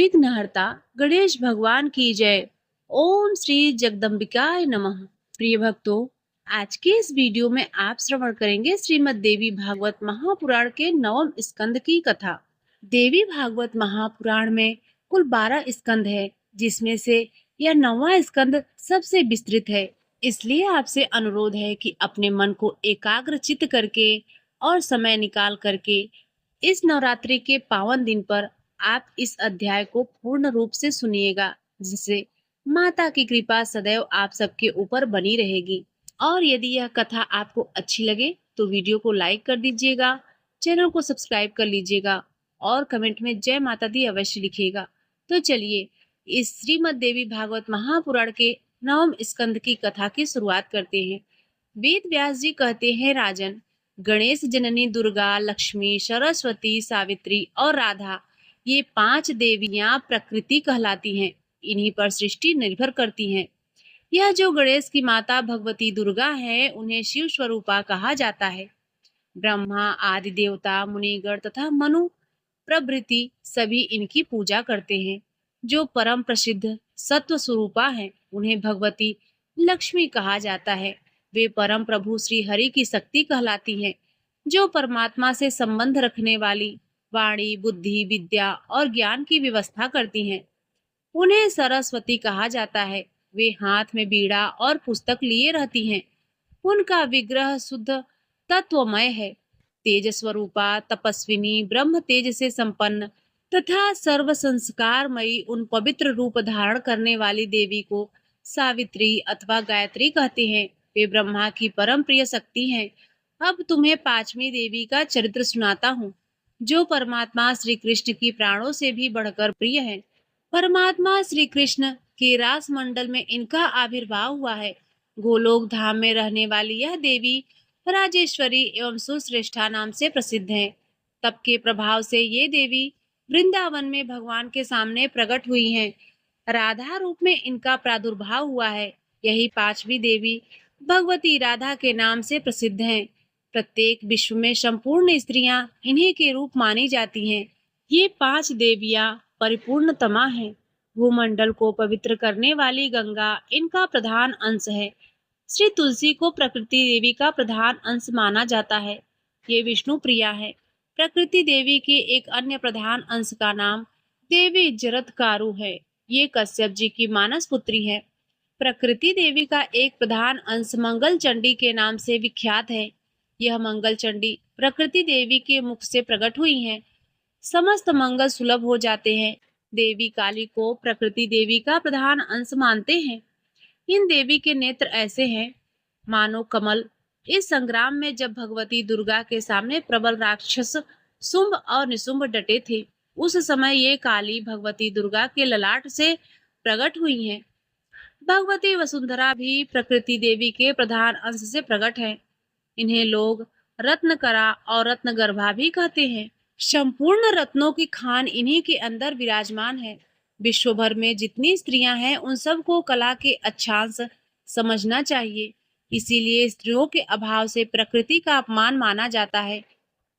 विघ्नहर्ता गणेश भगवान की जय। ओम श्री जगदम्बिकाय नमः। प्रिय भक्तों, आज के इस वीडियो में आप श्रवण करेंगे श्रीमद् देवी भागवत महापुराण के नवम स्कंद की कथा। देवी भागवत महापुराण में कुल 12 स्कंद है, जिसमें से यह नौवां स्कंद सबसे विस्तृत है। इसलिए आपसे अनुरोध है कि अपने मन को एकाग्र चित्त करके और समय निकाल करके इस नवरात्रि के पावन दिन पर आप इस अध्याय को पूर्ण रूप से सुनिएगा, जिससे माता की कृपा सदैव आप सबके ऊपर बनी रहेगी। और यदि यह कथा आपको अच्छी लगे तो वीडियो को लाइक कर दीजिएगा, चैनल को सब्सक्राइब कर लीजिएगा और कमेंट में जय माता दी अवश्य लिखिएगा। तो चलिए इस श्रीमद् देवी भागवत महापुराण के नवम स्कंद की कथा की शुरुआत करते हैं। वेद व्यास जी कहते हैं, राजन, गणेश जननी दुर्गा, लक्ष्मी, सरस्वती, सावित्री और राधा, ये 5 देवियां प्रकृति कहलाती हैं। इन्हीं पर सृष्टि निर्भर करती है। यह जो गणेश की माता भगवती दुर्गा है, उन्हें शिव स्वरूपा कहा जाता है। ब्रह्मा आदि देवता, मुनिगण तथा मनु प्रभृति सभी इनकी पूजा करते हैं। जो परम प्रसिद्ध सत्व स्वरूपा है, उन्हें भगवती लक्ष्मी कहा जाता है। वे परम प्रभु श्री हरि की शक्ति कहलाती हैं, जो परमात्मा से संबंध रखने वाली वाणी, बुद्धि, विद्या और ज्ञान की व्यवस्था करती हैं। उन्हें सरस्वती कहा जाता है। वे हाथ में बीड़ा और पुस्तक लिए रहती हैं। उनका विग्रह शुद्ध तत्वमय है। तेज स्वरूपा, तपस्विनी, ब्रह्म तेज से संपन्न तथा सर्व संस्कारमयी उन पवित्र रूप धारण करने वाली देवी को सावित्री अथवा गायत्री कहते हैं। वे ब्रह्मा की परम प्रिय शक्ति हैं। अब तुम्हें 5वीं देवी का चरित्र सुनाता हूँ, जो परमात्मा श्री कृष्ण की प्राणों से भी बढ़कर प्रिय है। परमात्मा श्री कृष्ण के रास मंडल में इनका आविर्भाव हुआ है। गोलोक धाम में रहने वाली यह देवी राजेश्वरी एवं सुश्रेष्ठा नाम से प्रसिद्ध है। तप के प्रभाव से ये देवी वृंदावन में भगवान के सामने प्रकट हुई हैं। राधा रूप में इनका प्रादुर्भाव हुआ है। यही 5वीं देवी भगवती राधा के नाम से प्रसिद्ध हैं। प्रत्येक विश्व में संपूर्ण स्त्रियां इन्हीं के रूप मानी जाती हैं। ये 5 देवियां परिपूर्णतमा हैं। भूमंडल को पवित्र करने वाली गंगा इनका प्रधान अंश है। श्री तुलसी को प्रकृति देवी का प्रधान अंश माना जाता है। ये विष्णु प्रिया है। प्रकृति देवी के एक अन्य प्रधान अंश का नाम देवी जरत्कारु है। ये कश्यप जी की मानस पुत्री है। प्रकृति देवी का एक प्रधान अंश मंगल चंडी के नाम से विख्यात है। यह मंगल चंडी प्रकृति देवी के मुख से प्रकट हुई हैं। समस्त मंगल सुलभ हो जाते हैं। देवी काली को प्रकृति देवी का प्रधान अंश मानते हैं। इन देवी के नेत्र ऐसे हैं मानो कमल। इस संग्राम में जब भगवती दुर्गा के सामने प्रबल राक्षस शुंभ और निशुंभ डटे थे, उस समय ये काली भगवती दुर्गा के ललाट से प्रकट हुई हैं। भगवती वसुंधरा भी प्रकृति देवी के प्रधान अंश से प्रकट है। इन्हें लोग रत्नकरा और रत्नगर्भा भी कहते हैं। संपूर्ण रत्नों की खान इन्हीं के अंदर विराजमान है। विश्व भर में जितनी स्त्रियां हैं, उन सबको कला के अच्छांश समझना चाहिए। इसीलिए स्त्रियों के अभाव से प्रकृति का अपमान माना जाता है।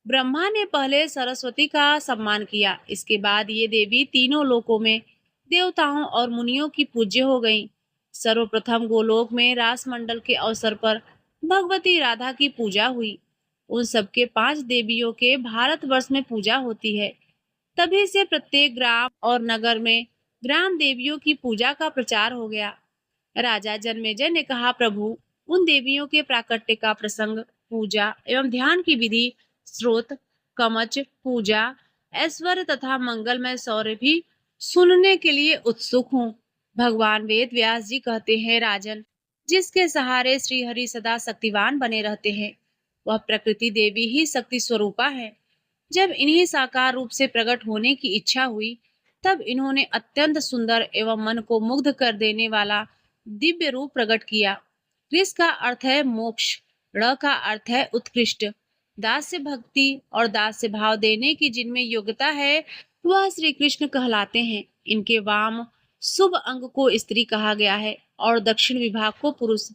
ब्रह्मा ने पहले सरस्वती का सम्मान किया। इसके बाद ये देवी तीनों लोकों में देवताओं और मुनियों की पूज्य हो गईं। सर्वप्रथम गोलोक में रास मंडल के अवसर पर भगवती राधा की पूजा हुई। उन सबके 5 देवियों के भारतवर्ष में पूजा होती है। तभी से प्रत्येक ग्राम और नगर में ग्राम देवियों की पूजा का प्रचार हो गया। राजा जन्मेजय ने कहा, प्रभु, उन देवियों के प्राकट्य का प्रसंग, पूजा एवं ध्यान की विधि, स्रोत, कमच, पूजा, ऐश्वर्य तथा मंगलमय शौर्य भी सुनने के लिए उत्सुक हूँ। भगवान वेद व्यास जी कहते हैं, राजन, जिसके सहारे श्री हरि सदा शक्तिवान बने रहते हैं, वह प्रकृति देवी ही शक्ति स्वरूपा है। जब इन्हें साकार रूप से प्रकट होने की इच्छा हुई, तब इन्होंने अत्यंत सुंदर एवं मन को मुग्ध कर देने वाला दिव्य रूप प्रकट किया। कृष का अर्थ है मोक्ष, ण का अर्थ है उत्कृष्ट। दास्य भक्ति और दास्य भाव देने की जिनमें योग्यता है, वह श्री कृष्ण कहलाते हैं। इनके वाम शुभ अंग को स्त्री कहा गया है और दक्षिण विभाग को पुरुष।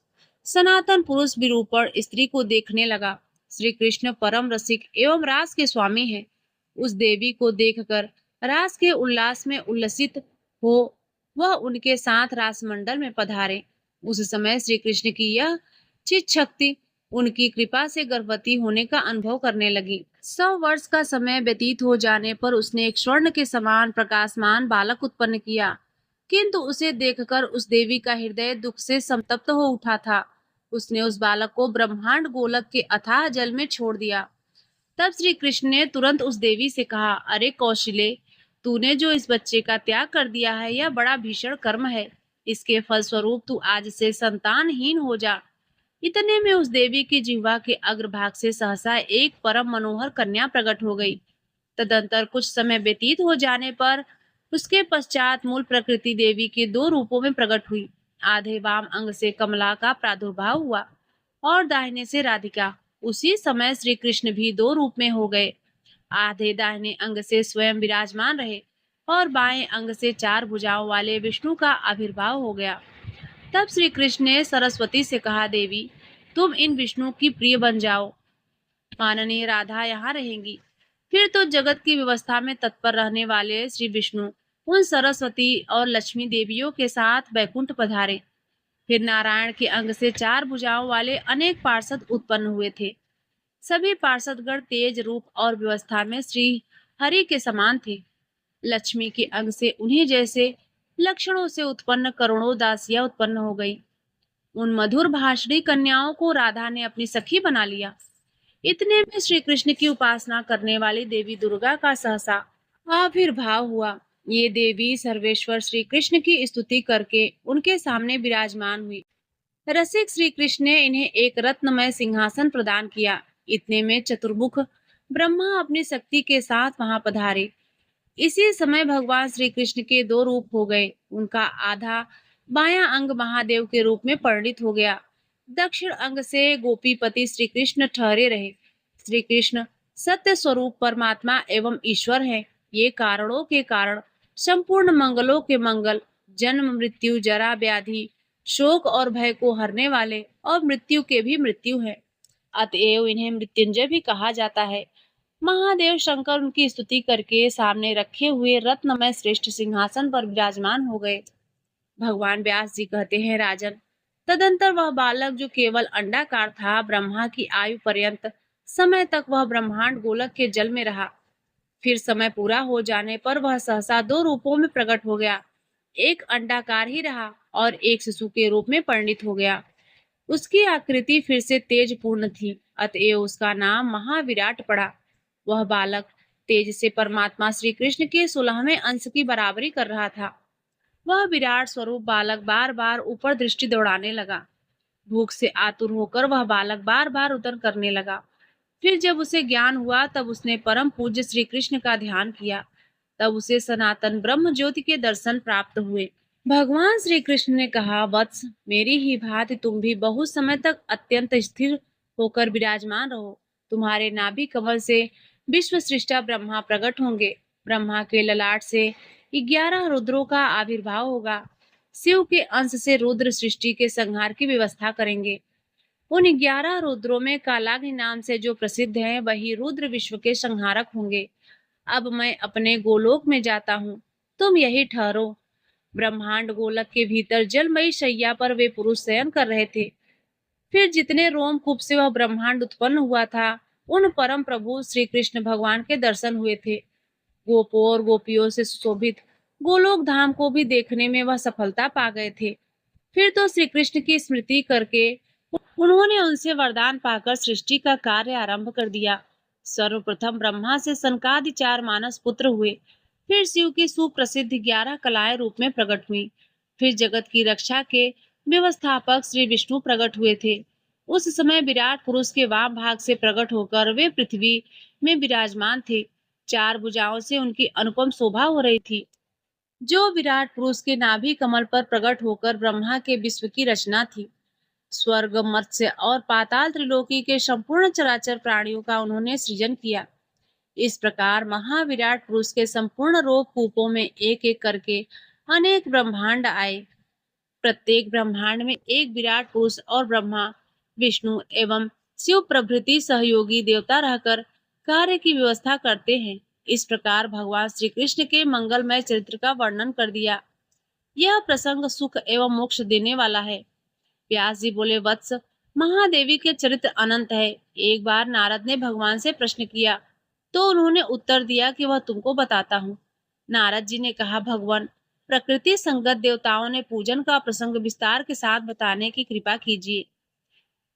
सनातन पुरुष विरूपण स्त्री को देखने लगा। श्री कृष्ण परम रसिक एवं रास के स्वामी हैं। उस देवी को देखकर रास के उल्लास में उल्लसित हो वह उनके साथ रासमंडल में पधारे। उस समय श्री कृष्ण की यह चित शक्ति उनकी कृपा से गर्भवती होने का अनुभव करने लगी। 100 वर्ष का समय व्यतीत हो जाने पर उसने एक स्वर्ण के समान प्रकाशमान बालक उत्पन्न किया, किंतु उसे देखकर उस देवी का हृदय दुख से संतप्त हो उठा था। उसने उस बालक को ब्रह्मांड गोलक के अथाह जल में छोड़ दिया। तब श्री कृष्ण ने तुरंत उस देवी से कहा, अरे कौशले, तूने जो इस बच्चे का त्याग कर दिया है यह बड़ा भीषण कर्म है। इसके फलस्वरूप तू आज से संतानहीन हो जा। इतने में उस देवी की जिह्वा के अग्रभाग से सहसा एक परम मनोहर कन्या प्रकट हो गई। तदंतर कुछ समय व्यतीत हो जाने पर उसके पश्चात मूल प्रकृति देवी के 2 रूपों में प्रकट हुई। आधे वाम अंग से कमला का प्रादुर्भाव हुआ और दाहिने से राधिका। उसी समय श्री कृष्ण भी 2 रूप में हो गए। आधे दाहिने अंग से स्वयं विराजमान रहे और बाएं अंग से 4 भुजाओं वाले विष्णु का आविर्भाव हो गया। तब श्री कृष्ण ने सरस्वती से कहा, देवी, तुम इन विष्णु की प्रिय बन जाओ। माननीय राधा यहाँ रहेंगी। फिर तो जगत की व्यवस्था में तत्पर रहने वाले श्री विष्णु उन सरस्वती और लक्ष्मी देवियों के साथ वैकुंठ पधारे। फिर नारायण के अंग से 4 भुजाओं वाले अनेक पार्षद उत्पन्न हुए थे। सभी पार्षदगण तेज रूप और व्यवस्था में श्री हरि के समान थे। लक्ष्मी के अंग से उन्हीं जैसे लक्षणों से उत्पन्न करोड़ों दासियां उत्पन्न हो गई। उन मधुर भाषणी कन्याओं को राधा ने अपनी सखी बना लिया। इतने में श्री कृष्ण की उपासना करने वाली देवी दुर्गा का सहसा आविर्भाव हुआ। ये देवी सर्वेश्वर श्री कृष्ण की स्तुति करके उनके सामने विराजमान हुई। रसिक श्री कृष्ण ने इन्हें एक रत्नमय सिंहासन प्रदान किया। इतने में चतुर्मुख ब्रह्मा अपनी शक्ति के साथ वहां पधारे। इसी समय भगवान श्री कृष्ण के 2 रूप हो गए। उनका आधा बायां अंग महादेव के रूप में परिणित हो गया। दक्षिण अंग से गोपीपति श्री कृष्ण ठहरे रहे। श्री कृष्ण सत्य स्वरूप परमात्मा एवं ईश्वर हैं। ये कारणों के कारण, संपूर्ण मंगलों के मंगल, जन्म मृत्यु जरा व्याधि शोक और भय को हरने वाले और मृत्यु के भी मृत्यु है। अतएव इन्हें मृत्युंजय भी कहा जाता है। महादेव शंकर उनकी स्तुति करके सामने रखे हुए रत्नमय श्रेष्ठ सिंहासन पर विराजमान हो गए। भगवान व्यास जी कहते हैं, राजन, तदंतर वह बालक जो केवल अंडाकार था, ब्रह्मा की आयु पर्यंत समय तक वह ब्रह्मांड गोलक के जल में रहा। फिर समय पूरा हो जाने पर वह सहसा 2 रूपों में प्रकट हो गया। एक अंडाकार ही रहा और एक शिशु के रूप में परिणित हो गया। उसकी आकृति फिर से तेज पूर्ण थी, अतएव उसका नाम महाविराट पड़ा। वह बालक तेज से परमात्मा श्री कृष्ण के 16वें अंश की बराबरी कर रहा था। वह विराट स्वरूप बालक बार बार ऊपर दृष्टि दौड़ाने लगा। भूख से आतुर होकर वह बालक बार बार उतर करने लगा। फिर जब उसे ज्ञान हुआ तब उसने परम पूज्य श्री कृष्ण का ध्यान किया। तब उसे सनातन ब्रह्म ज्योति के दर्शन प्राप्त हुए। भगवान श्री कृष्ण ने कहा, वत्स, मेरी ही भांति तुम भी बहुत समय तक अत्यंत स्थिर होकर विराजमान रहो। तुम्हारे नाभि कमल से विश्व सृष्टा ब्रह्मा प्रकट होंगे। ब्रह्मा के ललाट से 11 रुद्रों का आविर्भाव होगा। शिव के अंश से रुद्र सृष्टि के संहार की व्यवस्था करेंगे। उन 11 रुद्रों में कालाग्नि नाम से जो प्रसिद्ध हैं, वही रुद्र विश्व के संहारक होंगे। अब मैं अपने गोलोक में जाता हूँ, तुम यही ठहरो। ब्रह्मांड गोलक के भीतर जलमयी शैया पर वे पुरुष शयन कर रहे थे। फिर जितने रोमकूप से वह ब्रह्मांड उत्पन्न हुआ था, उन परम प्रभु श्री कृष्ण भगवान के दर्शन हुए थे। गोपों और गोपियों से सुशोभित गोलोक धाम को भी देखने में वह सफलता पा गए थे। फिर तो श्री कृष्ण की स्मृति करके उन्होंने उनसे वरदान पाकर सृष्टि का कार्य आरंभ कर दिया। सर्वप्रथम ब्रह्मा से सनकादि 4 मानस पुत्र हुए। फिर शिव की सुप्रसिद्ध 11 कलाएं रूप में प्रकट हुई। फिर जगत की रक्षा के व्यवस्थापक श्री विष्णु प्रकट हुए थे। उस समय विराट पुरुष के वाम भाग से प्रकट होकर वे पृथ्वी में विराजमान थे। 4 भुजाओं से उनकी अनुपम शोभा हो रही थी। जो विराट पुरुष के नाभि कमल पर प्रकट होकर ब्रह्मा के विश्व की रचना थी। स्वर्ग, मत्स्य और पाताल त्रिलोकी के संपूर्ण चराचर प्राणियों का उन्होंने सृजन किया। इस प्रकार महाविराट पुरुष के संपूर्ण रोग कूपों में एक एक करके अनेक ब्रह्मांड आए। प्रत्येक ब्रह्मांड में एक विराट पुरुष और ब्रह्मा, विष्णु एवं शिव प्रभृति सहयोगी देवता रहकर कार्य की व्यवस्था करते हैं। इस प्रकार भगवान श्री कृष्ण के मंगलमय चरित्र का वर्णन कर दिया। यह प्रसंग सुख एवं मोक्ष देने वाला है। व्यास जी बोले, वत्स, महादेवी के चरित्र अनंत है। एक बार नारद ने भगवान से प्रश्न किया तो उन्होंने उत्तर दिया कि वह तुमको बताता हूँ। नारद जी ने कहा, भगवान, प्रकृति संगत देवताओं ने पूजन का प्रसंग विस्तार के साथ बताने की कृपा कीजिए।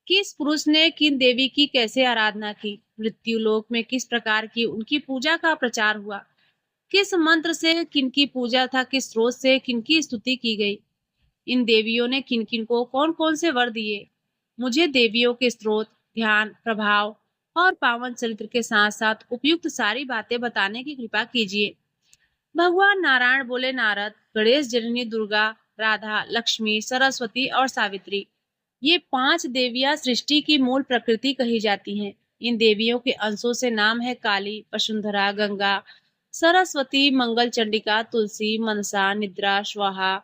किस पुरुष ने किन देवी की कैसे आराधना की, मृत्यु लोक में किस प्रकार की उनकी पूजा का प्रचार हुआ, किस मंत्र से किनकी पूजा था, किस स्रोत से किनकी स्तुति की गई, इन देवियों ने किन किन को कौन कौन से वर दिए। मुझे देवियों के स्रोत, ध्यान, प्रभाव और पावन चरित्र के साथ साथ उपयुक्त सारी बातें बताने की कृपा कीजिए। भगवान नारायण बोले, नारद, गणेश जननी दुर्गा, राधा, लक्ष्मी, सरस्वती और सावित्री, ये 5 देवियां सृष्टि की मूल प्रकृति कही जाती हैं। इन देवियों के अंशों से नाम है काली, वसुंधरा, गंगा, सरस्वती, मंगल चंडिका, तुलसी, मनसा, निद्रा, स्वाहा,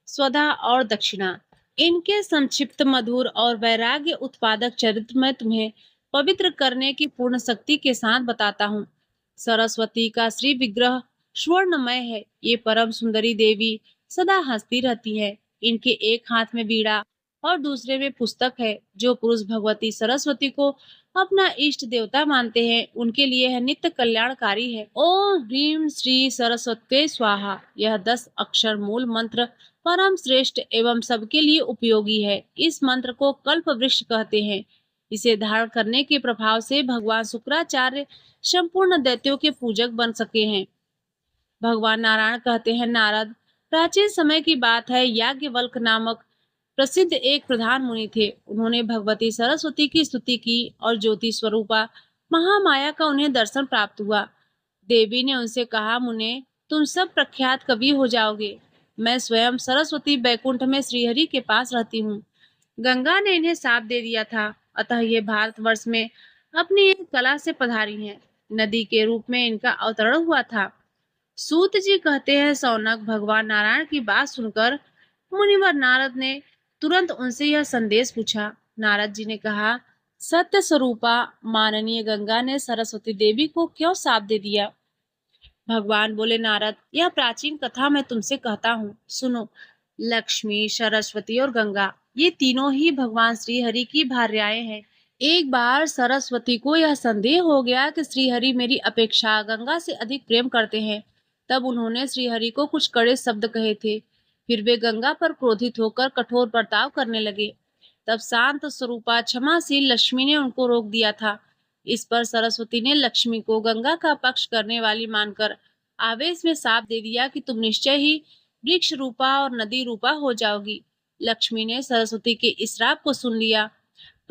स्वधा और दक्षिणा। इनके संक्षिप्त, मधुर और वैराग्य उत्पादक चरित्र में तुम्हें पवित्र करने की पूर्ण शक्ति के साथ बताता हूँ। सरस्वती का श्री विग्रह स्वर्णमय है। ये परम सुंदरी देवी सदा हंसती रहती है। इनके एक हाथ में वीणा और दूसरे में पुस्तक है। जो पुरुष भगवती सरस्वती को अपना इष्ट देवता मानते हैं, उनके लिए यह नित्य कल्याणकारी है। ओम ह्रीम श्री सरस्वती स्वाहा, यह 10 अक्षर मूल मंत्र परम श्रेष्ठ एवं सबके लिए उपयोगी है। इस मंत्र को कल्प वृक्ष कहते हैं। इसे धारण करने के प्रभाव से भगवान शुक्राचार्य संपूर्ण दैत्यों के पूजक बन सके हैं। भगवान नारायण कहते हैं, नारद, प्राचीन समय की बात है। याज्ञवल्क्य नामक प्रसिद्ध एक प्रधान मुनि थे। उन्होंने भगवती सरस्वती की स्तुति की और ज्योति स्वरूपा महामाया का उन्हें दर्शन प्राप्त हुआ। देवी ने उनसे कहा, मुने, तुम सब प्रख्यात कवि हो जाओगे। मैं स्वयं सरस्वती बैकुंठ में श्रीहरि के पास रहती हूँ। गंगा ने इन्हें साप दे दिया था, अतः ये भारतवर्ष में अपनी एक कला से पधारी हैं। नदी के रूप में इनका अवतरण हुआ था। सूत जी कहते हैं, सौनक, भगवान नारायण की बात सुनकर मुनिवर नारद ने तुरंत उनसे यह संदेश पूछा। नारद जी ने कहा, सत्य स्वरूपा माननीय गंगा ने सरस्वती देवी को क्यों साप दे दिया? भगवान बोले, नारद, यह प्राचीन कथा मैं तुमसे कहता हूँ, सुनो। लक्ष्मी, सरस्वती और गंगा, ये तीनों ही भगवान श्री हरि की भार्याएं हैं। एक बार सरस्वती को यह संदेह हो गया कि श्री हरि मेरी अपेक्षा गंगा से अधिक प्रेम करते हैं। तब उन्होंने श्री हरि को कुछ कड़े शब्द कहे थे। फिर वे गंगा पर क्रोधित होकर कठोर बर्ताव करने लगे। तब शांत स्वरूपा क्षमाशील लक्ष्मी ने उनको रोक दिया था। इस पर सरस्वती ने लक्ष्मी को गंगा का पक्ष करने वाली मानकर आवेश में शाप दे दिया कि तुम निश्चय ही वृक्ष रूपा और नदी रूपा हो जाओगी। लक्ष्मी ने सरस्वती के इस श्राप को सुन लिया,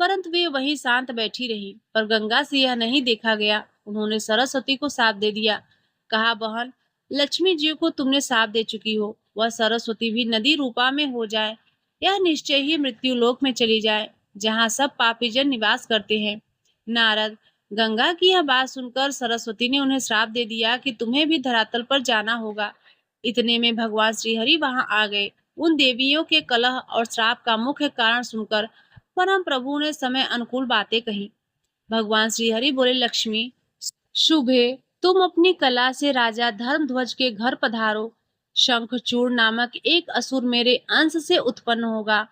परंतु वे वहीं शांत बैठी रही। पर गंगा से यह नहीं देखा गया। उन्होंने सरस्वती को शाप दे दिया। कहा, बहन, लक्ष्मी जी को तुमने शाप दे चुकी हो। वह सरस्वती भी नदी रूपा में हो जाए, यह निश्चय ही मृत्यु लोक में चली जाए, जहाँ सब पापीजन निवास करते हैं। नारद, गंगा की यह बात सुनकर सरस्वती ने उन्हें श्राप दे दिया कि तुम्हें भी धरातल पर जाना होगा। इतने में भगवान श्रीहरि वहां आ गए। उन देवियों के कलह और श्राप का मुख्य कारण सुनकर परम प्रभु ने समय अनुकूल बातें कही। भगवान श्रीहरि बोले, लक्ष्मी, शुभे, तुम अपनी कला से राजा धर्मध्वज के घर पधारो। शंखचूड़ नामक एक असुर मेरे अंश से उत्पन्न होगा।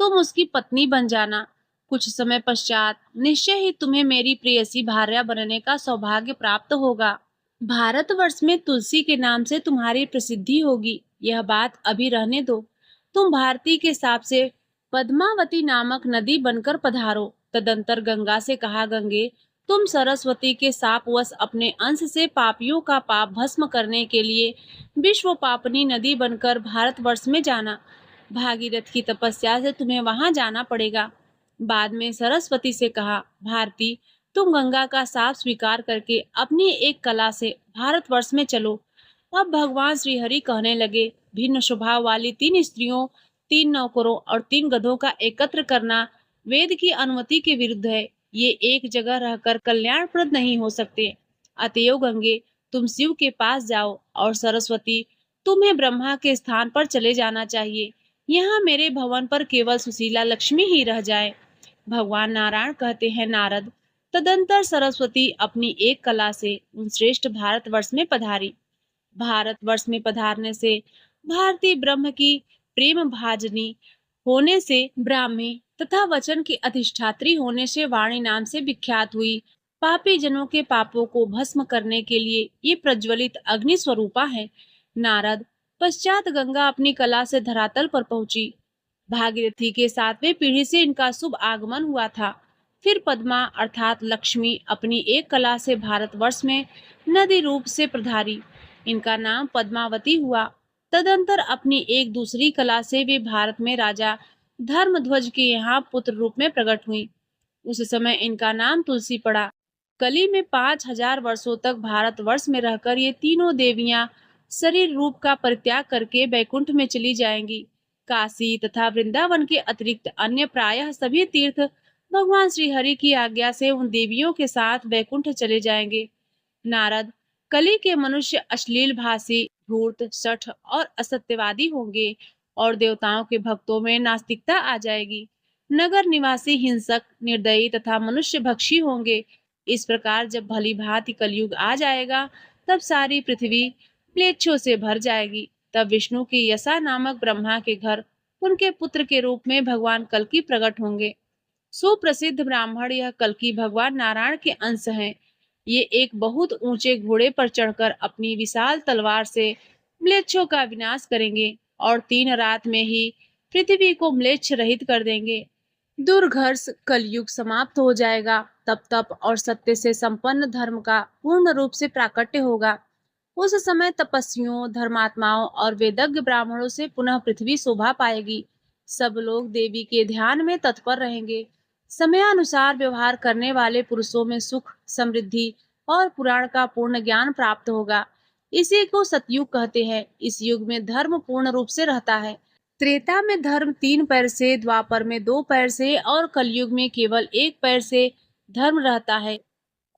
तुम उसकी पत्नी बन जाना। कुछ समय पश्चात निश्चय ही तुम्हें मेरी प्रेयसी भार्या बनने का सौभाग्य प्राप्त होगा। भारतवर्ष में तुलसी के नाम से तुम्हारी प्रसिद्धि होगी। यह बात अभी रहने दो। तुम भारती के साप से पद्मावती नामक नदी बनकर पधारो। तदंतर गंगा से कहा, गंगे, तुम सरस्वती के शापवश अपने अंश से पापियों का पाप भस्म करने के लिए विश्व पापनी नदी बनकर भारतवर्ष में जाना। भागीरथ की तपस्या से तुम्हें वहां जाना पड़ेगा। बाद में सरस्वती से कहा, भारती, तुम गंगा का शाप स्वीकार करके अपनी एक कला से भारतवर्ष में चलो। अब भगवान श्रीहरि कहने लगे, भिन्न स्वभाव वाली 3 स्त्रियों, 3 नौकरों और 3 गधों का एकत्र करना वेद की अनुमति के विरुद्ध है। ये एक जगह रहकर कल्याणप्रद नहीं हो सकते। अतएव गंगे, तुम शिव के पास जाओ, और सरस्वती, तुम्हें ब्रह्मा के स्थान पर चले जाना चाहिए। यहाँ मेरे भवन पर केवल सुशीला लक्ष्मी ही रह जाए। भगवान नारायण कहते हैं, नारद, तदंतर सरस्वती अपनी एक कला से उन श्रेष्ठ भारतवर्ष में पधारी। भारतवर्ष में पधारने से भारतीय ब्रह्म की प्रेम भाजनी होने से ब्राह्मी तथा वचन की अधिष्ठात्री होने से वाणी नाम से विख्यात हुई। पापी जनों के पापों को भस्म करने के लिए ये प्रज्वलित अग्नि स्वरूपा है। नारद पश्चात गंगा अपनी कला से धरातल पर पहुंची। भागीरथी के 7वें पीढ़ी से इनका शुभ आगमन हुआ था। फिर पद्मा अर्थात लक्ष्मी अपनी एक कला से भारतवर्ष में नदी रूप से पधारी। इनका नाम पद्मावती हुआ। तदंतर अपनी एक दूसरी कला से वे भारत में राजा धर्मध्वज के यहाँ पुत्र रूप में प्रकट हुई। उस समय इनका नाम तुलसी पड़ा। कली में 5000 वर्षों तक भारतवर्ष में रहकर ये तीनों देवियां शरीर रूप का परित्याग करके बैकुंठ में चली जाएंगी। काशी तथा वृंदावन के अतिरिक्त अन्य प्रायः सभी तीर्थ भगवान श्री हरि की आज्ञा से उन देवियों के साथ बैकुंठ चले जाएंगे। नारद कली के मनुष्य अश्लील भाषी, धूर्त, शठ और असत्यवादी होंगे और देवताओं के भक्तों में नास्तिकता आ जाएगी। नगर निवासी हिंसक, निर्दयी तथा मनुष्य भक्षी होंगे। इस प्रकार जब भली भांति कलयुग आ जाएगा तब सारी पृथ्वी म्लेच्छों से भर जाएगी। तब विष्णु के यशा नामक ब्रह्मा के घर उनके पुत्र के रूप में भगवान कल्कि प्रकट होंगे। सुप्रसिद्ध ब्राह्मण यह कल्कि भगवान नारायण के अंश हैं। ये एक बहुत ऊंचे घोड़े पर चढ़कर अपनी विशाल तलवार से म्लेच्छों का विनाश करेंगे और 3 रात में ही पृथ्वी को म्लेच्छ रहित कर देंगे। दुर्घर्ष कलयुग समाप्त हो जाएगा। तप और सत्य से संपन्न धर्म का पूर्ण रूप से प्राकट्य होगा। उस समय तपस्वियों, धर्मात्माओं और वेदज्ञ ब्राह्मणों से पुनः पृथ्वी शोभा पाएगी। सब लोग देवी के ध्यान में तत्पर रहेंगे। समयानुसार व्यवहार करने वाले पुरुषों में सुख, समृद्धि और पुराण का पूर्ण ज्ञान प्राप्त होगा। इसी को सतयुग कहते हैं। इस युग में धर्म पूर्ण रूप से रहता है। त्रेता में धर्म 3 पैर से, द्वापर में 2 पैर से और कलयुग में केवल 1 पैर से धर्म रहता है।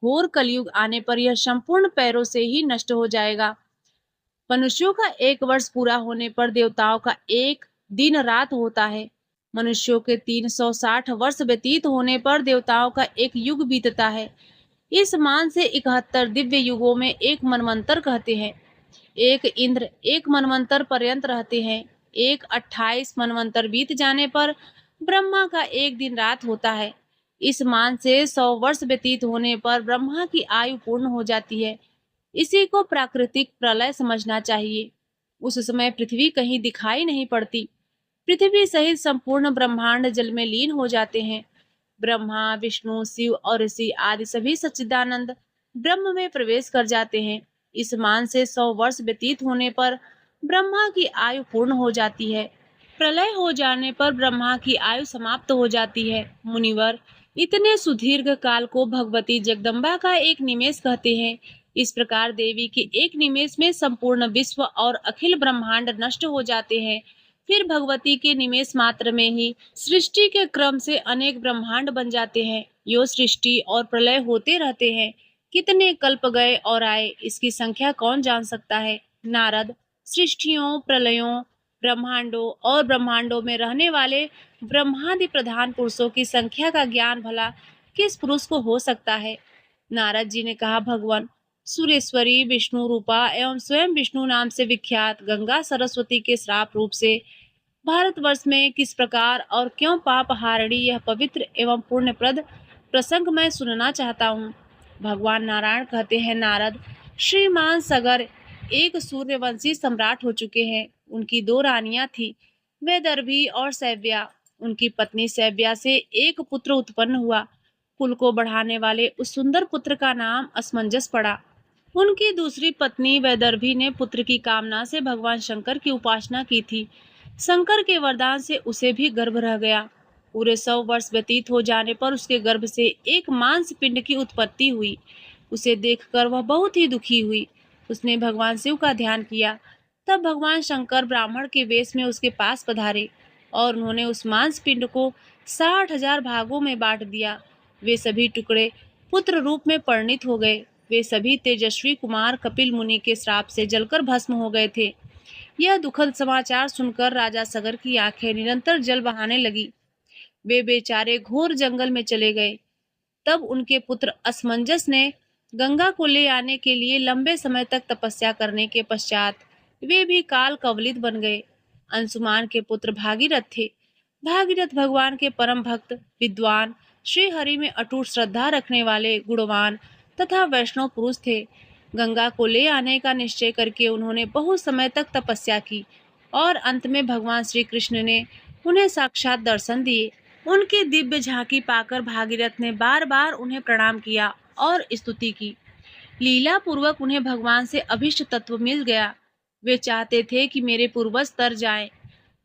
घोर कलयुग आने पर यह संपूर्ण पैरों से ही नष्ट हो जाएगा। मनुष्यों का 1 वर्ष पूरा होने पर देवताओं का 1 दिन रात होता है। मनुष्यों के 360 वर्ष व्यतीत होने पर देवताओं का 1 युग बीतता है। इस मान से 71 दिव्य युगों में 1 मनवंतर कहते हैं। एक इंद्र 1 मनवंतर पर्यंत रहते हैं। 28 मनवंतर बीत जाने पर ब्रह्मा का 1 दिन रात होता है। इस मान से 100 वर्ष व्यतीत होने पर ब्रह्मा की आयु पूर्ण हो जाती है। इसी को प्राकृतिक प्रलय समझना चाहिए। उस समय पृथ्वी कहीं दिखाई नहीं पड़ती। पृथ्वी सहित संपूर्ण ब्रह्मांड जल में लीन हो जाते हैं। ब्रह्मा, विष्णु, शिव और ऋषि आदि सभी सच्चिदानंद ब्रह्म में प्रवेश कर जाते हैं। इस मान से 100 वर्ष व्यतीत होने पर ब्रह्मा की आयु पूर्ण हो जाती है। प्रलय हो जाने पर ब्रह्मा की आयु समाप्त हो जाती है। मुनिवर इतने सुदीर्घ काल को भगवती जगदम्बा का एक निमेष कहते हैं। इस प्रकार देवी के एक निमेष में संपूर्ण विश्व और अखिल ब्रह्मांड नष्ट हो जाते हैं। फिर भगवती के निमेष मात्र में ही सृष्टि के क्रम से अनेक ब्रह्मांड बन जाते हैं। यो सृष्टि और प्रलय होते रहते हैं। कितने कल्प गए और आए, इसकी संख्या कौन जान सकता है। नारद सृष्टियों, प्रलयों, ब्रह्मांडों और ब्रह्मांडों में रहने वाले ब्रह्मादि प्रधान पुरुषों की संख्या का ज्ञान भला किस पुरुष को हो सकता है। नारद जी ने कहा, भगवान सुरेश्वरी, विष्णु रूपा एवं स्वयं विष्णु नाम से विख्यात गंगा सरस्वती के श्राप रूप से भारतवर्ष में किस प्रकार और क्यों पाप हारिणी यह पवित्र एवं पुण्यप्रद प्रसंग मैं सुनना चाहता हूँ। भगवान नारायण कहते हैं, नारद श्रीमान सगर एक सूर्यवंशी सम्राट हो चुके हैं। उनकी 2 रानियां थी, वैदर्भी और सैव्या। उनकी पत्नी सैव्या से एक पुत्र उत्पन्न हुआ। कुल को बढ़ाने वाले उस सुंदर पुत्र का नाम असमंजस पड़ा। उनकी दूसरी पत्नी वैदर्भी ने पुत्र की कामना से भगवान शंकर की उपासना की थी। शंकर के वरदान से उसे भी गर्भ रह गया। पूरे 100 वर्ष व्यतीत हो जाने पर उसके गर्भ से एक मांस पिंड की उत्पत्ति हुई। उसे देखकर वह बहुत ही दुखी हुई। उसने भगवान शिव का ध्यान किया। तब भगवान शंकर ब्राह्मण के वेश में उसके पास पधारे और उन्होंने उस मांस पिंड को 60,000 भागों में बांट दिया। वे सभी टुकड़े पुत्र रूप में परिणित हो गए। वे सभी तेजस्वी कुमार कपिल मुनि के श्राप से जलकर भस्म हो गए थे। यह दुखद समाचार सुनकर राजा सगर की आंखें निरंतर जल बहाने लगी। वे बेचारे घोर जंगल में चले गए। तब उनके पुत्र असमंजस ने गंगा को ले आने के लिए लंबे समय तक तपस्या करने के पश्चात वे भी काल कवलित बन गए। अंशुमान के पुत्र भागीरथ थे। भागीरथ भगवान के परम भक्त, विद्वान, श्री हरि में अटूट श्रद्धा रखने वाले गुणवान तथा वैष्णव पुरुष थे। गंगा को ले आने का निश्चय करके उन्होंने बहुत समय तक तपस्या की और अंत में भगवान श्री कृष्ण ने उन्हें साक्षात दर्शन दिए। उनकी दिव्य झांकी पाकर भागीरथ ने बार बार उन्हें प्रणाम किया और स्तुति की। लीला पूर्वक उन्हें भगवान से अभिष्ट तत्व मिल गया। वे चाहते थे कि मेरे पूर्वज तर जाएं।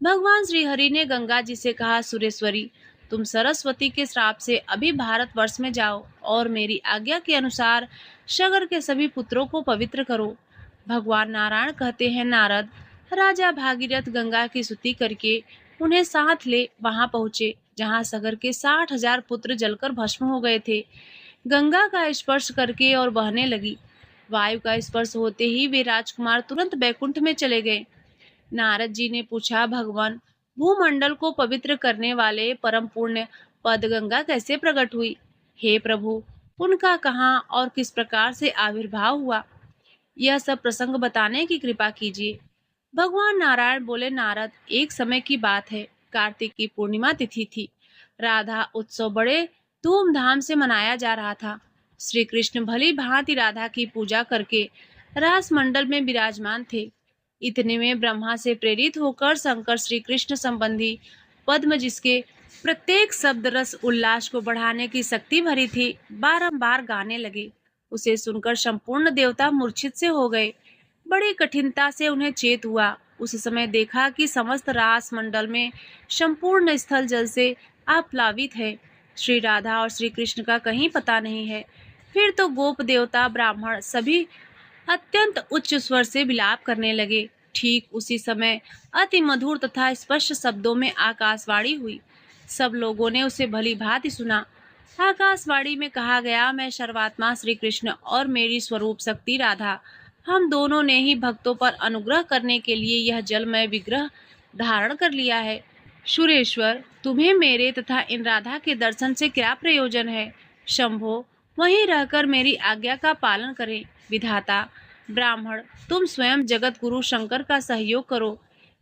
भगवान श्री हरि ने गंगा जी से कहा, सुरेश्वरी, तुम सरस्वती के श्राप से अभी भारतवर्ष में जाओ और मेरी आज्ञा के अनुसार सगर के सभी पुत्रों को पवित्र करो। भगवान नारायण कहते हैं, नारद, राजा भागीरथ गंगा की स्तुति करके उन्हें साथ ले वहां पहुंचे जहां सगर के 60,000 पुत्र जलकर भस्म हो गए थे। गंगा का स्पर्श करके और बहने लगी। वायु का स्पर्श होते ही वे राजकुमार तुरंत बैकुंठ में चले गए। नारद जी ने पूछा, भगवान, भूमंडल को पवित्र करने वाले परम पुण्य पद गंगा कैसे प्रकट हुई? हे प्रभु, उनका कहाँ और किस प्रकार से आविर्भाव हुआ, यह सब प्रसंग बताने की कृपा कीजिए। भगवान नारायण बोले, नारद, एक समय की बात है। कार्तिक की पूर्णिमा तिथि थी। राधा उत्सव बड़े धूमधाम से मनाया जा रहा था। श्री कृष्ण भली भांति राधा की पूजा करके रास मंडल में विराजमान थे। इतने में ब्रह्मा से प्रेरित होकर शंकर श्री कृष्ण संबंधी पद्म, जिसके प्रत्येक शब्द रस उल्लास को बढ़ाने की शक्ति भरी थी, बारंबार गाने लगे। उसे सुनकर संपूर्ण देवता मूर्छित से हो गए। बड़ी कठिनता से उन्हें चेत हुआ। उस समय देखा कि समस्त रास मंडल में संपूर्ण स्थल जल से आप्लावित है। श्री राधा और श्री कृष्ण का कहीं पता नहीं है। फिर तो गोप देवता, ब्राह्मण सभी अत्यंत उच्च स्वर से विलाप करने लगे। ठीक उसी समय अति मधुर तथा स्पष्ट शब्दों में आकाशवाणी हुई। सब लोगों ने उसे भली भांति सुना। आकाशवाणी में कहा गया, मैं सर्वात्मा श्री कृष्ण और मेरी स्वरूप शक्ति राधा, हम दोनों ने ही भक्तों पर अनुग्रह करने के लिए यह जलमय विग्रह धारण कर लिया है। सुरेश्वर, तुम्हें मेरे तथा इन राधा के दर्शन से क्या प्रयोजन है? शंभो, वहीं रहकर मेरी आज्ञा का पालन करें। विधाता, ब्राह्मण, तुम स्वयं जगत गुरु शंकर का सहयोग करो।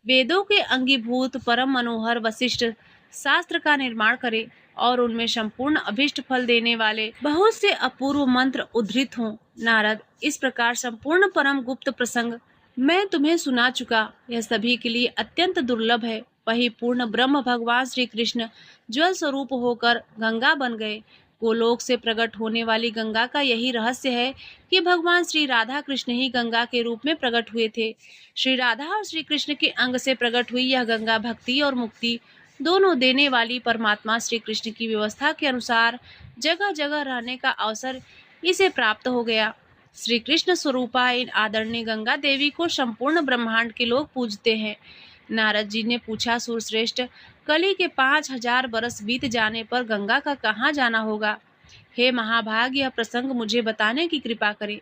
वेदों के अंगीभूत परम मनोहर वशिष्ठ शास्त्र का निर्माण करें और उनमें संपूर्ण अभिष्ट फल देने वाले बहुत से अपूर्व मंत्र उद्धृत हों। नारद, इस प्रकार संपूर्ण परम गुप्त प्रसंग मैं तुम्हें सुना चुका। यह सभी के लिए अत्यंत दुर्लभ है। वही पूर्ण ब्रह्म भगवान श्री कृष्ण ज्वल स्वरूप होकर गंगा बन गए। गोलोक से प्रकट होने वाली गंगा का यही रहस्य है कि भगवान श्री राधा कृष्ण ही गंगा के रूप में प्रकट हुए थे। श्री राधा और श्री कृष्ण के अंग से प्रकट हुई यह गंगा भक्ति और मुक्ति दोनों देने वाली परमात्मा श्री कृष्ण की व्यवस्था के अनुसार जगह जगह रहने का अवसर इसे प्राप्त हो गया। श्री कृष्ण स्वरूपा इन आदरणीय गंगा देवी को संपूर्ण ब्रह्मांड के लोग पूजते हैं। नारद जी ने पूछा, सूरश्रेष्ठ, कली के 5,000 बरस बीत जाने पर गंगा का कहाँ जाना होगा? हे महाभाग, यह प्रसंग मुझे बताने की कृपा करें।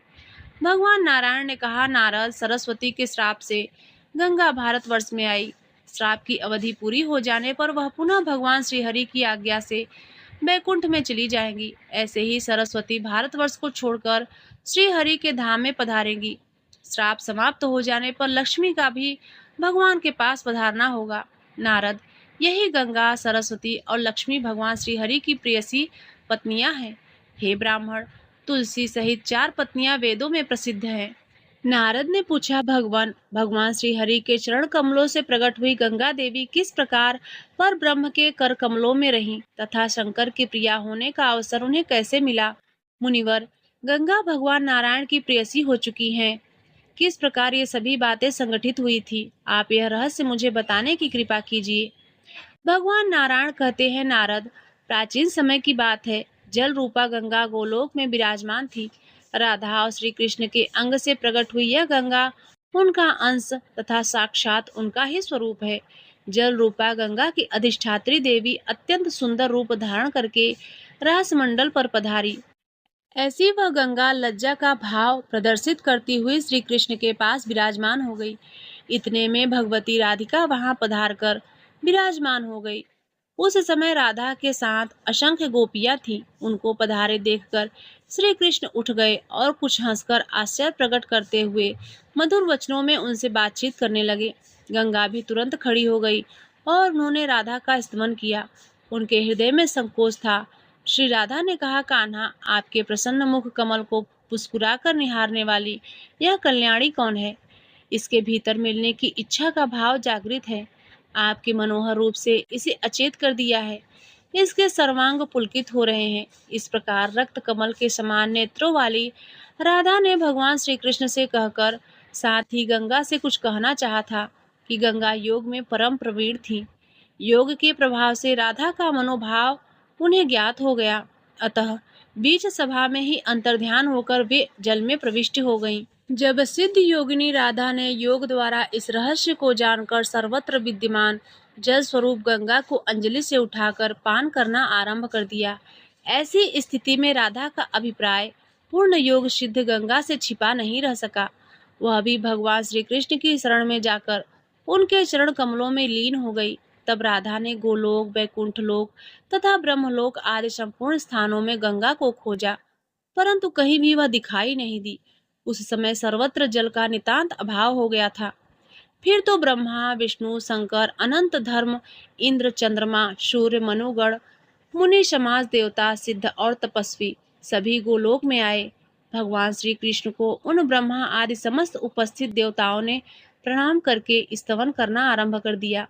भगवान नारायण ने कहा, नारद, सरस्वती के श्राप से गंगा भारतवर्ष में आई। श्राप की अवधि पूरी हो जाने पर वह पुनः भगवान श्री हरि की आज्ञा से बैकुंठ में चली जाएंगी। ऐसे ही सरस्वती भारतवर्ष को छोड़कर श्री हरि के धाम में पधारेंगी। श्राप समाप्त हो जाने पर लक्ष्मी का भी भगवान के पास पधारना होगा। नारद, यही गंगा, सरस्वती और लक्ष्मी भगवान श्री हरि की प्रेयसी पत्नियां हैं। हे ब्राह्मण, तुलसी सहित 4 पत्नियां वेदों में प्रसिद्ध हैं। नारद ने पूछा, भगवान श्री हरि के चरण कमलों से प्रकट हुई गंगा देवी किस प्रकार पर ब्रह्म के कर कमलों में रहीं तथा शंकर की प्रिया होने का अवसर उन्हें कैसे मिला? मुनिवर, गंगा भगवान नारायण की प्रेयसी हो चुकी हैं। किस प्रकार ये सभी बातें संगठित हुई थी, आप यह रहस्य मुझे बताने की कृपा कीजिए। भगवान नारायण कहते हैं, नारद, प्राचीन समय की बात है। जल रूपा गंगा गोलोक में विराजमान थी। राधा और श्री कृष्ण के अंग से प्रकट हुई यह गंगा उनका अंश तथा साक्षात उनका ही स्वरूप है। जल रूपा गंगा की अधिष्ठात्री देवी अत्यंत सुंदर रूप धारण करके रासमंडल पर पधारी। ऐसी वह गंगा लज्जा का भाव प्रदर्शित करती हुई श्री कृष्ण के पास विराजमान हो गई। इतने में भगवती राधिका वहां पधार कर विराजमान हो गई। उस समय राधा के साथ असंख्य गोपियां थीं। उनको पधारे देखकर श्री कृष्ण उठ गए और कुछ हंसकर आश्चर्य प्रकट करते हुए मधुर वचनों में उनसे बातचीत करने लगे। गंगा भी तुरंत खड़ी हो गई और उन्होंने राधा का स्तमन किया। उनके हृदय में संकोच था। श्री राधा ने कहा, कान्हा, आपके प्रसन्न मुख कमल को मुस्कुराकर निहारने वाली यह कल्याणी कौन है? इसके भीतर मिलने की इच्छा का भाव जागृत है। आपके मनोहर रूप से इसे अचेत कर दिया है। इसके सर्वांग पुलकित हो रहे हैं। इस प्रकार रक्त कमल के समान नेत्रों वाली राधा ने भगवान श्री कृष्ण से कहकर साथ ही गंगा से कुछ कहना चाहा था कि गंगा योग में परम प्रवीण थी। योग के प्रभाव से राधा का मनोभाव उन्हें ज्ञात हो गया। अतः बीच सभा में ही अंतर्ध्यान होकर वे जल में प्रविष्ट हो गईं। जब सिद्ध योगिनी राधा ने योग द्वारा इस रहस्य को जानकर सर्वत्र विद्यमान जल स्वरूप गंगा को अंजलि से उठाकर पान करना आरंभ कर दिया, ऐसी स्थिति में राधा का अभिप्राय पूर्ण योग सिद्ध गंगा से छिपा नहीं रह सका। वह भी भगवान श्री कृष्ण की शरण में जाकर उनके चरण कमलों में लीन हो गई। तब राधा ने गोलोक, बैकुंठ लोक तथा ब्रह्मलोक आदि संपूर्ण स्थानों में गंगा को खोजा, परंतु कहीं भी वह दिखाई नहीं दी। उस समय सर्वत्र जल का नितांत अभाव हो गया था। फिर तो ब्रह्मा, विष्णु, शंकर, अनंत धर्म, इंद्र, चंद्रमा, सूर्य, मनुगण, मुनि, समाज, देवता, सिद्ध और तपस्वी सभी गोलोक में आए। भगवान श्री कृष्ण को उन ब्रह्मा आदि समस्त उपस्थित देवताओं ने प्रणाम करके स्तवन करना आरंभ कर दिया।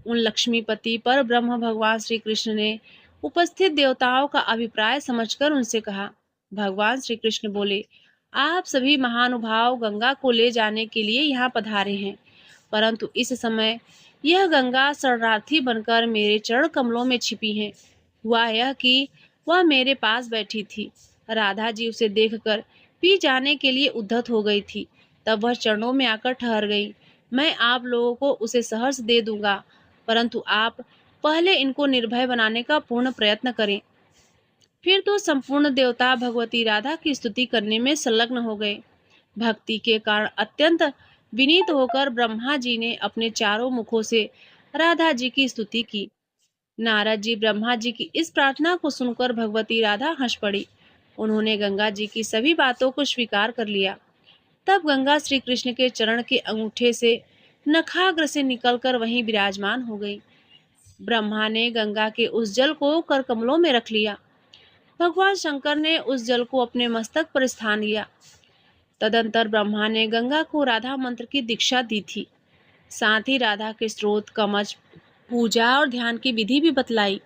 उन लक्ष्मीपति पर ब्रह्म भगवान श्री कृष्ण ने उपस्थित देवताओं का अभिप्राय समझकर उनसे कहा। भगवान श्री कृष्ण बोले, आप सभी महानुभाव गंगा को ले जाने के लिए यहाँ पधारे हैं, परंतु इस समय यह गंगा शरणार्थी बनकर मेरे चरण कमलों में छिपी है। हुआ यह कि वह मेरे पास बैठी थी। राधा जी उसे देखकर पी जाने के लिए उद्धत हो गई थी। तब वह चरणों में आकर ठहर गई। मैं आप लोगों को उसे सहर्ष दे दूंगा, परंतु आप पहले इनको निर्भय बनाने का पूर्ण प्रयत्न करें। फिर तो संपूर्ण देवता भगवती राधा की स्तुति करने में संलग्न हो गए। भक्ति के कारण अत्यंत विनीत होकर ब्रह्मा जी ने अपने चारों मुखों से राधा जी की स्तुति की। नारद जी ब्रह्मा जी की इस प्रार्थना को सुनकर भगवती राधा हंस पड़ी। उन्होंने गंगा जी की सभी बातों को स्वीकार कर लिया। तब गंगा श्री कृष्ण के चरण के अंगूठे से नखाग्र से निकलकर वहीं विराजमान हो गई। ब्रह्मा ने गंगा के उस जल को कर कमलों में रख लिया। भगवान शंकर ने उस जल को अपने मस्तक पर स्थान दिया। तदंतर ब्रह्मा ने गंगा को राधा मंत्र की दीक्षा दी थी। साथ ही राधा के स्रोत, कमच, पूजा और ध्यान की विधि भी बतलाई।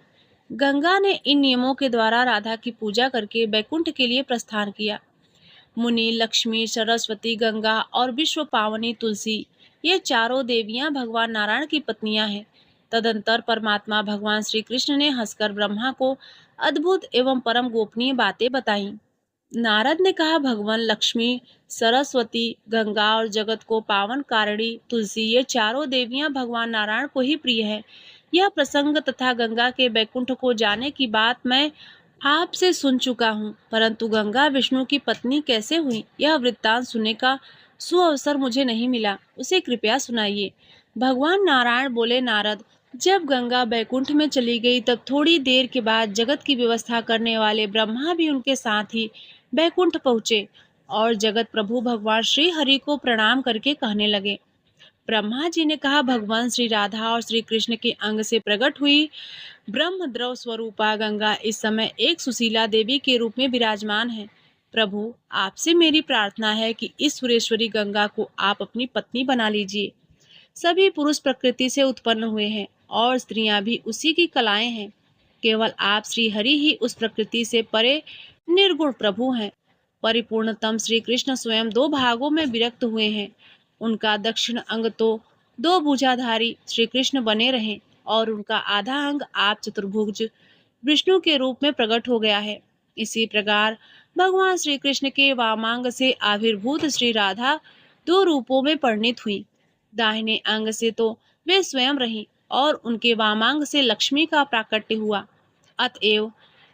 गंगा ने इन नियमों के द्वारा राधा की पूजा करके बैकुंठ के लिए प्रस्थान किया। मुनि, लक्ष्मी, सरस्वती, गंगा और विश्व पावनी तुलसी, ये चारों देवियां भगवान नारायण की पत्नियां हैं। तदंतर परमात्मा भगवान श्री कृष्ण ने हंसकर ब्रह्मा को अद्भुत एवं परम गोपनीय बातें बताईं। नारद ने कहा, भगवान लक्ष्मी, सरस्वती, गंगा और जगत को पावन कारिणी तुलसी, ये चारों देवियां भगवान नारायण को ही प्रिय है। यह प्रसंग तथा गंगा के बैकुंठ को जाने की बात मैं आपसे सुन चुका हूँ, परंतु गंगा विष्णु की पत्नी कैसे हुई, यह वृत्तांत सुनने का सुअवसर मुझे नहीं मिला। उसे कृपया सुनाइए। भगवान नारायण बोले, नारद, जब गंगा बैकुंठ में चली गई तब थोड़ी देर के बाद जगत की व्यवस्था करने वाले ब्रह्मा भी उनके साथ ही बैकुंठ पहुँचे और जगत प्रभु भगवान श्री हरि को प्रणाम करके कहने लगे। ब्रह्मा जी ने कहा, भगवान श्री राधा और श्री कृष्ण के अंग से प्रकट हुई ब्रह्म द्रव स्वरूपा गंगा इस समय एक सुशीला देवी के रूप में विराजमान है। प्रभु, आपसे मेरी प्रार्थना है कि इस सुरेश्वरी गंगा को आप अपनी पत्नी बना लीजिए। सभी पुरुष प्रकृति से उत्पन्न हुए हैं और स्त्रियां भी उसी की कलाएं हैं। केवल आप श्री हरि ही उस प्रकृति से परे निर्गुण प्रभु हैं। परिपूर्णतम श्री कृष्ण स्वयं दो भागों में विरक्त हुए हैं। उनका दक्षिण अंग तो दो भुजाधारी श्री कृष्ण बने रहे और उनका आधा अंग आप चतुर्भुज विष्णु के रूप में प्रकट हो गया है। इसी प्रकार भगवान श्री कृष्ण के वामांग से आविर्भूत श्री राधा दो रूपों में परिणित हुई। दाहिने अंग से तो वे स्वयं रही और उनके वामांग से लक्ष्मी का प्राकट्य हुआ। अतएव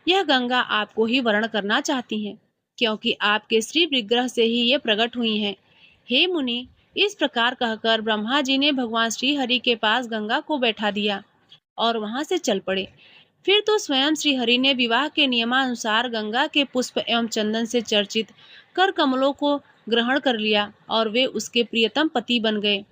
यह गंगा आपको ही वर्ण करना चाहती हैं, क्योंकि आपके श्री विग्रह से ही ये प्रकट हुई हैं। हे मुनि, इस प्रकार कहकर ब्रह्मा जी ने भगवान श्री हरि के पास गंगा को बैठा दिया। और वहां से चल पड़े। फिर तो स्वयं श्री हरि ने विवाह के नियमानुसार गंगा के पुष्प एवं चंदन से चर्चित कर कमलों को ग्रहण कर लिया और वे उसके प्रियतम पति बन गए।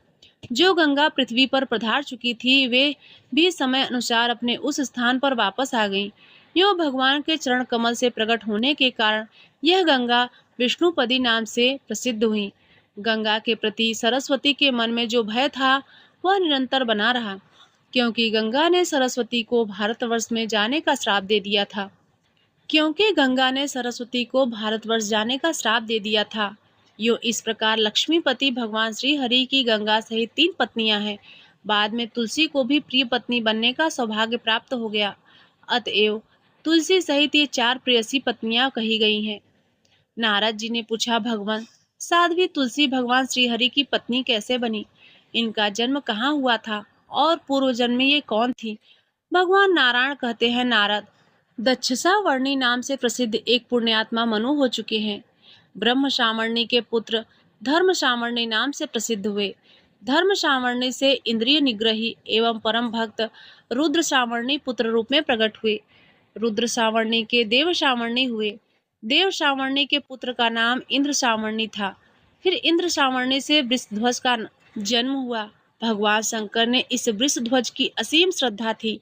जो गंगा पृथ्वी पर पधार चुकी थी, वे भी समय अनुसार अपने उस स्थान पर वापस आ गईं। यो भगवान के चरण कमल से प्रकट होने के कारण यह गंगा विष्णुपदी नाम से प्रसिद्ध हुई। गंगा के प्रति सरस्वती के मन में जो भय था, वह निरंतर बना रहा, क्योंकि गंगा ने सरस्वती को भारतवर्ष में जाने का श्राप दे दिया था। यो इस प्रकार लक्ष्मीपति भगवान श्री हरि की गंगा सहित 3 पत्नियां हैं। बाद में तुलसी को भी प्रिय पत्नी बनने का सौभाग्य प्राप्त हो गया। अतएव तुलसी सहित ये 4 प्रेयसी पत्नियां कही गई हैं। नारद जी ने पूछा, भगवान, साध्वी तुलसी भगवान श्री हरि की पत्नी कैसे बनी? इनका जन्म कहाँ हुआ था और पूर्व जन्म में ये कौन थी? भगवान नारायण कहते हैं, नारद, दक्षसा वर्णी नाम से प्रसिद्ध एक पुण्यात्मा मनु हो चुके हैं। ब्रह्म सामर्णी के पुत्र धर्म सामर्णी नाम से प्रसिद्ध हुए। धर्म सामर्णी से इंद्रिय निग्रही एवं परम भक्त रुद्र सामर्णी पुत्र रूप में प्रकट हुए। रुद्र सामर्णी के देव सामर्णी हुए। देव सामर्णी के पुत्र का नाम इंद्र सामर्णी था। फिर इंद्र सामर्णी से वृषध्वज का जन्म हुआ। भगवान शंकर ने इस वृषध्वज की असीम श्रद्धा थी।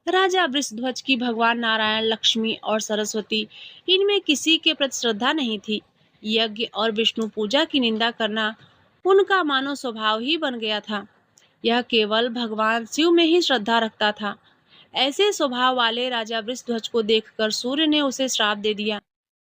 राजा वृषध्वज की भगवान नारायण, लक्ष्मी और सरस्वती, इनमें किसी के प्रति श्रद्धा नहीं थी। यज्ञ और विष्णु पूजा की निंदा करना उनका मानव स्वभाव ही बन गया था। यह केवल भगवान शिव में ही श्रद्धा रखता था। ऐसे स्वभाव वाले राजा वृषध्वज को देखकर सूर्य ने उसे श्राप दे दिया,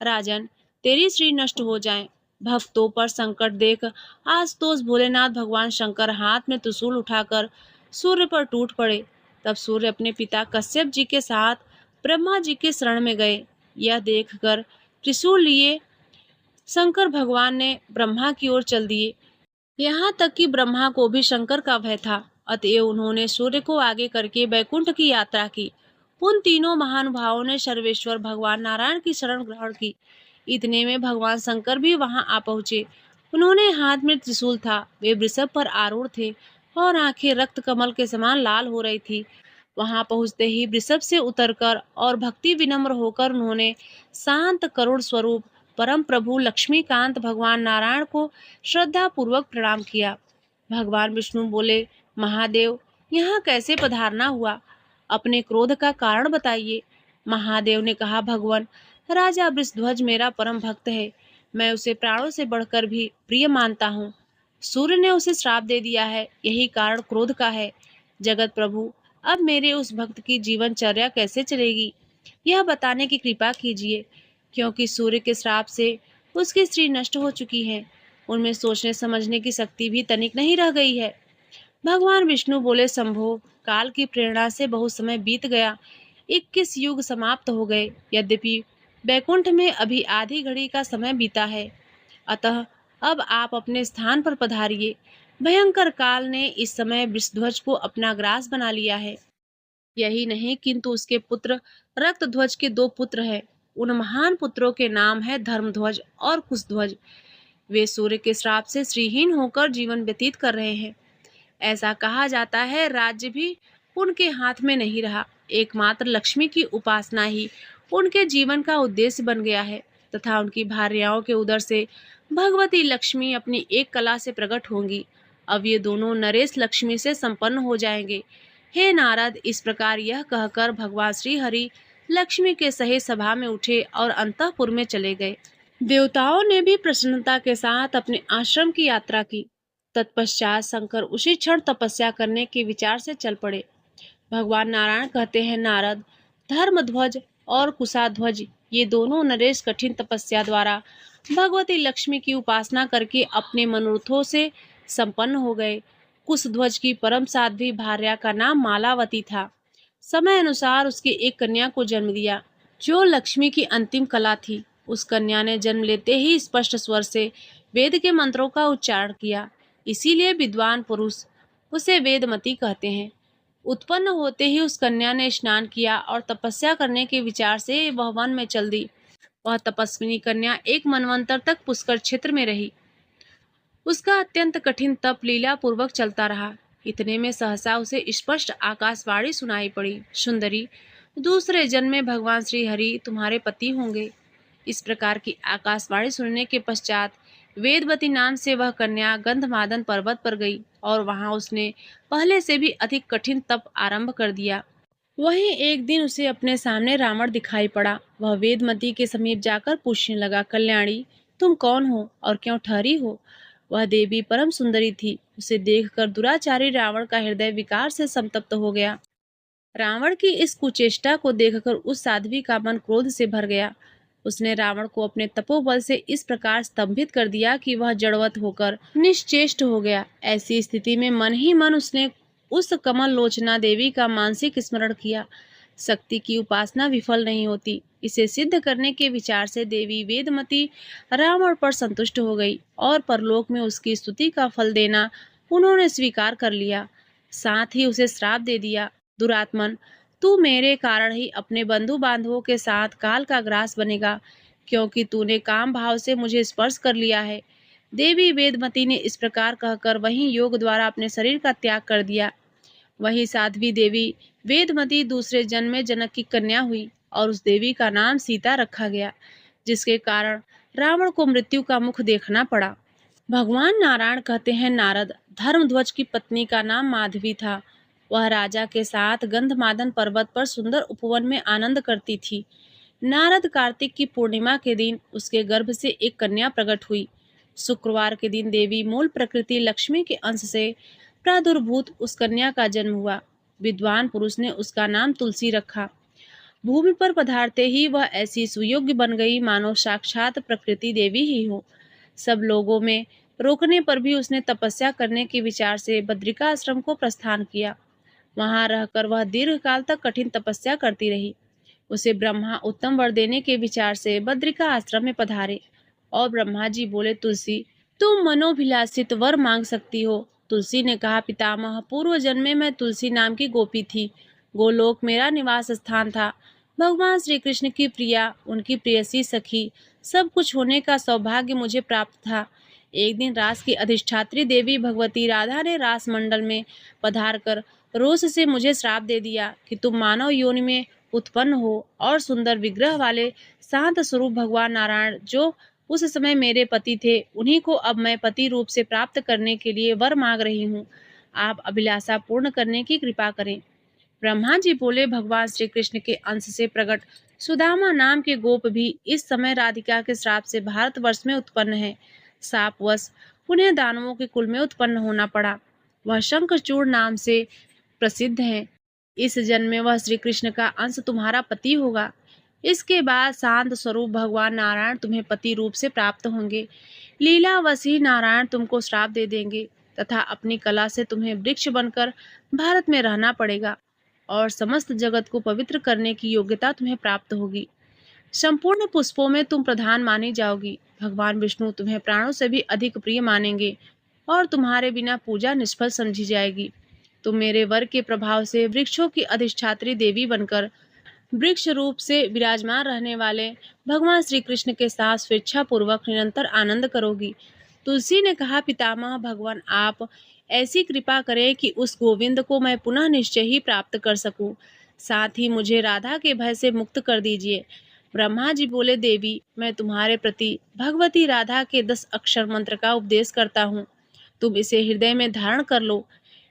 राजन, तेरी श्री नष्ट हो जाए। भक्तों पर संकट देख आशुतोष भोलेनाथ भगवान शंकर हाथ में त्रिशूल उठाकर सूर्य पर टूट पड़े। तब सूर्य अपने पिता कश्यप जी के साथ ब्रह्मा जी के शरण में गए। यह देखकर त्रिशूल लिए शंकर भगवान ने ब्रह्मा की ओर चल दिए। यहाँ तक कि ब्रह्मा को भी शंकर का भय था। अतएव उन्होंने सूर्य को आगे करके बैकुंठ की यात्रा की। उन तीनों महानुभावों ने सर्वेश्वर भगवान नारायण की शरण ग्रहण की। इतने में भगवान शंकर भी वहां आ पहुंचे। उन्होंने हाथ में त्रिशूल था। वे वृषभ पर आरूढ़ थे और आंखें रक्त कमल के समान लाल हो रही थी। वहां पहुंचते ही वृषभ से उतरकर और भक्ति विनम्र होकर उन्होंने शांत करुण स्वरूप परम प्रभु लक्ष्मीकांत भगवान नारायण को श्रद्धा पूर्वक प्रणाम किया। भगवान विष्णु बोले, महादेव, यहाँ कैसे पधारना हुआ? अपने क्रोध का कारण बताइए। महादेव ने कहा, भगवान, राजा वृषध्वज मेरा परम भक्त है। मैं उसे प्राणों से बढ़कर भी प्रिय मानता हूँ। सूर्य ने उसे श्राप दे दिया है, यही कारण क्रोध का है। जगत प्रभु, अब मेरे उस भक्त की जीवनचर्या कैसे चलेगी, यह बताने की कृपा कीजिए, क्योंकि सूर्य के श्राप से उसकी स्त्री नष्ट हो चुकी है। उनमें सोचने समझने की शक्ति भी तनिक नहीं रह गई है। भगवान विष्णु बोले, शंभो, काल की प्रेरणा से बहुत समय बीत गया। 21 युग समाप्त हो गए। यद्यपि बैकुंठ में अभी आधी घड़ी का समय बीता है। अतः अब आप अपने स्थान पर पधारिए। भयंकर काल ने इस समय वृषध्वज को अपना ग्रास बना लिया है। यही नहीं, किंतु उसके पुत्र रक्तध्वज के 2 पुत्र हैं। उन महान पुत्रों के नाम है धर्मध्वज और कुशध्वज। वे सूर्य के श्राप से श्रीहीन होकर जीवन व्यतीत कर रहे हैं। ऐसा कहा जाता है, राज्य भी उनके हाथ में नहीं रहा। एकमात्र लक्ष्मी की उपासना ही उनके जीवन का उद्देश्य बन गया है तथा उनकी भार्याओं के उदर से भगवती लक्ष्मी अपनी एक कला से प्रकट होंगी। अब ये दोनों नरेश लक्ष्मी से संपन्न हो जाएंगे। हे नारद, इस प्रकार यह कहकर भगवान श्री हरि लक्ष्मी के सहित सभा में उठे और अंतःपुर में चले गए। देवताओं ने भी प्रसन्नता के साथ अपने आश्रम की यात्रा की। तत्पश्चात शंकर उसी क्षण तपस्या करने के विचार से चल पड़े। भगवान नारायण कहते हैं, नारद, धर्मध्वज और कुशाध्वज, ये दोनों नरेश कठिन तपस्या द्वारा भगवती लक्ष्मी की उपासना करके अपने मनोरथों से संपन्न हो गए। कुशध्वज की परम साध्वी भार्या का नाम मालावती था। समय अनुसार उसकी एक कन्या को जन्म दिया, जो लक्ष्मी की अंतिम कला थी। उस कन्या ने जन्म लेते ही स्पष्ट स्वर से वेद के मंत्रों का उच्चारण किया। इसीलिए विद्वान पुरुष उसे वेदमती कहते हैं। उत्पन्न होते ही उस कन्या ने स्नान किया और तपस्या करने के विचार से वह वन में चल दी। वह तपस्विनी कन्या 1 मनवंतर तक पुष्कर क्षेत्र में रही। उसका अत्यंत कठिन तप लीला पूर्वक चलता रहा। इतने में सहसा उसे स्पष्ट आकाशवाणी सुनाई पड़ी, सुंदरी, दूसरे जन्म में भगवान श्री हरि तुम्हारे पति होंगे। इस प्रकार की आकाशवाणी सुनने के पश्चात वेदवती नाम से वह कन्या गंधमादन पर्वत पर गई और वहां उसने पहले से भी अधिक कठिन तप आरंभ कर दिया। वहीं एक दिन उसे अपने सामने रावण दिखाई पड़ा। वह वेदमती के समीप जाकर पूछने लगा, कल्याणी, तुम कौन हो और क्यों ठहरी हो? वह देवी परम सुंदरी थी। उसे देखकर दुराचारी रावण का हृदय विकार से संतप्त हो गया। रावण की इस कुचेष्टा को देखकर उस साध्वी का मन क्रोध से भर गया। उसने रावण को अपने तपोबल से इस प्रकार स्तंभित कर दिया कि वह जड़वत होकर निश्चेष्ट हो गया। ऐसी स्थिति में मन ही मन उसने उस कमल लोचना देवी का मानसिक स्मरण किया। शक्ति की उपासना विफल नहीं होती, इसे सिद्ध करने के विचार से देवी वेदमती रावण पर संतुष्ट हो गई और परलोक में उसकी स्तुति का फल देना उन्होंने स्वीकार कर लिया। साथ ही उसे श्राप दे दिया, दुरात्मन, तू मेरे कारण ही अपने बंधु बांधवों के साथ काल का ग्रास बनेगा, क्योंकि तूने काम भाव से मुझे स्पर्श कर लिया है। देवी वेदमती ने इस प्रकार कहकर वहीं योग द्वारा अपने शरीर का त्याग कर दिया। वही साध्वी देवी वेदमती दूसरे जन्म में जनक की कन्या हुई और उस देवी का नाम सीता रखा गया, जिसके कारण रावण को मृत्यु का मुख देखना पड़ा। भगवान नारायण कहते हैं, नारद, धर्मध्वज की पत्नी का नाम माधवी था। वह राजा के साथ गंधमादन पर्वत पर सुंदर उपवन में आनंद करती थी। नारद कार्तिक की पूर्णिमा के दिन उसके गर्भ से एक कन्या प्रकट हुई। शुक्रवार के दिन देवी मूल प्रकृति लक्ष्मी के अंश से प्रादुर्भूत उस कन्या का जन्म हुआ। विद्वान पुरुष ने उसका नाम तुलसी रखा। भूमि पर पधारते ही वह ऐसी सुयोग्य बन गई मानो साक्षात प्रकृति देवी ही हो। सब लोगों में रोकने पर भी उसने तपस्या करने के विचार से बद्रिका आश्रम को प्रस्थान किया। वहां रहकर वह दीर्घ काल तक कठिन तपस्या करती रही। उसे ब्रह्मा उत्तम वर देने के विचार से बद्रिका आश्रम में पधारे और ब्रह्मा जी बोले, तुलसी, तुम मनोभिलाषित वर मांग सकती हो। तुलसी ने कहा, पितामह, पूर्व जन्म में मैं तुलसी नाम की गोपी थी। गोलोक मेरा निवास स्थान था। भगवान श्री कृष्ण की प्रिया, उनकी प्रेयसी सखी, सब कुछ होने का सौभाग्य मुझे प्राप्त था। एक दिन रास की अधिष्ठात्री देवी भगवती राधा ने रास मंडल में पधार कर रोष से मुझे श्राप दे दिया कि तुम मानव योनि में उत्पन्न हो और सुंदर विग्रह वाले शांत स्वरूप भगवान नारायण, जो उस समय मेरे पति थे, उन्हीं को अब मैं पति रूप से प्राप्त करने के लिए वर मांग रही हूँ। आप अभिलाषा पूर्ण करने की कृपा करें। ब्रह्मा जी बोले, भगवान श्री कृष्ण के अंश से प्रकट सुदामा नाम के गोप भी इस समय राधिका के श्राप से भारतवर्ष में उत्पन्न है। शापवश उन्हें दानवों के कुल में उत्पन्न होना पड़ा। वह शंखचूड़ नाम से प्रसिद्ध है। इस जन्म में वह श्री कृष्ण का अंश तुम्हारा पति होगा। इसके बाद शांत स्वरूप भगवान नारायण तुम्हें पति रूप से प्राप्त होंगे। लीलावश ही नारायण तुमको श्राप दे देंगे तथा अपनी कला से तुम्हें वृक्ष बनकर भारत में रहना पड़ेगा और समस्त जगत को पवित्र करने की योग्यता तुम्हें प्राप्त होगी। संपूर्ण पुष्पों में तुम प्रधान मानी जाओगी। भगवान विष्णु तुम्हें प्राणों से भी अधिक प्रिय मानेंगे और तुम्हारे बिना पूजा निष्फल समझी जाएगी। तुम मेरे वर के प्रभाव से वृक्षों की अधिष्ठात्री देवी बनकर वृक्ष रूप से विराजमान रहने वाले भगवान श्री कृष्ण के साथ स्वेच्छा पूर्वक निरंतर आनंद करोगी। तुलसी ने कहा, पितामह, भगवान आप ऐसी कृपा करें कि उस गोविंद को मैं पुनः निश्चय ही प्राप्त कर सकूं। साथ ही मुझे राधा के भय से मुक्त कर दीजिए। ब्रह्मा जी बोले, देवी, मैं तुम्हारे प्रति भगवती राधा के 10 अक्षर मंत्र का उपदेश करता हूँ। तुम इसे हृदय में धारण कर लो।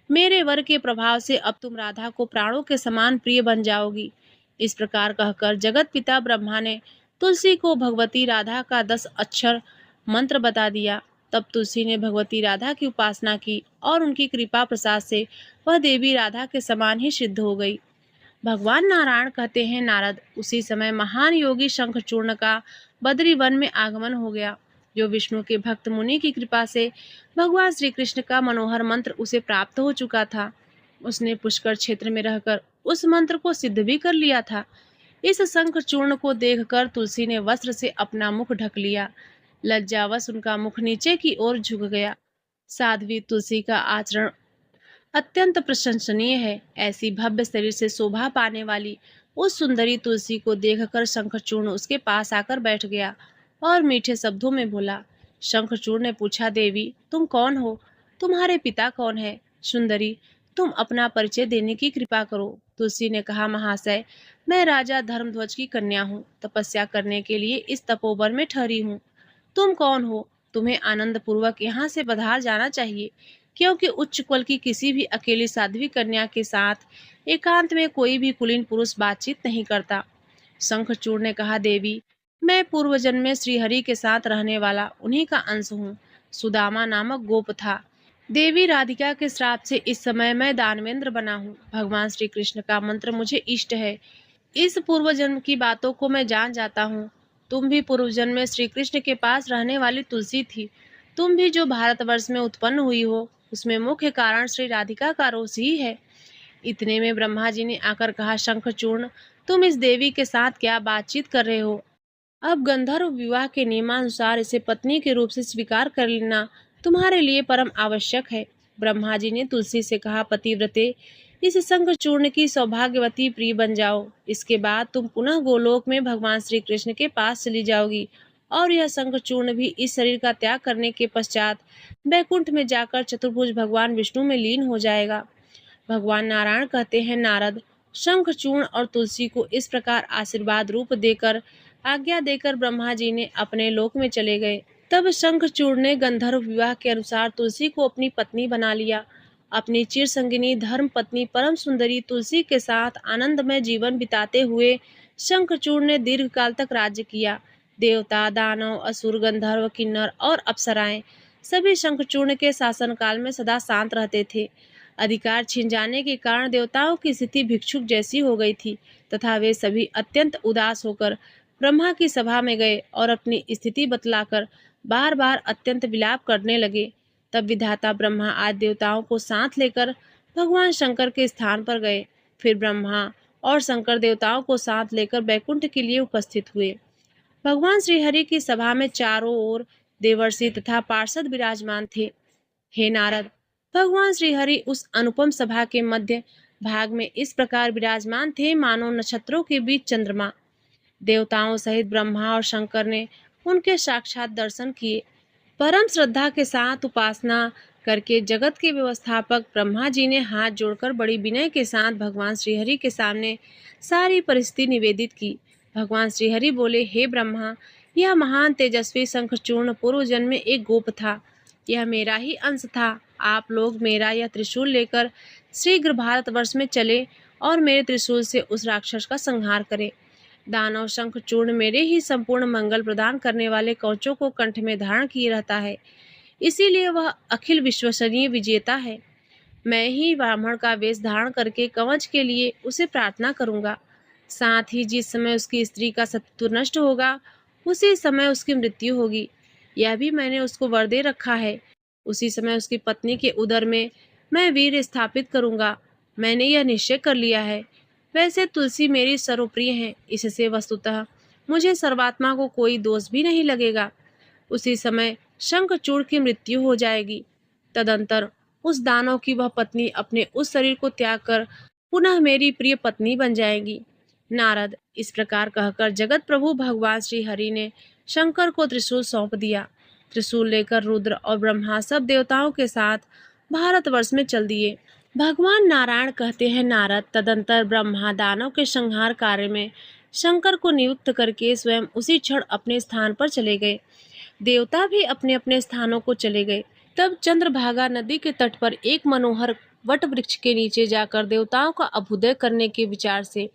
मेरे वर के प्रभाव से अब तुम राधा को प्राणों के समान प्रिय बन जाओगी। इस प्रकार कहकर जगत पिता ब्रह्मा ने तुलसी को भगवती राधा का 10 अक्षर मंत्र बता दिया। तब तुलसी ने भगवती राधा की उपासना की और उनकी कृपा प्रसाद से वह देवी राधा के समान ही सिद्ध हो गई। भगवान नारायण कहते हैं, नारद, उसी समय महान योगी शंखचूर्ण का बद्री वन में आगमन हो गया। जो विष्णु के भक्त मुनि की कृपा से भगवान श्री कृष्ण का मनोहर मंत्र उसे प्राप्त हो चुका था। उसने पुष्कर क्षेत्र में रहकर उस मंत्र को सिद्ध भी कर लिया था। इस शंखचूर्ण को देखकर तुलसी ने वस्त्र से अपना मुख ढक लिया। लज्जावश उनका मुख नीचे की ओर झुक गया। साध्वी तुलसी का आचरण अत्यंत प्रशंसनीय है। ऐसी भव्य शरीर से शोभा पाने वाली उस सुंदरी तुलसी को देखकर शंखचूर्ण उसके पास आकर बैठ गया और मीठे शब्दों में बोला। शंखचूर्ण ने पूछा, देवी, तुम कौन हो? तुम्हारे पिता कौन है? सुंदरी, तुम अपना परिचय देने की कृपा करो। तुलसी ने कहा, महाशय, मैं राजा धर्मध्वज की कन्या हूँ, तपस्या करने के लिए इस तपोवन में ठहरी हूँ। तुम कौन हो? तुम्हें आनंद पूर्वक यहाँ से पधार जाना चाहिए, क्योंकि उच्च कुल की किसी भी अकेली साध्वी कन्या के साथ एकांत में कोई भी कुलीन पुरुष बातचीत नहीं करता। शंखचूड़ ने कहा, देवी, मैं पूर्व जन्म में श्रीहरि के साथ रहने वाला उन्हीं का अंश हूँ। सुदामा नामक गोप था। देवी राधिका के श्राप से इस समय मैं दानवेंद्र बना हूँ। भगवान श्री कृष्ण का मंत्र मुझे इष्ट है। इस पूर्व जन्म की बातों को मैं जान जाता हूँ। तुम भी पूर्व जन्म में श्री कृष्ण के पास रहने वाली तुलसी थी। तुम भी जो भारतवर्ष में उत्पन्न हुई हो, उसमें मुख्य कारण श्री राधिका का रोष ही है। इतने में ब्रह्मा जी ने आकर कहा, शंखचूर्ण, तुम इस देवी के साथ क्या बातचीत कर रहे हो? अब गंधर्व विवाह के नियमानुसार इसे पत्नी के रूप से स्वीकार कर लेना तुम्हारे लिए परम आवश्यक है। ब्रह्मा जी ने तुलसी से कहा, पतिव्रते, इस शंखचूर्ण की सौभाग्यवती प्रिय बन जाओ। इसके बाद तुम पुनः गोलोक में भगवान श्री कृष्ण के पास चली जाओगी, और यह शंखचूर्ण भी इस शरीर का त्याग करने के पश्चात बैकुंठ में जाकर चतुर्भुज भगवान विष्णु में लीन हो जाएगा। भगवान नारायण कहते हैं, नारद, शंखचूर्ण और तुलसी को इस प्रकार आशीर्वाद रूप देकर आज्ञा देकर ब्रह्मा जी ने अपने लोक में चले गए। तब शंखचूड़ ने गंधर्व विवाह के अनुसार तुलसी को अपनी पत्नी बना लिया। अपनी चिर संगिनी धर्म पत्नी परम सुंदरी तुलसी के साथ आनंदमय जीवन बिताते हुए शंखचूड़ ने दीर्घ काल तक राज्य किया। देवता, दानव, असुर, गंधर्व, किन्नर और अप्सराएं सभी शंखचूड़ के शासनकाल में सदा शांत रहते थे। अधिकार छिन जाने के कारण देवताओं की स्थिति भिक्षुक जैसी हो गई थी, तथा वे सभी अत्यंत उदास होकर ब्रह्मा की सभा में गए और अपनी स्थिति बतलाकर बार बार अत्यंत विलाप करने लगे। तब विधाता ब्रह्मा आदि देवताओं को साथ लेकर भगवान शंकर के स्थान पर गए। फिर ब्रह्मा और शंकर देवताओं को साथ लेकर बैकुंठ के लिए उपस्थित हुए। भगवान श्रीहरि की सभा में चारों ओर देवर्षि तथा पार्षद विराजमान थे। हे नारद, भगवान श्रीहरि उस अनुपम सभा के मध्य भाग में इस प्रकार विराजमान थे मानो नक्षत्रों के बीच चंद्रमा। देवताओं सहित ब्रह्मा और शंकर ने उनके साक्षात दर्शन किए। परम श्रद्धा के साथ उपासना करके जगत के व्यवस्थापक ब्रह्मा जी ने हाथ जोड़कर बड़ी विनय के साथ भगवान श्रीहरि के सामने सारी परिस्थिति निवेदित की। भगवान श्रीहरि बोले, हे ब्रह्मा, यह महान तेजस्वी शंखचूर्ण पूर्व जन्म में एक गोप था। यह मेरा ही अंश था। आप लोग मेरा यह त्रिशूल लेकर शीघ्र भारतवर्ष में चले और मेरे त्रिशूल से उस राक्षस का संहार करें। दानव शंखचूर्ण मेरे ही संपूर्ण मंगल प्रदान करने वाले कवचों को कंठ में धारण किए रहता है, इसीलिए वह अखिल विश्वसनीय विजेता है। मैं ही ब्राह्मण का वेश धारण करके कवच के लिए उसे प्रार्थना करूंगा। साथ ही जिस समय उसकी स्त्री का सत्व नष्ट होगा, उसी समय उसकी मृत्यु होगी। यह भी मैंने उसको वर दे रखा है। उसी समय उसकी पत्नी के उदर में मैं वीर स्थापित करूंगा। मैंने यह निश्चय कर लिया है। वैसे तुलसी मेरी सर्वप्रिय है, इससे वस्तुतः मुझे सर्वात्मा को कोई दोष भी नहीं लगेगा। उसी समय शंखचूड़ की मृत्यु हो जाएगी। तदंतर उस दानव की वह पत्नी अपने उस शरीर को त्याग कर पुनः मेरी प्रिय पत्नी बन जाएगी। नारद, इस प्रकार कहकर जगत प्रभु भगवान श्री हरि ने शंकर को त्रिशूल सौंप दिया। त्रिशूल लेकर रुद्र और ब्रह्मा सब देवताओं के साथ भारतवर्ष में चल दिए। भगवान नारायण कहते हैं, नारद, तदंतर ब्रह्मा दानव के संहार कार्य में शंकर को नियुक्त करके स्वयं उसी क्षण अपने स्थान पर चले गए। देवता भी अपने अपने स्थानों को चले गए। तब चंद्रभागा नदी के तट पर एक मनोहर वट वृक्ष के नीचे जाकर देवताओं का अभ्युदय करने के विचार से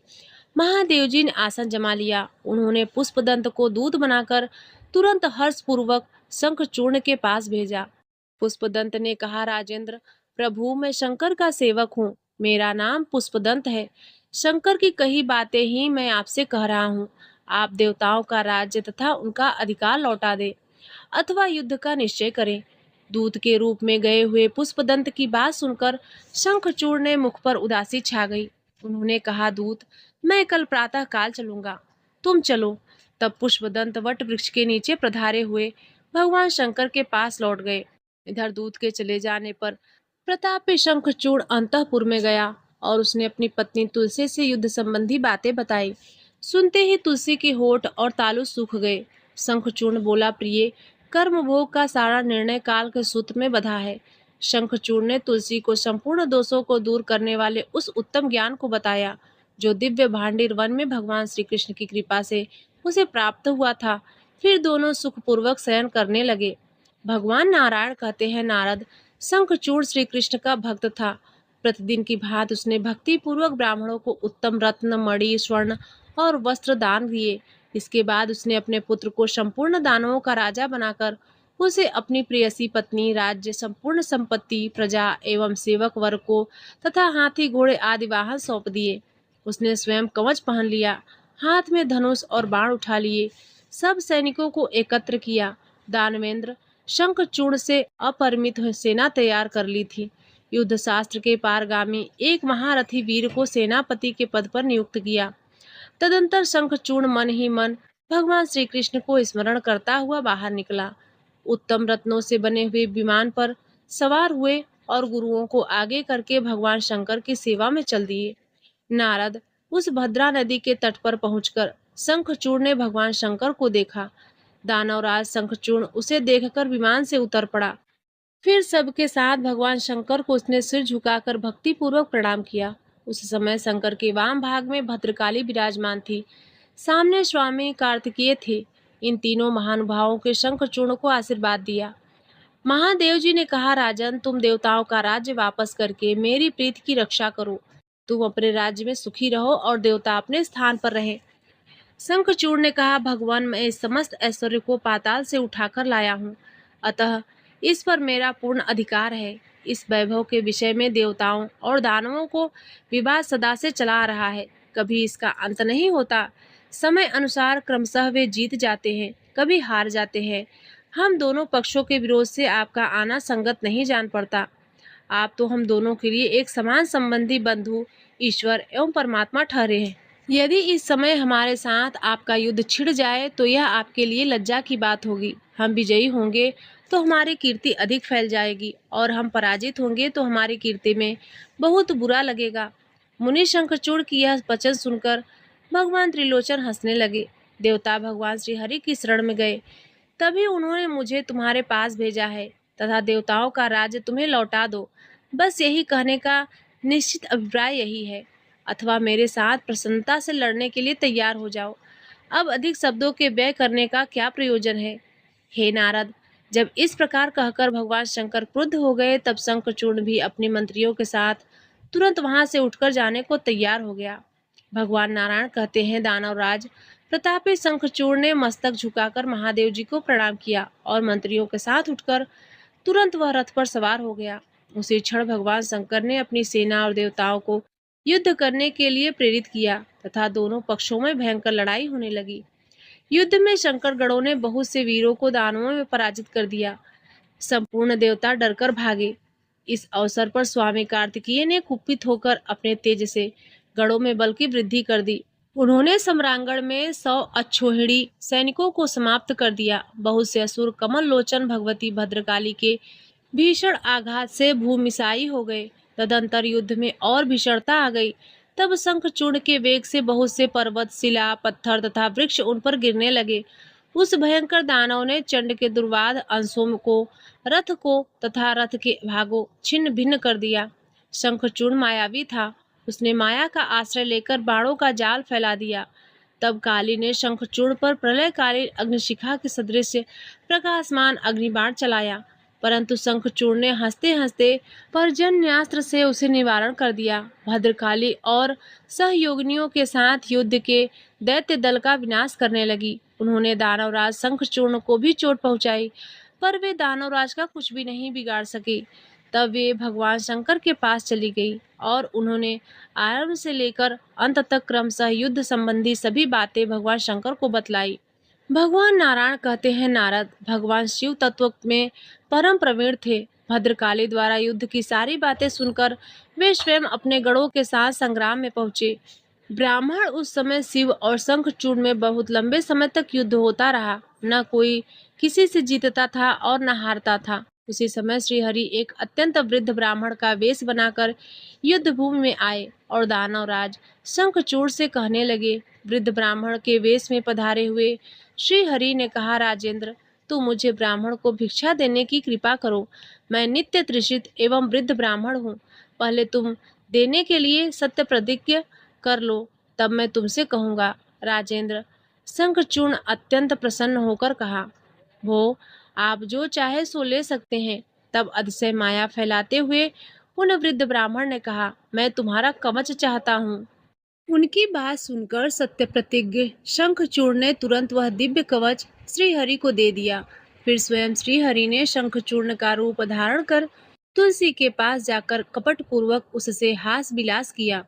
महादेव जी ने आसन जमा लिया। उन्होंने पुष्पदंत को दूत बनाकर तुरंत हर्षपूर्वक शंखचूर्ण के पास भेजा। पुष्पदंत ने कहा, राजेंद्र प्रभु, मैं शंकर का सेवक हूँ। मेरा नाम पुष्पदंत है। शंकर की कही बातें ही मैं आपसे कह रहा हूँ। आप देवताओं का राज्य तथा उनका अधिकार लौटा दे, अथवा युद्ध का निश्चय करें। दूत के रूप में गए हुए पुष्पदंत की बात सुनकर शंखचूड़ ने मुख पर उदासी छा गई। उन्होंने कहा, दूत, मैं कल प्रातः काल चलूंगा, तुम चलो। तब पुष्पदंत वट वृक्ष के नीचे प्रधारे हुए भगवान शंकर के पास लौट गए। इधर दूत के चले जाने पर प्रतापी शंखचूड़ अंतःपुर में गया और उसने अपनी पत्नी तुलसी से युद्ध संबंधी बातें बताई। सुनते ही तुलसी के होठ और तालु सूख गए। शंखचूड़ बोला, प्रिय, कर्म भोग का सारा निर्णय काल के सूत्र में बंधा है। शंखचूड़ ने तुलसी को संपूर्ण दोषों को दूर करने वाले उस उत्तम ज्ञान को बताया जो दिव्य भांडीर वन में भगवान श्री कृष्ण की कृपा से उसे प्राप्त हुआ था। फिर दोनों सुखपूर्वक शयन करने लगे। भगवान नारायण कहते हैं, नारद, शंखचूड़ श्री कृष्ण का भक्त था। प्रतिदिन की भांति उसने भक्ति पूर्वक ब्राह्मणों को उत्तम रत्न, मणि, स्वर्ण और वस्त्र दान दिए। इसके बाद उसने अपने पुत्र को संपूर्ण दानवों का राजा बनाकर उसे अपनी प्रेयसी पत्नी, राज्य, संपूर्ण संपत्ति, प्रजा एवं सेवक वर्ग को तथा हाथी, घोड़े आदि वाहन सौंप दिए। उसने स्वयं कवच पहन लिया, हाथ में धनुष और बाण उठा लिए, सब सैनिकों को एकत्र किया। दानवेंद्र शंखचूड़ से अपरिमित सेना तैयार कर ली थी। युद्ध शास्त्र के पारगामी एक महारथी वीर को सेनापति के पद पर नियुक्त किया। तदंतर शंखचूड़ मन ही मन भगवान श्री कृष्ण को स्मरण करता हुआ बाहर निकला। उत्तम रत्नों से बने हुए विमान पर सवार हुए और गुरुओं को आगे करके भगवान शंकर की सेवा में चल दिए। नारद उस भद्रा नदी के तट पर पहुंचकर शंखचूड़ ने भगवान शंकर को देखा। दानवराज शंखचूड़ उसे देखकर विमान से उतर पड़ा। फिर सबके साथ भगवान शंकर को उसने सिर झुकाकर भक्ति पूर्वक प्रणाम किया। उस समय शंकर के वाम भाग में भद्रकाली विराजमान थी, सामने स्वामी कार्तिकेय थे। इन तीनों महानुभावों के शंखचूड़ को आशीर्वाद दिया। महादेव जी ने कहा, राजन, तुम देवताओं का राज्य वापस करके मेरी प्रीति की रक्षा करो। तुम अपने राज्य में सुखी रहो और देवता अपने स्थान पर रहे। शंखचूड़ ने कहा, भगवान, मैं इस समस्त ऐश्वर्य को पाताल से उठाकर लाया हूँ, अतः इस पर मेरा पूर्ण अधिकार है। इस वैभव के विषय में देवताओं और दानवों को विवाद सदा से चला आ रहा है, कभी इसका अंत नहीं होता। समय अनुसार क्रमशः वे जीत जाते हैं, कभी हार जाते हैं। हम दोनों पक्षों के विरोध से आपका आना संगत नहीं जान पड़ता। आप तो हम दोनों के लिए एक समान संबंधी, बंधु, ईश्वर एवं परमात्मा ठहरे हैं। यदि इस समय हमारे साथ आपका युद्ध छिड़ जाए तो यह आपके लिए लज्जा की बात होगी। हम विजयी होंगे तो हमारी कीर्ति अधिक फैल जाएगी और हम पराजित होंगे तो हमारी कीर्ति में बहुत बुरा लगेगा। मुनि शंखचूड़ की यह वचन सुनकर भगवान त्रिलोचन हंसने लगे। देवता भगवान श्री हरि की शरण में गए, तभी उन्होंने मुझे तुम्हारे पास भेजा है तथा देवताओं का राज्य तुम्हें लौटा दो। बस यही कहने का निश्चित अभिप्राय यही है, अथवा मेरे साथ प्रसन्नता से लड़ने के लिए तैयार हो जाओ। अब अधिक शब्दों के व्यय करने का क्या प्रयोजन है। हे नारद, जब इस प्रकार कहकर भगवान शंकर क्रुद्ध हो गए, तब शंखचूड़ भी अपने मंत्रियों के साथ तुरंत वहां से उठकर जाने को तैयार हो गया। भगवान नारायण कहते हैं, दानवराज प्रतापी शंखचूड़ ने मस्तक झुकाकर महादेव जी को प्रणाम किया और मंत्रियों के साथ उठकर तुरंत वह रथ पर सवार हो गया। उसी क्षण भगवान शंकर ने अपनी सेना और देवताओं को युद्ध करने के लिए प्रेरित किया तथा दोनों पक्षों में भयंकर लड़ाई होने लगी। युद्ध में शंकर गणों ने बहुत से वीरों को दानवों में पराजित कर दिया। संपूर्ण देवता डरकर भागे। इस अवसर पर स्वामी कार्तिकेय ने कुपित होकर अपने तेज से गणों में बल की वृद्धि कर दी। उन्होंने सम्रांगण में 100 अक्षौहिणी सैनिकों को समाप्त कर दिया। बहुत से असुर कमल लोचन भगवती भद्रकाली के भीषण आघात से भूमिसाई हो गए। तदंतर युद्ध में और भीषणता आ गई। तब शंखचूड़ के वेग से बहुत से पर्वत, शिला, पत्थर तथा वृक्ष उन पर गिरने लगे। उस भयंकर दानव ने चंड के दुर्वाद अंशों को, रथ को तथा रथ के भागों छिन्न भिन्न कर दिया। शंखचूड़ मायावी था। उसने माया का आश्रय लेकर बाणों का जाल फैला दिया। तब काली ने शंखचूड़ पर प्रलयकालीन अग्निशिखा के सदृश प्रकाशमान अग्निबाण चलाया, परंतु शंखचूड़ ने हंसते हंसते पर्जन्यास्त्र से उसे निवारण कर दिया। भद्रकाली और सहयोगिनियों के साथ युद्ध के दैत्य दल का विनाश करने लगी। उन्होंने दानवराज शंखचूड़ को भी चोट पहुंचाई, पर वे दानवराज का कुछ भी नहीं बिगाड़ सके। तब वे भगवान शंकर के पास चली गई और उन्होंने आरंभ से लेकर अंत तक क्रमशः युद्ध संबंधी सभी बातें भगवान शंकर को बतलाई। भगवान नारायण कहते हैं, नारद, भगवान शिव तत्व में परम प्रवीण थे। भद्रकाली द्वारा युद्ध की सारी बातें सुनकर वे स्वयं अपने गणों के साथ संग्राम में पहुंचे। ब्राह्मण उस समय शिव और शंखचूड़ में बहुत लंबे समय तक युद्ध होता रहा। न कोई किसी से जीतता था और न हारता था। उसी समय श्रीहरि एक अत्यंत वृद्ध ब्राह्मण का वेश बनाकर युद्ध भूमि में आए और दानवराज शंखचूड़ से कहने लगे। वृद्ध ब्राह्मण के वेश में पधारे हुए श्रीहरि ने कहा, राजेंद्र, तुम मुझे ब्राह्मण को भिक्षा देने की कृपा करो। मैं नित्य तृषित एवं वृद्ध ब्राह्मण हूँ। पहले तुम देने के लिए सत्य प्रतिज्ञा कर लो, तब मैं तुमसे कहूँगा। राजेंद्र शंखचूर्ण अत्यंत प्रसन्न होकर कहा, वो आप जो चाहे सो ले सकते हैं। तब अतिशय माया फैलाते हुए उन वृद्ध ब्राह्मण ने कहा, मैं तुम्हारा कवच चाहता हूँ। उनकी बात सुनकर सत्य प्रतिज्ञ शंखचूर्ण ने तुरंत वह दिव्य कवच श्रीहरि को दे दिया। फिर स्वयं श्रीहरि ने शंखचूर्ण का रूप धारण कर तुलसी के पास जाकर कपट पूर्वक उससे हास विलास किया।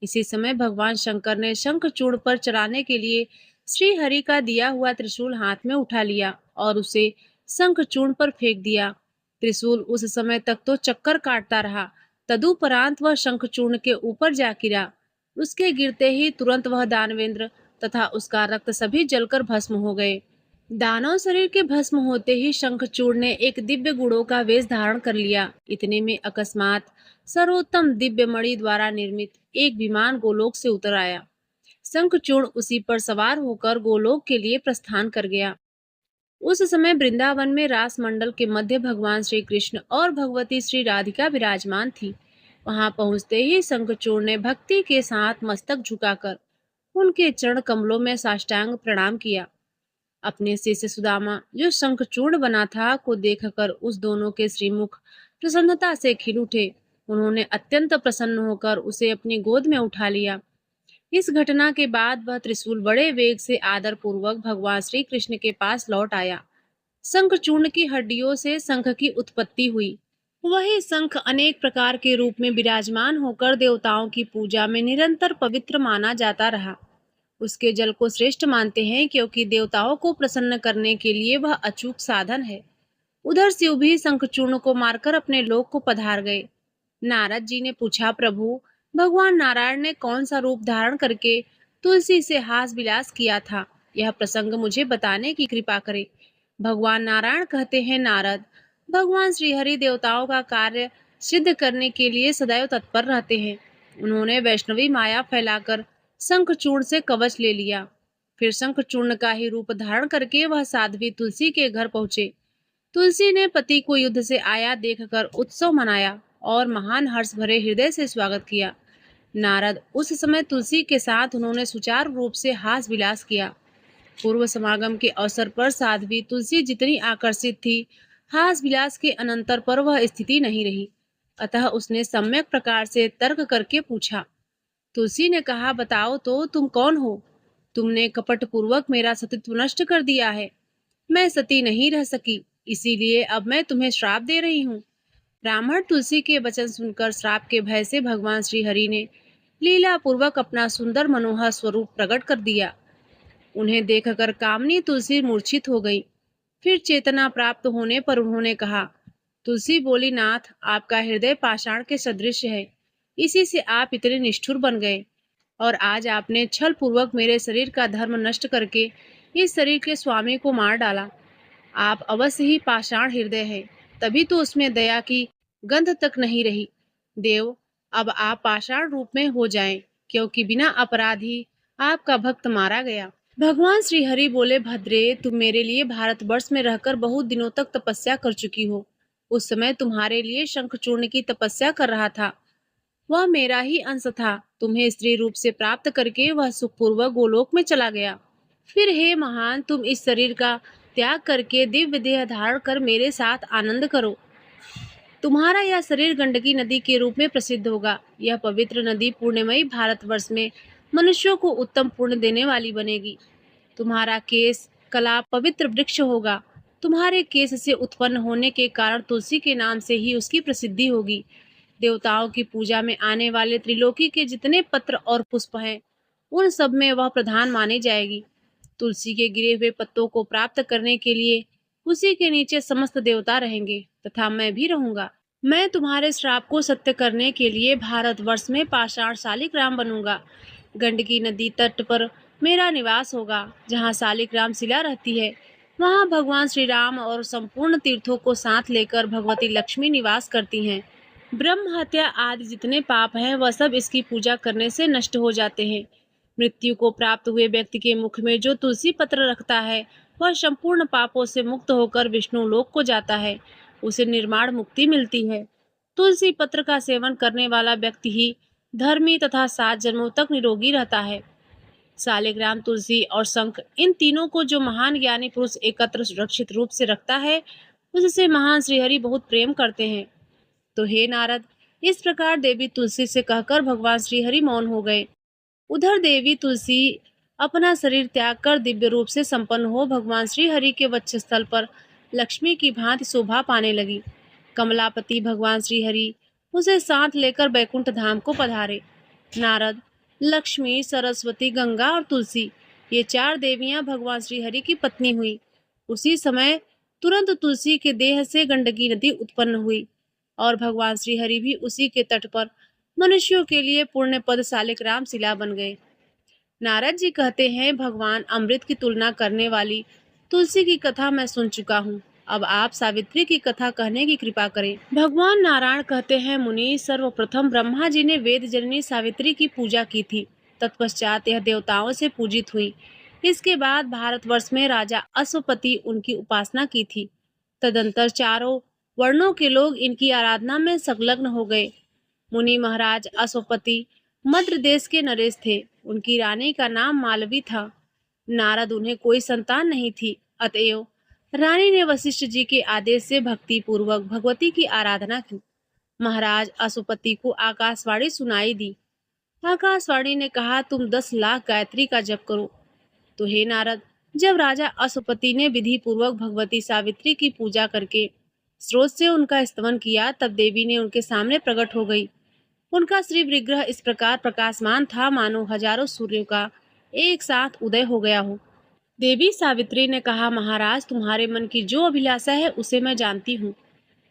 इसी समय भगवान शंकर ने शंखचूर्ण पर चढ़ाने के लिए श्रीहरि का दिया हुआ त्रिशूल हाथ में उठा लिया और उसे शंखचूर्ण पर फेंक दिया। त्रिशूल उस समय तक तो चक्कर काटता रहा, तदुपरांत वह शंखचूर्ण के ऊपर जा गिरा। उसके गिरते ही तुरंत वह दानवेंद्र तथा उसका रक्त सभी जलकर भस्म हो गए। दानव शरीर के भस्म होते ही शंखचूर्ण ने एक दिव्य गुणों का वेश धारण कर लिया। इतने में अकस्मात सर्वोत्तम दिव्य मणि द्वारा निर्मित एक विमान गोलोक से उतर आया। शंखचूर्ण उसी पर सवार होकर गोलोक के लिए प्रस्थान कर गया। उस समय वृंदावन में रास मंडल के मध्य भगवान श्री कृष्ण और भगवती श्री राधिका विराजमान थी। वहां पहुंचते ही शंखचूर्ण ने भक्ति के साथ मस्तक झुकाकर उनके चरण कमलों में साष्टांग प्रणाम किया। अपने शिष्य सुदामा, जो शंखचूर्ण बना था, को देखकर उस दोनों के श्रीमुख प्रसन्नता से खिल उठे। उन्होंने अत्यंत प्रसन्न होकर उसे अपनी गोद में उठा लिया। इस घटना के बाद वह त्रिशूल बड़े वेग से आदर पूर्वक भगवान श्री कृष्ण के पास लौट आया। शंखचूर्ण की हड्डियों से शंख की उत्पत्ति हुई। वही शंख अनेक प्रकार के रूप में विराजमान होकर देवताओं की पूजा में निरंतर पवित्र माना जाता रहा। उसके जल को श्रेष्ठ मानते हैं क्योंकि देवताओं को प्रसन्न करने के लिए वह अचूक साधन है। उधर शिव भी शंखचूर्ण को मारकर अपने लोक को पधार गए। नारद जी ने पूछा, प्रभु, भगवान नारायण ने कौन सा रूप धारण करके तुलसी से हास विलास किया था? यह प्रसंग मुझे बताने की कृपा करें। भगवान नारायण कहते हैं, नारद, भगवान श्रीहरि देवताओं का कार्य सिद्ध करने के लिए सदैव तत्पर रहते हैं। उन्होंने वैष्णवी माया फैलाकर शंखचूर्ण से कवच ले लिया। फिर शंखचूर्ण का ही रूप धारण करके वह साध्वी तुलसी के घर पहुंचे। तुलसी ने पति को युद्ध से आया देखकर उत्सव मनाया और महान हर्ष भरे हृदय से स्वागत किया। नारद, उस समय तुलसी के साथ उन्होंने सुचारू रूप से हास विलास किया। पूर्व समागम के अवसर पर साध्वी तुलसी जितनी आकर्षित थी, हास विलास के अनंतर पर वह स्थिति नहीं रही। अतः उसने सम्यक प्रकार से तर्क करके पूछा। तुलसी ने कहा, बताओ तो, तुम कौन हो? तुमने कपट पूर्वक मेरा सतीत्व नष्ट कर दिया है। मैं सती नहीं रह सकी, इसीलिए अब मैं तुम्हें श्राप दे रही हूँ। ब्राह्मण तुलसी के वचन सुनकर श्राप के भय से भगवान श्री हरि ने लीला पूर्वक अपना सुंदर मनोहर स्वरूप प्रकट कर दिया। उन्हें देखकर कामनी तुलसी मूर्छित हो गई। फिर चेतना प्राप्त होने पर उन्होंने कहा, तुलसी बोली, नाथ, आपका हृदय पाषाण के सदृश है, इसी से आप इतने निष्ठुर बन गए और आज आपने छल पूर्वक मेरे शरीर का धर्म नष्ट करके इस शरीर के स्वामी को मार डाला। आप अवश्य ही पाषाण हृदय है, तभी तो उसमें दया की गंध तक नहीं रही। देव, अब आप पाषाण रूप में हो जाएं, क्योंकि बिना अपराध ही आपका भक्त मारा गया। भगवान श्री हरि बोले, भद्रे, तुम मेरे लिए भारतवर्ष में रहकर बहुत दिनों तक तपस्या कर चुकी हो। उस समय तुम्हारे लिए शंखचूर्ण की तपस्या कर रहा था। वह मेरा ही अंश था। तुम्हें स्त्री रूप से प्राप्त करके वह सुखपूर्वक गोलोक में चला गया। फिर हे महान, तुम इस शरीर का त्याग करके दिव्य देह धारण कर मेरे साथ आनंद करो। तुम्हारा यह शरीर गंडकी नदी के रूप में प्रसिद्ध होगा। यह पवित्र नदी पुण्यमयी भारतवर्ष में मनुष्यों को उत्तम पुण्य देने वाली बनेगी। तुम्हारा केस कला पवित्र वृक्ष होगा। तुम्हारे केस से उत्पन्न होने के कारण तुलसी के नाम से ही उसकी प्रसिद्धि होगी। देवताओं की पूजा में आने वाले त्रिलोकी के जितने पत्र और पुष्प हैं, उन सब में वह प्रधान मानी जाएगी। तुलसी के गिरे हुए पत्तों को प्राप्त करने के लिए उसी के नीचे समस्त देवता रहेंगे तथा मैं भी रहूंगा। मैं तुम्हारे श्राप को सत्य करने के लिए भारतवर्ष में पाषाण शालिग्राम बनूंगा। गंडकी नदी तट पर मेरा निवास होगा। जहाँ शालिग्राम शिला रहती है, वहाँ भगवान श्री राम और संपूर्ण तीर्थों को साथ लेकर भगवती लक्ष्मी निवास करती हैं। ब्रह्म हत्या आदि जितने पाप हैं, वह सब इसकी पूजा करने से नष्ट हो जाते हैं। मृत्यु को प्राप्त हुए व्यक्ति के मुख में जो तुलसी पत्र रखता है, वह संपूर्ण पापों से मुक्त होकर विष्णु लोक को जाता है, उसे निर्माण मुक्ति मिलती है। तुलसी पत्र का सेवन करने वाला व्यक्ति ही धर्मी तथा 7 जन्मों तक निरोगी रहता है। सालिग्राम, तुलसी और शंख, इन तीनों को जो महान ज्ञानी पुरुष एकत्र सुरक्षित रूप से रखता है, उससे महान श्रीहरि बहुत प्रेम करते हैं। तो हे नारद, इस प्रकार देवी तुलसी से कहकर भगवान श्रीहरि मौन हो गए। उधर देवी तुलसी अपना शरीर त्याग कर दिव्य रूप से संपन्न हो भगवान श्रीहरि के वक्षस्थल पर लक्ष्मी की भांति शोभा पाने लगी। कमलापति भगवान श्रीहरि उसे साथ लेकर बैकुंठ धाम को पधारे। नारद, लक्ष्मी, सरस्वती, गंगा और तुलसी, ये 4 देवियां भगवान श्रीहरि की पत्नी हुई। उसी समय तुरंत तुलसी के देह से गंडकी नदी उत्पन्न हुई और भगवान श्रीहरि भी उसी के तट पर मनुष्यों के लिए पुण्य पद सालिग्राम शिला बन गए। नारद जी कहते हैं, भगवान अमृत की तुलना करने वाली तुलसी की कथा मैं सुन चुका हूँ। अब आप सावित्री की कथा कहने की कृपा करें। भगवान नारायण कहते हैं, मुनि, सर्वप्रथम ब्रह्मा जी ने वेद जननी सावित्री की पूजा की थी। तत्पश्चात यह देवताओं से पूजित हुई। इसके बाद भारतवर्ष में राजा अश्वपति उनकी उपासना की थी। तदंतर चारों वर्णों के लोग इनकी आराधना में संलग्न हो गए। मुनि महाराज अश्वपति मद्र देश के नरेश थे। उनकी रानी का नाम मालवी था। नारद, उन्हें कोई संतान नहीं थी, अतएव रानी ने वशिष्ठ जी के आदेश से भक्ति पूर्वक भगवती की आराधना की। महाराज अश्वपति को आकाशवाणी सुनाई दी। आकाशवाणी ने कहा, तुम 10 लाख गायत्री का जप करो। तो हे नारद, जब राजा अश्वपति ने विधि पूर्वक भगवती सावित्री की पूजा करके स्रोत से उनका स्तवन किया, तब देवी ने उनके सामने प्रकट हो गई। उनका श्री विग्रह इस प्रकार प्रकाशमान था मानो हजारों सूर्यों का एक साथ उदय हो गया हो। देवी सावित्री ने कहा, महाराज, तुम्हारे मन की जो अभिलाषा है उसे मैं जानती हूँ।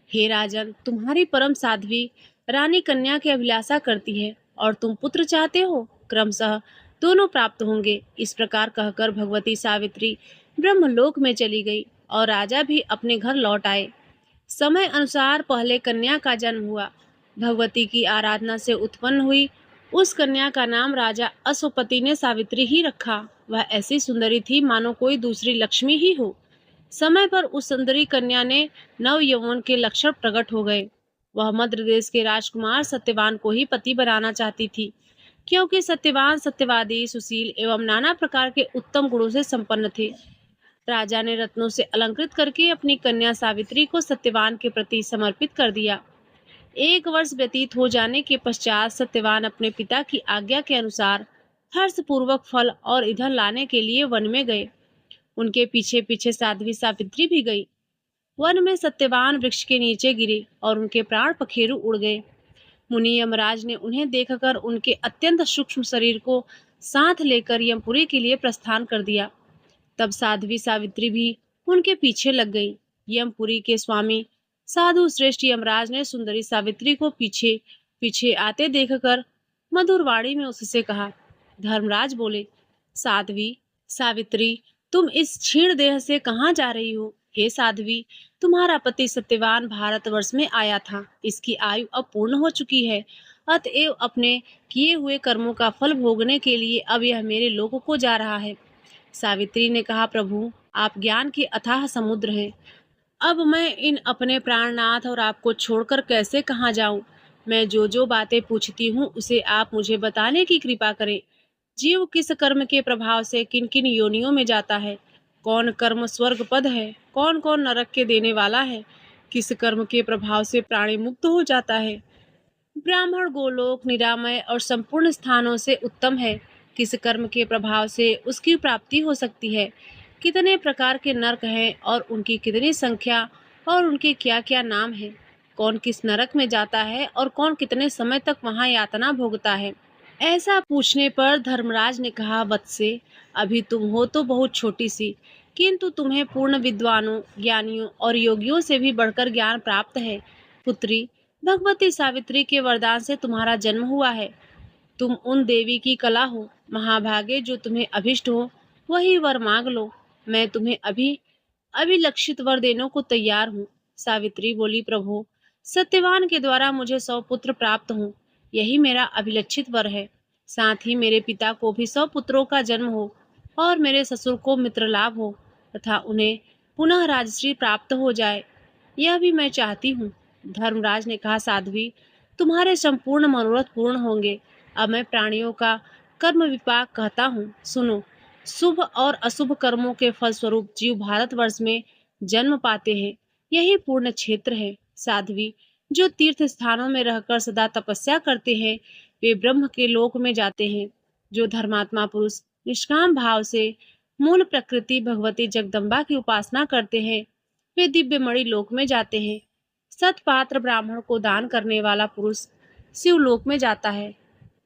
हे राजन, तुम्हारी परम साध्वी रानी कन्या की अभिलाषा करती है और तुम पुत्र चाहते हो। क्रमशः दोनों प्राप्त होंगे। इस प्रकार कहकर भगवती सावित्री ब्रह्मलोक में चली गई और राजा भी अपने घर लौट आए। समय अनुसार पहले कन्या का जन्म हुआ। भगवती की आराधना से उत्पन्न हुई उस कन्या का नाम राजा अश्वपति ने सावित्री ही रखा। वह ऐसी सुंदरी थी मानो कोई दूसरी लक्ष्मी ही हो। समय पर उस सुंदरी कन्या ने नव यौवन के लक्षण प्रकट हो गए। वह मद्र देश के राजकुमार सत्यवान को ही पति बनाना चाहती थी, क्योंकि सत्यवान सत्यवादी, सुशील एवं नाना प्रकार के उत्तम गुणों से संपन्न थे। राजा ने रत्नों से अलंकृत करके अपनी कन्या सावित्री को सत्यवान के प्रति समर्पित कर दिया। 1 वर्ष व्यतीत हो जाने के पश्चात सत्यवान अपने पिता की आज्ञा के अनुसार हर्षपूर्वक फल और ईंधन लाने के लिए वन में गए। उनके पीछे पीछे साध्वी सावित्री भी गई। वन में सत्यवान वृक्ष के नीचे गिरे और उनके प्राण पखेरु उड़ गए। मुनि यमराज ने उन्हें देखकर उनके अत्यंत सूक्ष्म शरीर को साथ लेकर यमपुरी के लिए प्रस्थान कर दिया। तब साध्वी सावित्री भी उनके पीछे लग गई। यमपुरी के स्वामी साधु श्रेष्ठ यमराज ने सुंदरी सावित्री को पीछे पीछे आते देखकर मधुर वाणी में उससे कहा। धर्मराज बोले, साध्वी सावित्री, तुम इस क्षीण देह से कहाँ जा रही हो? हे साध्वी, तुम्हारा पति सत्यवान भारतवर्ष में आया था। इसकी आयु अब पूर्ण हो चुकी है, अतएव अपने किए हुए कर्मों का फल भोगने के लिए अब यह मेरे लोक को जा रहा है। सावित्री ने कहा, प्रभु, आप ज्ञान के अथाह समुद्र हैं। अब मैं इन अपने प्राणनाथ और आपको छोड़कर कैसे कहाँ जाऊं? मैं जो जो बातें पूछती हूँ उसे आप मुझे बताने की कृपा करें। जीव किस कर्म के प्रभाव से किन किन योनियों में जाता है? कौन कर्म स्वर्ग पद है? कौन कौन नरक के देने वाला है? किस कर्म के प्रभाव से प्राणी मुक्त हो जाता है? ब्राह्मण गोलोक, निरामय और संपूर्ण स्थानों से उत्तम है। किस कर्म के प्रभाव से उसकी प्राप्ति हो सकती है? कितने प्रकार के नरक हैं और उनकी कितनी संख्या और उनके क्या क्या नाम हैं? कौन किस नरक में जाता है और कौन कितने समय तक वहां यातना भोगता है? ऐसा पूछने पर धर्मराज ने कहा, वत्से, अभी तुम हो तो बहुत छोटी सी, किंतु तुम्हें पूर्ण विद्वानों, ज्ञानियों और योगियों से भी बढ़कर ज्ञान प्राप्त है। पुत्री, भगवती सावित्री के वरदान से तुम्हारा जन्म हुआ है। तुम उन देवी की कला हो। महाभागे जो तुम्हें अभिष्ट हो वही वर मांग लो। मैं तुम्हें अभिलक्षित वर देने को तैयार हूँ। सावित्री बोली, प्रभु, सत्यवान के द्वारा मुझे 100 पुत्र प्राप्त हों, यही मेरा अभिलक्षित वर है। साथ ही मेरे पिता को भी 100 पुत्रों का जन्म हो और मेरे ससुर को मित्र लाभ हो। तथा उन्हें पुनः राजश्री प्राप्त हो जाए, यह भी मैं चाहती हूँ। धर्मराज ने कहा, साध्वी, तुम्हारे संपूर्ण मनोरथ पूर्ण होंगे। अब मैं प्राणियों का कर्म विपाक कहता हूँ, सुनो। शुभ और अशुभ कर्मों के फलस्वरूप जीव भारतवर्ष में जन्म पाते हैं। यही पूर्ण क्षेत्र है। साध्वी, जो तीर्थ स्थानों में रहकर सदा तपस्या करते हैं, वे ब्रह्म के लोक में जाते हैं। जो धर्मात्मा पुरुष निष्काम भाव से मूल प्रकृति भगवती जगदम्बा की उपासना करते हैं, वे दिव्य मणि लोक में जाते हैं। सतपात्र ब्राह्मण को दान करने वाला पुरुष शिवलोक में जाता है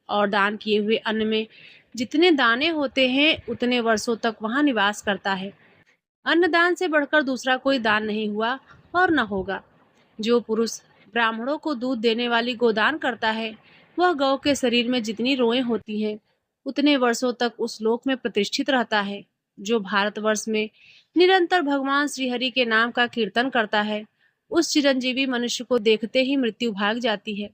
और दान किए हुए अन्न में जितने दाने होते हैं उतने वर्षों तक वहां निवास करता है। अन्नदान से बढ़कर दूसरा कोई दान नहीं हुआ और न होगा। जो पुरुष ब्राह्मणों को दूध देने वाली गोदान करता है, वह गौ के शरीर में जितनी रोएं होती हैं उतने वर्षों तक उस लोक में प्रतिष्ठित रहता है। जो भारतवर्ष में निरंतर भगवान श्रीहरि के नाम का कीर्तन करता है, उस चिरंजीवी मनुष्य को देखते ही मृत्यु भाग जाती है।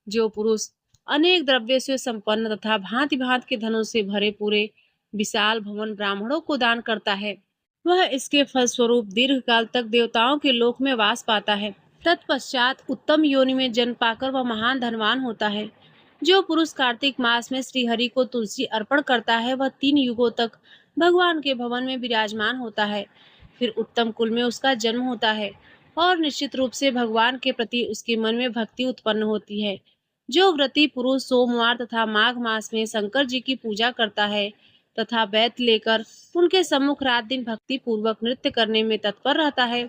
जो पुरुष अनेक द्रव्य से संपन्न तथा भांति भांति के धनों से भरे पूरे विशाल भवन ब्राह्मणों को दान करता है, वह इसके फलस्वरूप दीर्घ काल तक देवताओं के लोक में वास पाता है। तत्पश्चात उत्तम योनि में जन्म पाकर वह महान धनवान होता है। जो पुरुष कार्तिक मास में श्रीहरि को तुलसी अर्पण करता है, वह 3 युगों तक भगवान के भवन में विराजमान होता है। फिर उत्तम कुल में उसका जन्म होता है और निश्चित रूप से भगवान के प्रति उसके मन में भक्ति उत्पन्न होती है। जो व्रती पुरुष सोमवार तथा माघ मास में शंकर जी की पूजा करता है तथा बैत लेकर उनके सम्मुख रात दिन भक्ति पूर्वक नृत्य करने में तत्पर रहता है,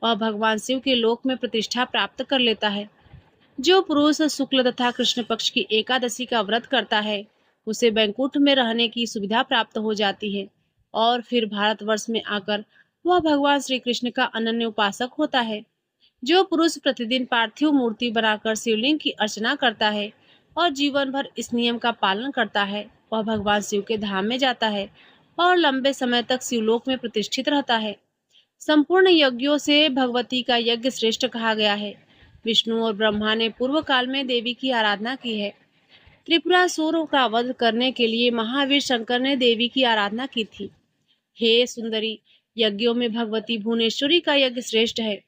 वह भगवान शिव के लोक में प्रतिष्ठा प्राप्त कर लेता है। जो पुरुष शुक्ल तथा कृष्ण पक्ष की एकादशी का व्रत करता है, उसे बैकुंठ में रहने की सुविधा प्राप्त हो जाती है और फिर भारतवर्ष में आकर वह भगवान श्री कृष्ण का अनन्य उपासक होता है। जो पुरुष प्रतिदिन पार्थिव मूर्ति बनाकर शिवलिंग की अर्चना करता है और जीवन भर इस नियम का पालन करता है, वह भगवान शिव के धाम में जाता है और लंबे समय तक शिवलोक में प्रतिष्ठित रहता है। संपूर्ण यज्ञों से भगवती का यज्ञ श्रेष्ठ कहा गया है। विष्णु और ब्रह्मा ने पूर्व काल में देवी की आराधना की है। त्रिपुरासुर का वध करने के लिए महावीर शंकर ने देवी की आराधना की थी। हे सुंदरी, यज्ञों में भगवती भुवनेश्वरी का यज्ञ श्रेष्ठ है।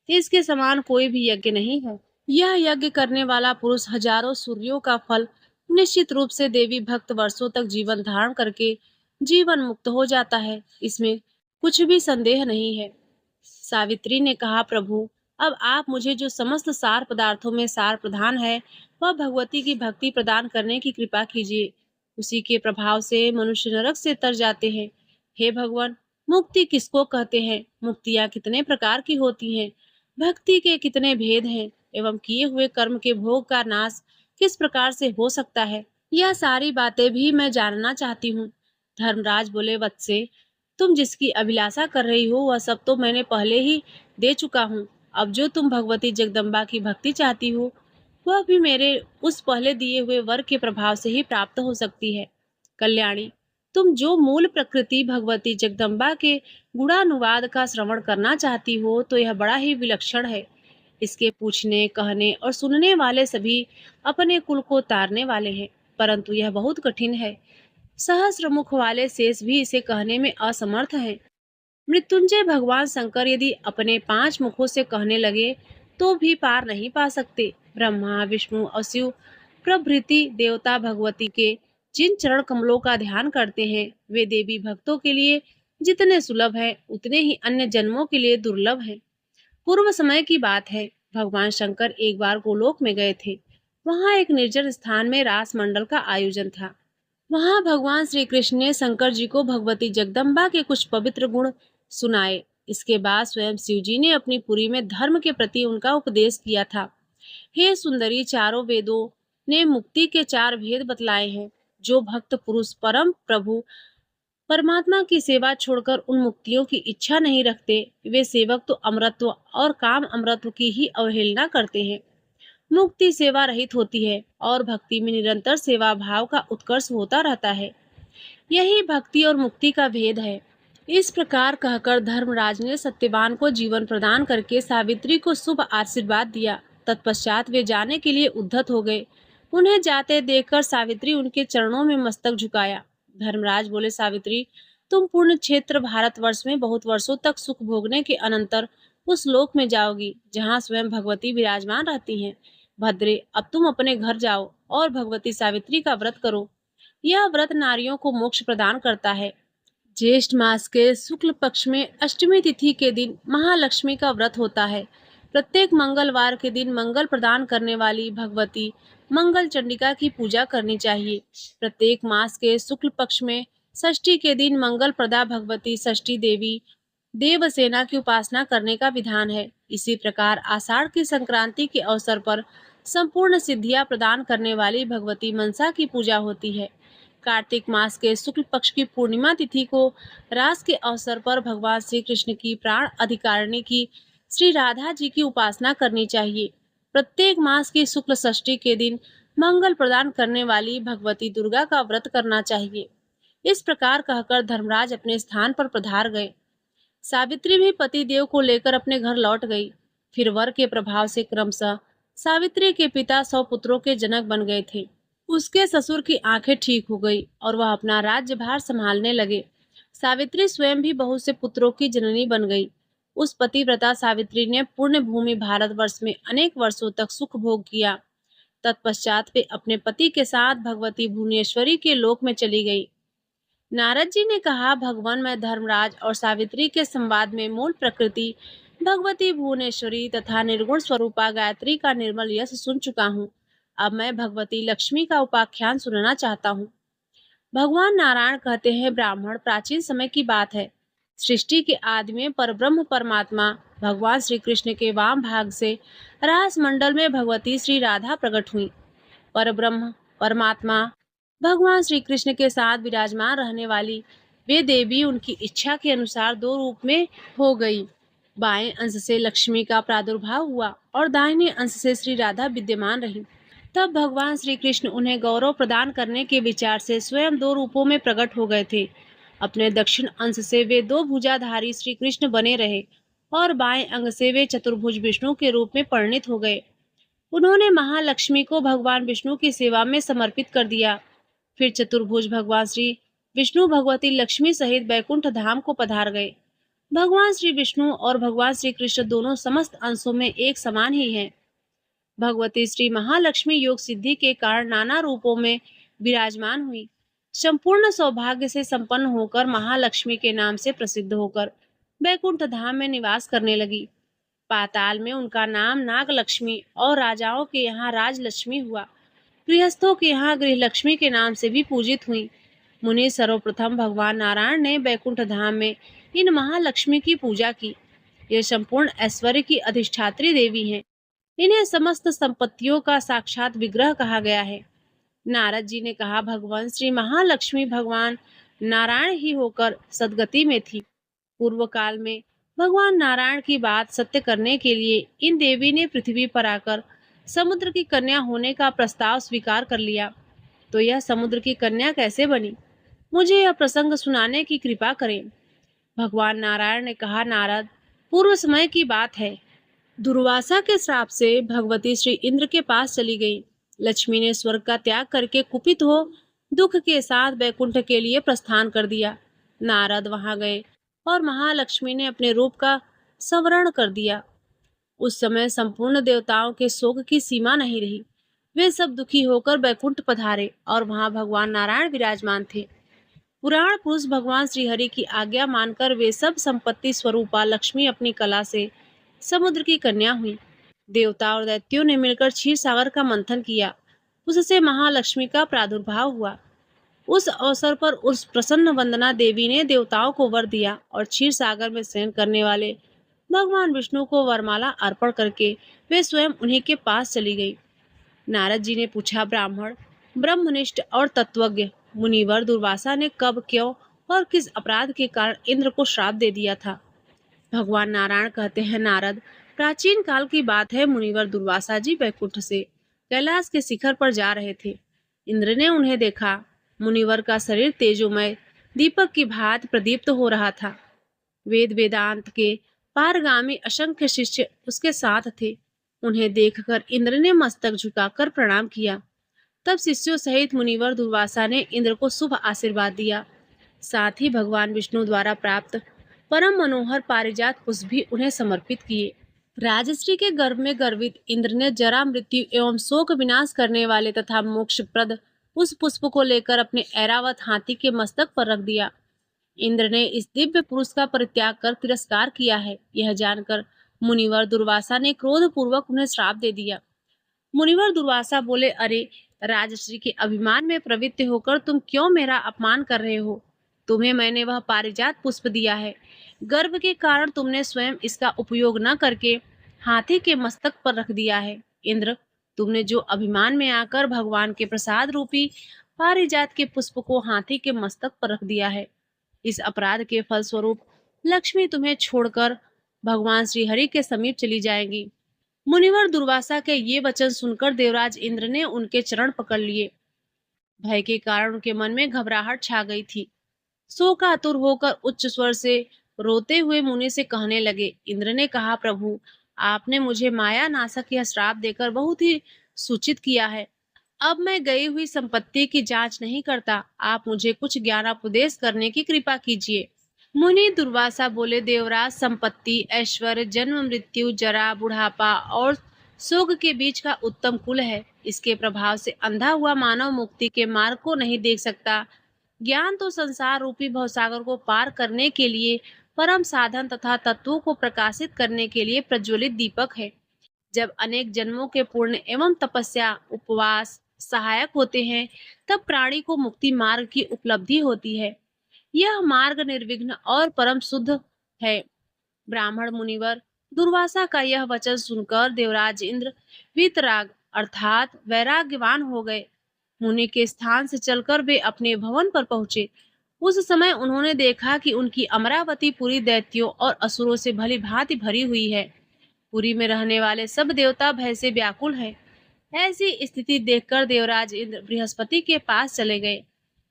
इसके समान कोई भी यज्ञ नहीं है। यह यज्ञ करने वाला पुरुष हजारों सूर्यों का फल निश्चित रूप से देवी भक्त वर्षों तक जीवन धारण करके जीवन मुक्त हो जाता है। इसमें कुछ भी संदेह नहीं है। सावित्री ने कहा, प्रभु, अब आप मुझे जो समस्त सार पदार्थों में सार प्रधान है, वह भगवती की भक्ति प्रदान करने की कृपा कीजिए। उसी के प्रभाव से मनुष्य नरक से तर जाते हैं। हे भगवान, मुक्ति किसको कहते हैं? मुक्तियाँ कितने प्रकार की होती हैं? भक्ति के कितने भेद हैं एवं किए हुए कर्म के भोग का नाश किस प्रकार से हो सकता है? यह सारी बातें भी मैं जानना चाहती हूँ। धर्मराज बोले, वत्से, तुम जिसकी अभिलाषा कर रही हो वह सब तो मैंने पहले ही दे चुका हूँ। अब जो तुम भगवती जगदम्बा की भक्ति चाहती हो, वह भी मेरे उस पहले दिए हुए वर के प्रभाव से ही प्राप्त हो सकती है। कल्याणी, तुम जो मूल प्रकृति भगवती जगदम्बा के गुणानुवाद का श्रवण करना चाहती हो, तो यह बड़ा ही विलक्षण है। इसके पूछने, कहने और सुनने वाले सभी अपने कुल को तारने वाले हैं, परंतु यह बहुत कठिन है। सहस्र मुख वाले शेष भी इसे कहने में असमर्थ हैं। मृत्युंजय भगवान शंकर यदि अपने 5 मुखों से कहने लगे तो भी पार नहीं पा सकते। ब्रह्मा, विष्णु और शिव प्रभृति देवता भगवती के जिन चरण कमलों का ध्यान करते हैं, वे देवी भक्तों के लिए जितने सुलभ है उतने ही अन्य जन्मों के लिए दुर्लभ है। पूर्व समय की बात है, भगवान शंकर एक बार गोलोक में गए थे। वहां एक निर्जन स्थान में रास मंडल का आयोजन था। वहां भगवान श्री कृष्ण ने शंकर जी को भगवती जगदम्बा के कुछ पवित्र गुण सुनाए। इसके बाद स्वयं शिव जी ने अपनी पुरी में धर्म के प्रति उनका उपदेश किया था। हे सुंदरी, चारों वेदों ने मुक्ति के 4 भेद बतलाए हैं। जो भक्त पुरुष परम प्रभु परमात्मा की सेवा छोड़कर उन मुक्तियों की इच्छा नहीं रखते, वे सेवक तो अमरत्व और काम अमरत्व की ही अवहेलना करते हैं। मुक्ति सेवा रहित होती है और भक्ति में निरंतर सेवा भाव का उत्कर्ष होता रहता है। यही भक्ति और मुक्ति का भेद है। इस प्रकार कहकर धर्मराज ने सत्यवान को जीवन प्रदान करके सावित्री को शुभ आशीर्वाद दिया। तत्पश्चात वे जाने के लिए उद्धत हो गए। उन्हें जाते देखकर सावित्री उनके चरणों में मस्तक झुकाया। धर्मराज बोले, सावित्री, तुम पूर्ण क्षेत्र भारतवर्ष में बहुत वर्षों तक सुख भोगने के अनंतर उस लोक में जाओगी जहाँ स्वयं भगवती विराजमान रहती हैं। भद्रे, अब तुम अपने घर जाओ और भगवती सावित्री का व्रत करो। यह व्रत नारियों को मोक्ष प्रदान करता है। ज्येष्ठ मास के शुक्ल पक्ष में अष्टमी तिथि के दिन महालक्ष्मी का व्रत होता है। प्रत्येक मंगलवार के दिन मंगल प्रदान करने वाली भगवती मंगल चंडिका की पूजा करनी चाहिए। प्रत्येक मास के शुक्ल पक्ष में षष्ठी के दिन मंगल प्रदा भगवती षष्ठी देवी देवसेना की उपासना करने का विधान है। इसी प्रकार आषाढ़ की संक्रांति के अवसर पर संपूर्ण सिद्धियां प्रदान करने वाली भगवती मनसा की पूजा होती है। कार्तिक मास के शुक्ल पक्ष की पूर्णिमा तिथि को रास के अवसर पर भगवान श्री कृष्ण की प्राण अधिकारिणी की श्री राधा जी की उपासना करनी चाहिए। प्रत्येक मास की शुक्ल षष्ठी के दिन मंगल प्रदान करने वाली भगवती दुर्गा का व्रत करना चाहिए। इस प्रकार कहकर धर्मराज अपने स्थान पर पधार गए। सावित्री भी पति देव को लेकर अपने घर लौट गई। फिर वर के प्रभाव से क्रमशः सावित्री के पिता 100 पुत्रों के जनक बन गए थे। उसके ससुर की आंखें ठीक हो गई और वह अपना राज्यभार संभालने लगे। सावित्री स्वयं भी बहुत से पुत्रों की जननी बन गई। उस पतिव्रता सावित्री ने पुण्य भूमि भारतवर्ष में अनेक वर्षों तक सुख भोग किया। तत्पश्चात वे अपने पति के साथ भगवती भुवनेश्वरी के लोक में चली गई। नारद जी ने कहा, भगवान, मैं धर्मराज और सावित्री के संवाद में मूल प्रकृति भगवती भुवनेश्वरी तथा निर्गुण स्वरूपा गायत्री का निर्मल यश सुन चुका हूँ। अब मैं भगवती लक्ष्मी का उपाख्यान सुनना चाहता हूँ। भगवान नारायण कहते हैं, ब्राह्मण, प्राचीन समय की बात है। सृष्टि के आदि में परब्रह्म परमात्मा भगवान श्री कृष्ण के वाम भाग से रास मंडल में भगवती श्री राधा प्रकट हुई। परब्रह्म परमात्मा भगवान श्री कृष्ण के साथ विराजमान रहने वाली वे देवी उनकी इच्छा के अनुसार 2 रूप में हो गई। बाएं अंश से लक्ष्मी का प्रादुर्भाव हुआ और दाहिने अंश से श्री राधा विद्यमान रही। तब भगवान श्री कृष्ण उन्हें गौरव प्रदान करने के विचार से स्वयं 2 रूपों में प्रकट हो गए थे। अपने दक्षिण अंश से वे 2 भुजाधारी श्री कृष्ण बने रहे और बाएं अंग से वे चतुर्भुज विष्णु के रूप में परिणित हो गए। उन्होंने महालक्ष्मी को भगवान विष्णु की सेवा में समर्पित कर दिया। फिर चतुर्भुज भगवान श्री विष्णु भगवती लक्ष्मी सहित बैकुंठ धाम को पधार गए। भगवान श्री विष्णु और भगवान श्री कृष्ण दोनों समस्त अंशों में एक समान ही हैं। भगवती श्री महालक्ष्मी योग सिद्धि के कारण नाना रूपों में विराजमान हुई। संपूर्ण सौभाग्य से संपन्न होकर महालक्ष्मी के नाम से प्रसिद्ध होकर बैकुंठ धाम में निवास करने लगी। पाताल में उनका नाम नागलक्ष्मी और राजाओं के यहाँ राजलक्ष्मी हुआ। गृहस्थों के यहाँ गृहलक्ष्मी के नाम से भी पूजित हुई। मुनि सर्वप्रथम भगवान नारायण ने बैकुंठ धाम में इन महालक्ष्मी की पूजा की। ये संपूर्ण ऐश्वर्य की अधिष्ठात्री देवी हैं। इन्हें समस्त संपत्तियों का साक्षात विग्रह कहा गया है। नारद जी ने कहा, भगवान श्री महालक्ष्मी भगवान नारायण ही होकर सदगति में थी। पूर्व काल में भगवान नारायण की बात सत्य करने के लिए इन देवी ने पृथ्वी पर आकर समुद्र की कन्या होने का प्रस्ताव स्वीकार कर लिया। तो यह समुद्र की कन्या कैसे बनी? मुझे यह प्रसंग सुनाने की कृपा करें। भगवान नारायण ने कहा, नारद, पूर्व समय की बात है। दुर्वासा के श्राप से भगवती श्री इंद्र के पास चली गई। लक्ष्मी ने स्वर्ग का त्याग करके कुपित हो दुख के साथ बैकुंठ के लिए प्रस्थान कर दिया। नारद वहां गए और महालक्ष्मी ने अपने रूप का संवरण कर दिया। उस समय संपूर्ण देवताओं के शोक की सीमा नहीं रही। वे सब दुखी होकर बैकुंठ पधारे और वहां भगवान नारायण विराजमान थे। पुराण पुरुष भगवान श्रीहरि की आज्ञा मानकर वे सब संपत्ति स्वरूपा लक्ष्मी अपनी कला से समुद्र की कन्या हुई। देवता और दैत्यों ने मिलकर क्षीर सागर का मंथन किया। उससे महालक्ष्मी का प्रादुर्भाव हुआ। उस अवसर पर उस प्रसन्न वंदना देवी ने देवताओं को वर दिया और क्षीर सागर में शयन करने वाले भगवान विष्णु को वरमाला अर्पण करके वे स्वयं उन्हीं के पास चली गई। नारद जी ने पूछा, ब्राह्मण, ब्रह्मनिष्ठ और तत्वज्ञ मुनिवर दुर्वासा ने कब, क्यों और किस अपराध के कारण इंद्र को श्राप दे दिया था? भगवान नारायण कहते हैं, नारद, प्राचीन काल की बात है। मुनिवर दुर्वासा जी बैकुंठ से कैलाश के शिखर पर जा रहे थे। इंद्र ने उन्हें देखा। मुनिवर का शरीर तेजोमय दीपक की भांति प्रदीप्त हो रहा था। वेद वेदांत के पारगामी असंख्य शिष्य उसके साथ थे। उन्हें देखकर इंद्र ने मस्तक झुकाकर प्रणाम किया। तब शिष्यों सहित मुनिवर दुर्वासा ने इंद्र को शुभ आशीर्वाद दिया। साथ ही भगवान विष्णु द्वारा प्राप्त परम मनोहर पारिजात पुष्प भी उन्हें समर्पित किए। राजश्री के गर्भ में गर्वित इंद्र ने जरा, मृत्यु एवं शोक विनाश करने वाले तथा मोक्षप्रद उस पुष्प को लेकर अपने ऐरावत हाथी के मस्तक पर रख दिया। इंद्र ने इस दिव्य पुरुष का परित्याग कर तिरस्कार किया है, यह जानकर मुनिवर दुर्वासा ने क्रोध पूर्वक उन्हें श्राप दे दिया। मुनिवर दुर्वासा बोले, अरे राजश्री के अभिमान में प्रवृत्त होकर तुम क्यों मेरा अपमान कर रहे हो? तुम्हें मैंने वह पारिजात पुष्प दिया है, गर्व के कारण तुमने स्वयं इसका उपयोग न करके हाथी के मस्तक पर रख दिया है। इंद्र, तुमने जो अभिमान में आकर भगवान के प्रसाद रूपी पारिजात के पुष्प को हाथी के मस्तक पर रख दिया है, इस अपराध के फलस्वरूप लक्ष्मी तुम्हें छोड़कर भगवान श्री हरि के समीप चली जाएंगी। मुनिवर दुर्वासा के ये वचन सुनकर देवराज इंद्र ने उनके चरण पकड़ लिए। भय के कारण उनके मन में घबराहट छा गई थी। शोकातुर होकर उच्च स्वर से रोते हुए मुनि से कहने लगे। इंद्र ने कहा, प्रभु, आपने मुझे माया नाशक यह श्राप देकर बहुत ही सूचित किया है। अब मैं गई हुई संपत्ति की जांच नहीं करता, आप मुझे कुछ ज्ञानोपदेश करने की कृपा कीजिए। मुनि दुर्वासा बोले, देवराज, संपत्ति, ऐश्वर्य, जन्म, मृत्यु, जरा, बुढ़ापा और शोक के बीच का उत्तम कुल है। इसके प्रभाव से अंधा हुआ मानव मुक्ति के मार्ग को नहीं देख सकता। ज्ञान तो संसार रूपी भवसागर को पार करने के लिए परम साधन तथा तत्वों को प्रकाशित करने के लिए प्रज्वलित दीपक है। जब अनेक जन्मों के पुण्य एवं तपस्या, उपवास सहायक होते हैं, तब प्राणी को मुक्ति मार्ग की उपलब्धि होती है। यह मार्ग निर्विघ्न और परम शुद्ध है। ब्राह्मण मुनिवर दुर्वासा का यह वचन सुनकर देवराज इंद्र वीतराग अर्थात वैराग्यवान हो गए। मुनि के स्थान से चलकर वे अपने भवन पर पहुंचे। उस समय उन्होंने देखा कि उनकी अमरावती पुरी दैत्यों और असुरों से भली भांति भरी हुई है। पुरी में रहने वाले सब देवता भय से व्याकुल हैं। ऐसी स्थिति देखकर देवराज इंद्र बृहस्पति के पास चले गए।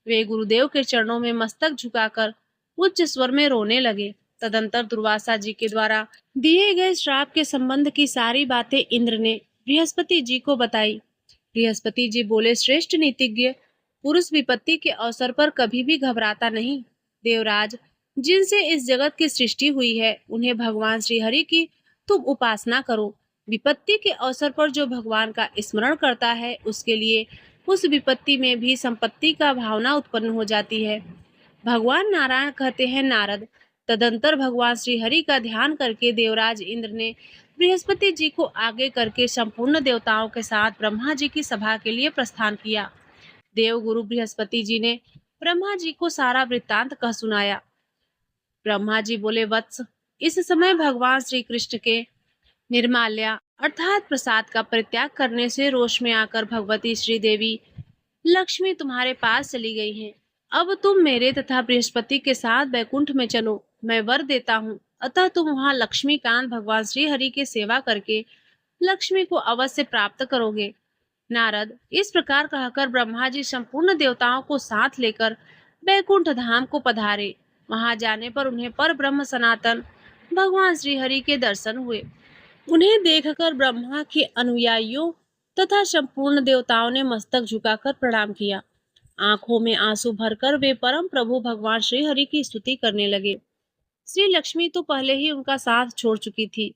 वे गुरुदेव के चरणों में मस्तक झुकाकर उच्च स्वर में रोने लगे। तदंतर दुर्वासा जी के द्वारा दिए गए श्राप के संबंध की सारी बातें इंद्र ने बृहस्पति जी को बताई। बृहस्पति जी बोले, श्रेष्ठ नीतिज्ञ पुरुष विपत्ति के अवसर पर कभी भी घबराता नहीं। देवराज, जिनसे इस जगत की सृष्टि हुई है, उन्हें भगवान श्री हरि की तुम उपासना करो। विपत्ति के अवसर पर जो भगवान का स्मरण करता है, उसके लिए उस विपत्ति में भी संपत्ति का भावना उत्पन्न हो जाती है। भगवान नारायण कहते हैं, नारद। तदंतर भगवान श्री हरि का ध्यान करके देवराज इंद्र ने बृहस्पति जी को आगे करके संपूर्ण देवताओं के साथ ब्रह्मा जी की सभा के लिए प्रस्थान किया। देव गुरु बृहस्पति जी ने ब्रह्मा जी को सारा वृत्तांत कह सुनाया। ब्रह्मा जी बोले, वत्स, इस समय भगवान श्री कृष्ण के निर्माल्या अर्थात प्रसाद का परित्याग करने से रोष में आकर भगवती श्री देवी लक्ष्मी तुम्हारे पास चली गई हैं। अब तुम मेरे तथा बृहस्पति के साथ बैकुंठ में चलो, मैं वर देता हूँ। अतः तुम वहाँ लक्ष्मीकांत भगवान श्री हरि की सेवा करके लक्ष्मी को अवश्य प्राप्त करोगे। नारद, इस प्रकार कहकर ब्रह्मा जी संपूर्ण देवताओं को साथ लेकर बैकुंठ धाम को पधारे। वहां जाने पर उन्हें पर ब्रह्म सनातन भगवान श्री हरि के दर्शन हुए। उन्हें देखकर ब्रह्मा के अनुयायियों तथा संपूर्ण देवताओं ने मस्तक झुकाकर प्रणाम किया। आंखों में आंसू भरकर वे परम प्रभु भगवान श्री हरि की स्तुति करने लगे। श्री लक्ष्मी तो पहले ही उनका साथ छोड़ चुकी थी।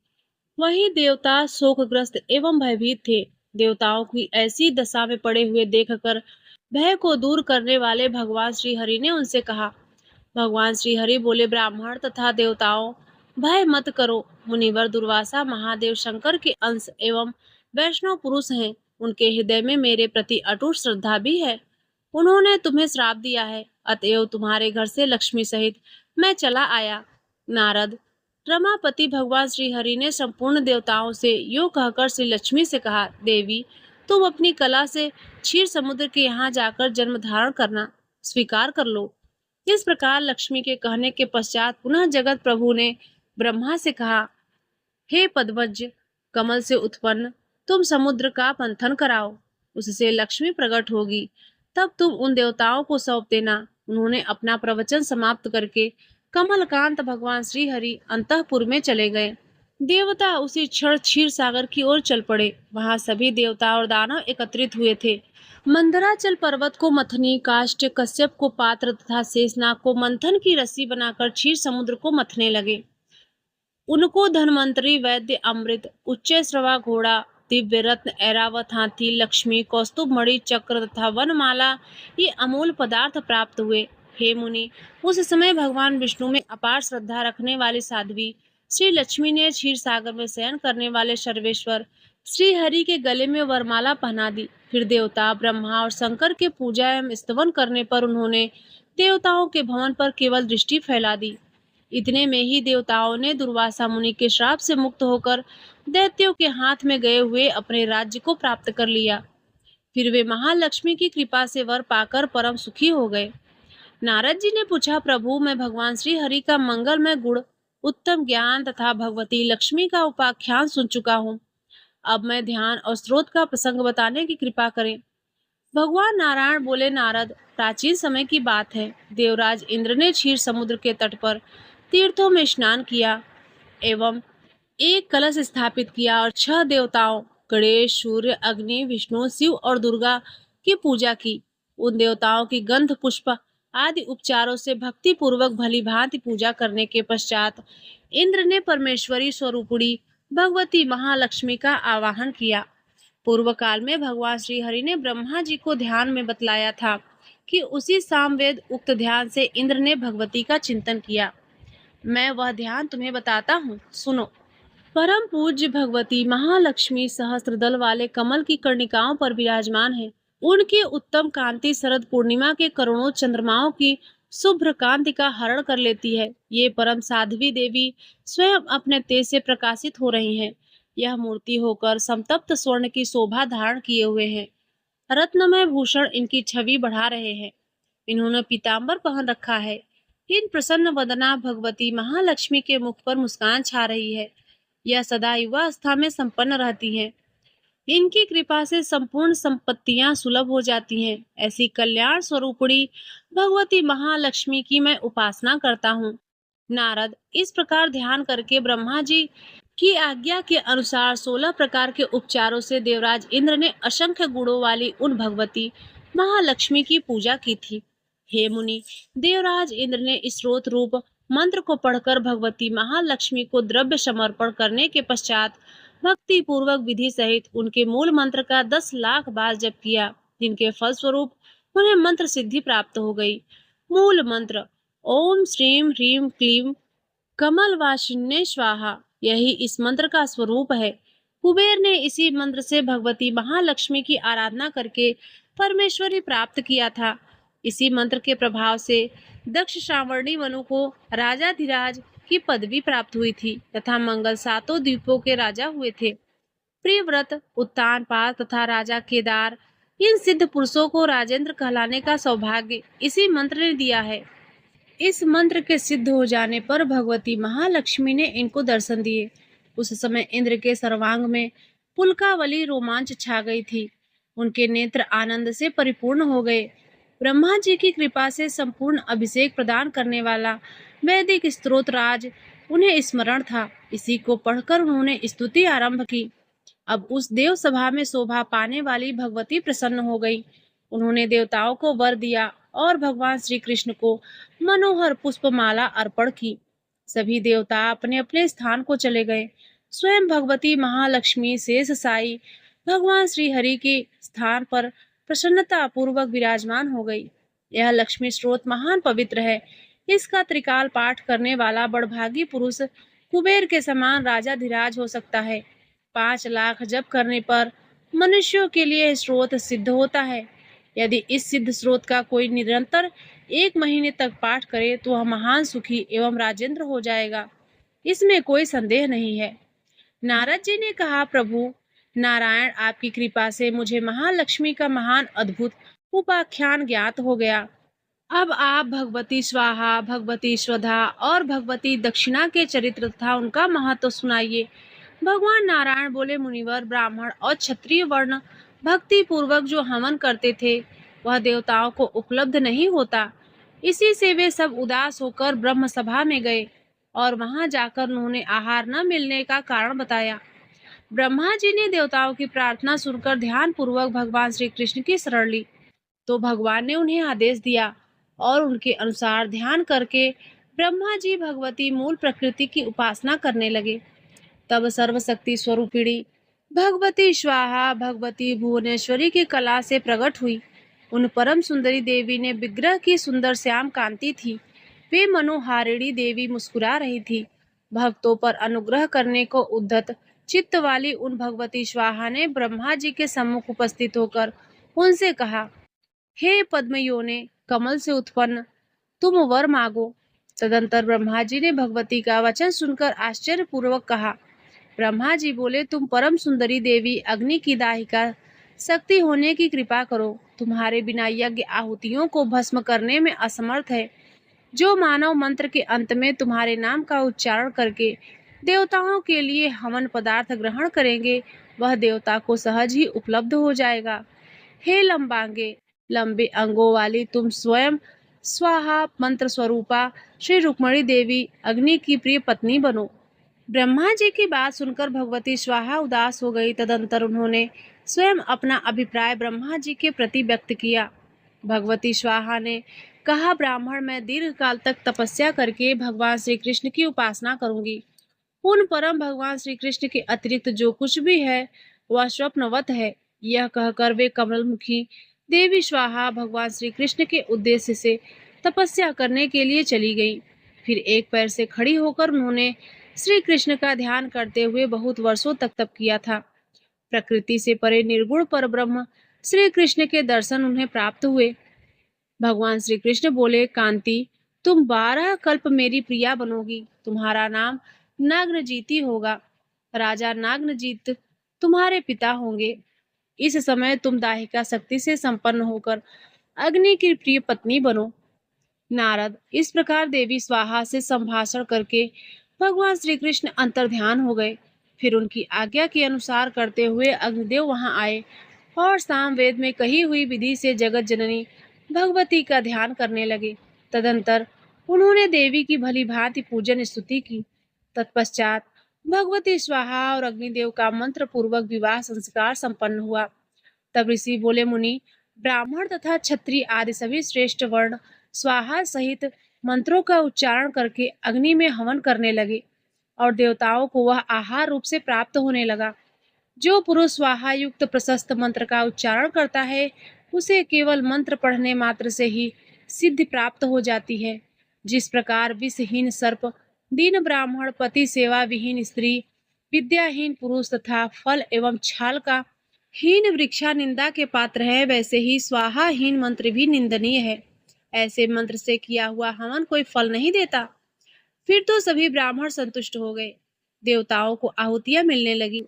वही देवता शोकग्रस्त एवं भयभीत थे। देवताओं की ऐसी दशा में पड़े हुए देखकर भय को दूर करने वाले भगवान श्री हरि ने उनसे कहा। भगवान श्री हरि बोले, ब्राह्मण तथा देवताओं, भय मत करो। मुनिवर दुर्वासा महादेव शंकर के अंश एवं वैष्णव पुरुष हैं। उनके हृदय में मेरे प्रति अटूट श्रद्धा भी है। उन्होंने तुम्हें श्राप दिया है, अतएव तुम्हारे घर से लक्ष्मी सहित मैं चला आया। नारद, रमापति भगवान श्री हरि ने संपूर्ण देवताओं से यो कहकर श्री लक्ष्मी से कहा, देवी, तुम अपनी कला से क्षीर समुद्र के यहाँ जाकर जन्म धारण करना स्वीकार कर लो। इस प्रकार लक्ष्मी के कहने के पश्चात पुनः जगत प्रभु ने ब्रह्मा से कहा, हे पद्मज, कमल से उत्पन्न तुम समुद्र का मंथन कराओ, उससे लक्ष्मी प्रकट होगी, तब तुम उन देवताओं को सौंप देना। उन्होंने अपना प्रवचन समाप्त करके कमलकांत भगवान श्री हरि अंतःपुर में चले गए। देवता उसी क्षण क्षीर सागर की ओर चल पड़े। वहां सभी देवता और दानव एकत्रित हुए थे। मंदराचल पर्वत को मथनी, काष्ठ कश्यप को पात्र तथा शेषनाग को मंथन की रस्सी बनाकर क्षीर समुद्र को मथने लगे। उनको धन्वंतरी वैद्य अमृत, उच्च श्रवा घोड़ा, दिव्य रत्न, ऐरावत हाथी, लक्ष्मी, कौस्तुभ मणि, चक्र तथा वनमाला ये अमूल पदार्थ प्राप्त हुए। हे मुनि, उस समय भगवान विष्णु में अपार श्रद्धा रखने वाली साध्वी श्री लक्ष्मी ने क्षीर सागर में शयन करने वाले सर्वेश्वर श्री हरि के गले में वरमाला पहना दी। फिर देवता ब्रह्मा और शंकर के पूजा एवं स्तवन करने पर उन्होंने देवताओं के भवन पर केवल दृष्टि फैला दी। इतने में ही देवताओं ने दुर्वासा मुनि के श्राप से मुक्त होकर दैत्यों के हाथ में गए हुए अपने राज्य को प्राप्त कर लिया। फिर वे महालक्ष्मी की कृपा से वर पाकर परम सुखी हो गए। नारद जी ने पूछा, प्रभु, मैं भगवान श्री हरि का मंगलमय गुण, उत्तम ज्ञान तथा भगवती लक्ष्मी का उपाख्यान सुन चुका हूँ। अब मैं ध्यान और स्रोत का प्रसंग बताने की कृपा करें। भगवान नारायण बोले, नारद, प्राचीन समय की बात है। देवराज इंद्र ने क्षीर समुद्र के तट पर तीर्थों में स्नान किया एवं एक कलश स्थापित किया और 6 देवताओं गणेश, सूर्य, अग्नि, विष्णु, शिव और दुर्गा की पूजा की। उन देवताओं की गंध पुष्प आदि उपचारों से भक्ति पूर्वक भली भांति पूजा करने के पश्चात इंद्र ने परमेश्वरी स्वरूपिणी भगवती महालक्ष्मी का आवाहन किया। पूर्व काल में भगवान श्री हरि ने ब्रह्मा जी को ध्यान में बतलाया था कि उसी सामवेद उक्त ध्यान से इंद्र ने भगवती का चिंतन किया। मैं वह ध्यान तुम्हें बताता हूँ, सुनो। परम पूज्य भगवती महालक्ष्मी सहस्त्र दल वाले कमल की कर्णिकाओं पर विराजमान है। उनकी उत्तम कांति शरद पूर्णिमा के करोड़ों चंद्रमाओं की शुभ्र कांति का हरण कर लेती है। ये परम साध्वी देवी स्वयं अपने तेज से प्रकाशित हो रही हैं। यह मूर्ति होकर समतप्त स्वर्ण की शोभा धारण किए हुए हैं। रत्नमय भूषण इनकी छवि बढ़ा रहे हैं। इन्होंने पीताम्बर पहन रखा है। इन प्रसन्न वदना भगवती महालक्ष्मी के मुख पर मुस्कान छा रही है। यह सदा युवावस्था में संपन्न रहती हैं। इनकी कृपा से संपूर्ण संपत्तियां सुलभ हो जाती हैं। ऐसी कल्याण स्वरूपिणी भगवती महालक्ष्मी की मैं उपासना करता हूँ। नारद, इस प्रकार ध्यान करके ब्रह्मा जी की आज्ञा के अनुसार 16 प्रकार के उपचारों से देवराज इंद्र ने असंख्य गुणों वाली उन भगवती महालक्ष्मी की पूजा की थी। हे मुनि, देवराज इंद्र ने स्रोत रूप मंत्र को पढ़कर भगवती महालक्ष्मी को द्रव्य समर्पण करने के पश्चात भक्ति पूर्वक विधि सहित उनके मूल मंत्र का 10 लाख बार जप किया, जिनके फलस्वरूप उन्हें मंत्र सिद्धि प्राप्त हो गई। मूल मंत्र ओम श्रीम ह्रीम क्लीम कमलवासिन्ये स्वाहा, यही इस मंत्र का स्वरूप है। कुबेर ने इसी मंत्र से भगवती महालक्ष्मी की आराधना करके परमेश्वरी प्राप्त किया था। इसी मंत्र के प्रभाव से दक्ष सावर्णी मनु को राजाधिराज की पदवी प्राप्त हुई थी तथा मंगल 7 द्वीपों के राजा हुए थे। प्रियव्रत, उत्तानपाद तथा राजा केदार, इन सिद्ध पुरुषों को राजेंद्र कहलाने का सौभाग्य इसी मंत्र ने दिया है। इस मंत्र के सिद्ध हो जाने पर भगवती महालक्ष्मी ने इनको दर्शन दिए। उस समय इंद्र के सर्वांग में पुलकावली रोमांच छा गई थी। उनके नेत्र आनंद से परिपूर्ण हो गए। ब्रह्मा जी की कृपा से संपूर्ण अभिषेक प्रदान करने वाला वैदिक स्तोत्र राज उन्हें स्मरण था। इसी को पढ़कर उन्होंने स्तुति आरंभ की। अब उस देव सभा में शोभा पाने वाली भगवती प्रसन्न हो गई। उन्होंने देवताओं को वर दिया और भगवान श्री कृष्ण को मनोहर पुष्पमाला अर्पण की। सभी देवता अपने अपने स्थान को चले गए। स्वयं भगवती महालक्ष्मी शेष साई भगवान श्री हरि के स्थान पर प्रसन्नता पूर्वक विराजमान हो गई। यह लक्ष्मी स्रोत महान पवित्र है। इसका त्रिकाल पाठ करने वाला बड़भागी पुरुष कुबेर के समान राजाधिराज हो सकता है। 5 लाख जप करने पर मनुष्यों के लिए स्रोत सिद्ध होता है। यदि इस सिद्ध स्रोत का कोई निरंतर 1 महीने तक पाठ करे तो वह महान सुखी एवं राजेंद्र हो जाएगा। इसमें कोई संदेह नहीं है। नारद जी ने कहा, प्रभु नारायण, आपकी कृपा से मुझे महालक्ष्मी का महान अद्भुत उपाख्यान ज्ञात हो गया। अब आप भगवती स्वाहा, भगवती स्वधा और भगवती दक्षिणा के चरित्र तथा उनका महत्व सुनाइए। भगवान नारायण बोले, मुनिवर, ब्राह्मण और क्षत्रिय वर्ण भक्ति पूर्वक जो हवन करते थे वह देवताओं को उपलब्ध नहीं होता। इसी से वे सब उदास होकर ब्रह्म सभा में गए और वहां जाकर उन्होंने आहार न मिलने का कारण बताया। ब्रह्मा जी ने देवताओं की प्रार्थना सुनकर ध्यान पूर्वक भगवान श्री कृष्ण की शरण ली। तो भगवान ने उन्हें आदेश दिया और उनके अनुसार ध्यान करके ब्रह्मा जी भगवती मूल प्रकृति की उपासना करने लगे। तब सर्वशक्ति स्वरूपिणी भगवती स्वाहा भगवती भुवनेश्वरी की कला से प्रकट हुई। उन परम सुंदरी देवी ने विग्रह की सुंदर श्याम कांति थी। वे मनोहारिणी देवी मुस्कुरा रही थी। भक्तों पर अनुग्रह करने को उद्धत चित्त वाली उन भगवती स्वाहा ने ब्रह्मा जी के सम्मुख उपस्थित होकर उनसे कहा, हे पद्मयोने कमल से उत्पन्न, तुम वर मांगो। तदंतर ब्रह्मा जी ने भगवती का वचन सुनकर आश्चर्य पूर्वक कहा। ब्रह्मा जी बोले, तुम परम सुंदरी देवी अग्नि की दाहिका शक्ति होने की कृपा करो। तुम्हारे बिना यज्ञ आहुतियों को भस्म करने में असमर्थ है। जो मानव मंत्र के अंत में तुम्हारे नाम का उच्चारण करके देवताओं के लिए हवन पदार्थ ग्रहण करेंगे, वह देवता को सहज ही उपलब्ध हो जाएगा। हे लंबांगे, लंबे अंगों वाली तुम स्वयं स्वाहा मंत्र स्वरूपा श्री रुक्मणी देवी अग्नि की प्रिय पत्नी बनो। ब्रह्मा जी की बात सुनकर भगवती स्वाहा उदास हो गई। तदंतर उन्होंने स्वयं अपना अभिप्राय ब्रह्मा जी के प्रति व्यक्त किया। भगवती स्वाहा ने कहा, ब्राह्मण, मैं दीर्घ काल तक तपस्या करके भगवान श्री कृष्ण की उपासना करूंगी। उन परम भगवान श्री कृष्ण के अतिरिक्त जो कुछ भी है वह स्वप्नवत है। यह कहकर वे कमलमुखी देवी स्वाहा भगवान श्री कृष्ण के उद्देश्य से तपस्या करने के लिए चली गई। फिर एक पैर से खड़ी होकर उन्होंने श्री कृष्ण का ध्यान करते हुए बहुत वर्षों तक तप किया था। प्रकृति से परे निर्गुण परब्रह्म श्री कृष्ण के दर्शन उन्हें प्राप्त हुए। भगवान श्री कृष्ण बोले, कांति, तुम 12 कल्प मेरी प्रिया बनोगी। तुम्हारा नाम नागनजीती होगा। राजा नागनजीत तुम्हारे पिता होंगे। इस समय तुम दाहिका शक्ति से संपन्न होकर अग्नि की प्रिय पत्नी बनो। नारद इस प्रकार देवी स्वाहा से संभाषण करके भगवान श्री कृष्ण अंतर्ध्यान हो गए। फिर उनकी आज्ञा के अनुसार करते हुए अग्निदेव वहां आए और सामवेद में कही हुई विधि से जगत जननी भगवती का ध्यान करने लगे। तदंतर उन्होंने देवी की भली भांति पूजन स्तुति की। तत्पश्चात भगवती स्वाहा और अग्निदेव का मंत्र पूर्वक विवाह संस्कार संपन्न हुआ। तब ऋषि बोले, मुनि, ब्राह्मण तथा क्षत्रिय आदि सभी श्रेष्ठ वर्ण स्वाहा सहित मंत्रों का उच्चारण करके अग्नि में हवन करने लगे और देवताओं को वह आहार रूप से प्राप्त होने लगा। जो पुरुष स्वाहा युक्त प्रशस्त मंत्र का उच्चारण करता है, उसे केवल मंत्र पढ़ने मात्र से ही सिद्धि प्राप्त हो जाती है। जिस प्रकार विषहीन सर्प, दीन ब्राह्मण, पति सेवा विहीन स्त्री, विद्याहीन पुरुष तथा फल एवं छाल का हीन वृक्षा निंदा के पात्र है, वैसे ही स्वाहाहीन मंत्र भी निंदनीय है। ऐसे मंत्र से किया हुआ हवन कोई फल नहीं देता। फिर तो सभी ब्राह्मण संतुष्ट हो गए। देवताओं को आहुतियां मिलने लगी।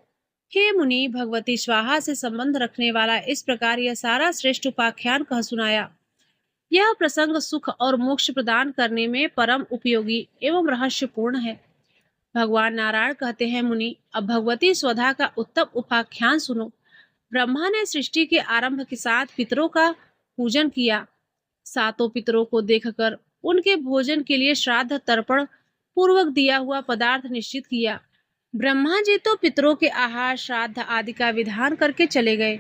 हे मुनि, भगवती स्वाहा से संबंध रखने वाला इस प्रकार यह सारा श्रेष्ठ उपाख्यान कह सुनाया। यह प्रसंग सुख और मोक्ष प्रदान करने में परम उपयोगी एवं रहस्यपूर्ण है। भगवान नारायण कहते हैं, मुनि, अब भगवती स्वधा का उत्तम उपाख्यान सुनो। ब्रह्मा ने सृष्टि के आरंभ के साथ पितरों का पूजन किया। सातों पितरों को देखकर उनके भोजन के लिए श्राद्ध तर्पण पूर्वक दिया हुआ पदार्थ निश्चित किया। ब्रह्मा जी तो पितरों के आहार श्राद्ध आदि का विधान करके चले गए,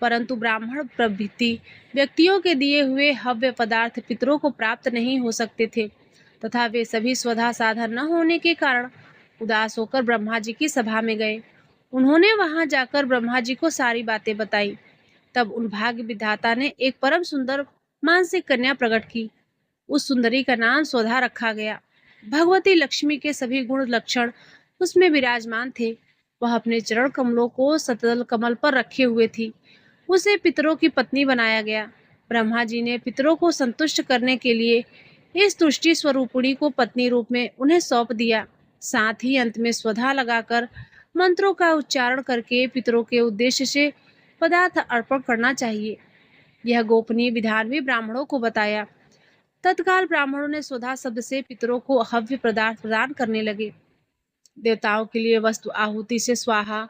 परंतु ब्राह्मण प्रभृति व्यक्तियों के दिए हुए हव्य पदार्थ पितरों को प्राप्त नहीं हो सकते थे तथा वे सभी स्वधा साधन न होने के कारण उदास होकर ब्रह्मा जी की सभा में गए। उन्होंने वहां जाकर ब्रह्मा जी को सारी बातें बताई। तब उन भाग्य विधाता ने एक परम सुंदर मानसिक कन्या प्रकट की। उस सुंदरी का नाम स्वधा रखा गया। भगवती लक्ष्मी के सभी गुण लक्षण उसमें विराजमान थे। वह अपने चरण कमलों को सतल कमल पर रखे हुए थी। उसे पितरों की पत्नी बनाया गया। ब्रह्मा जी ने पितरों को संतुष्ट करने के लिए इस तुष्टि स्वरूपिणी को पत्नी रूप में उन्हें सौंप दिया। साथ ही अंत में स्वधा लगाकर मंत्रों का उच्चारण करके पितरों के उद्देश्य से पदार्थ अर्पण करना चाहिए। यह गोपनीय विधान भी ब्राह्मणों को बताया। तत्काल ब्राह्मणों ने स्वधा शब्द से पितरों को हव्य पदार्थ प्रदान करने लगे। देवताओं के लिए वस्तु आहुति से स्वाहा,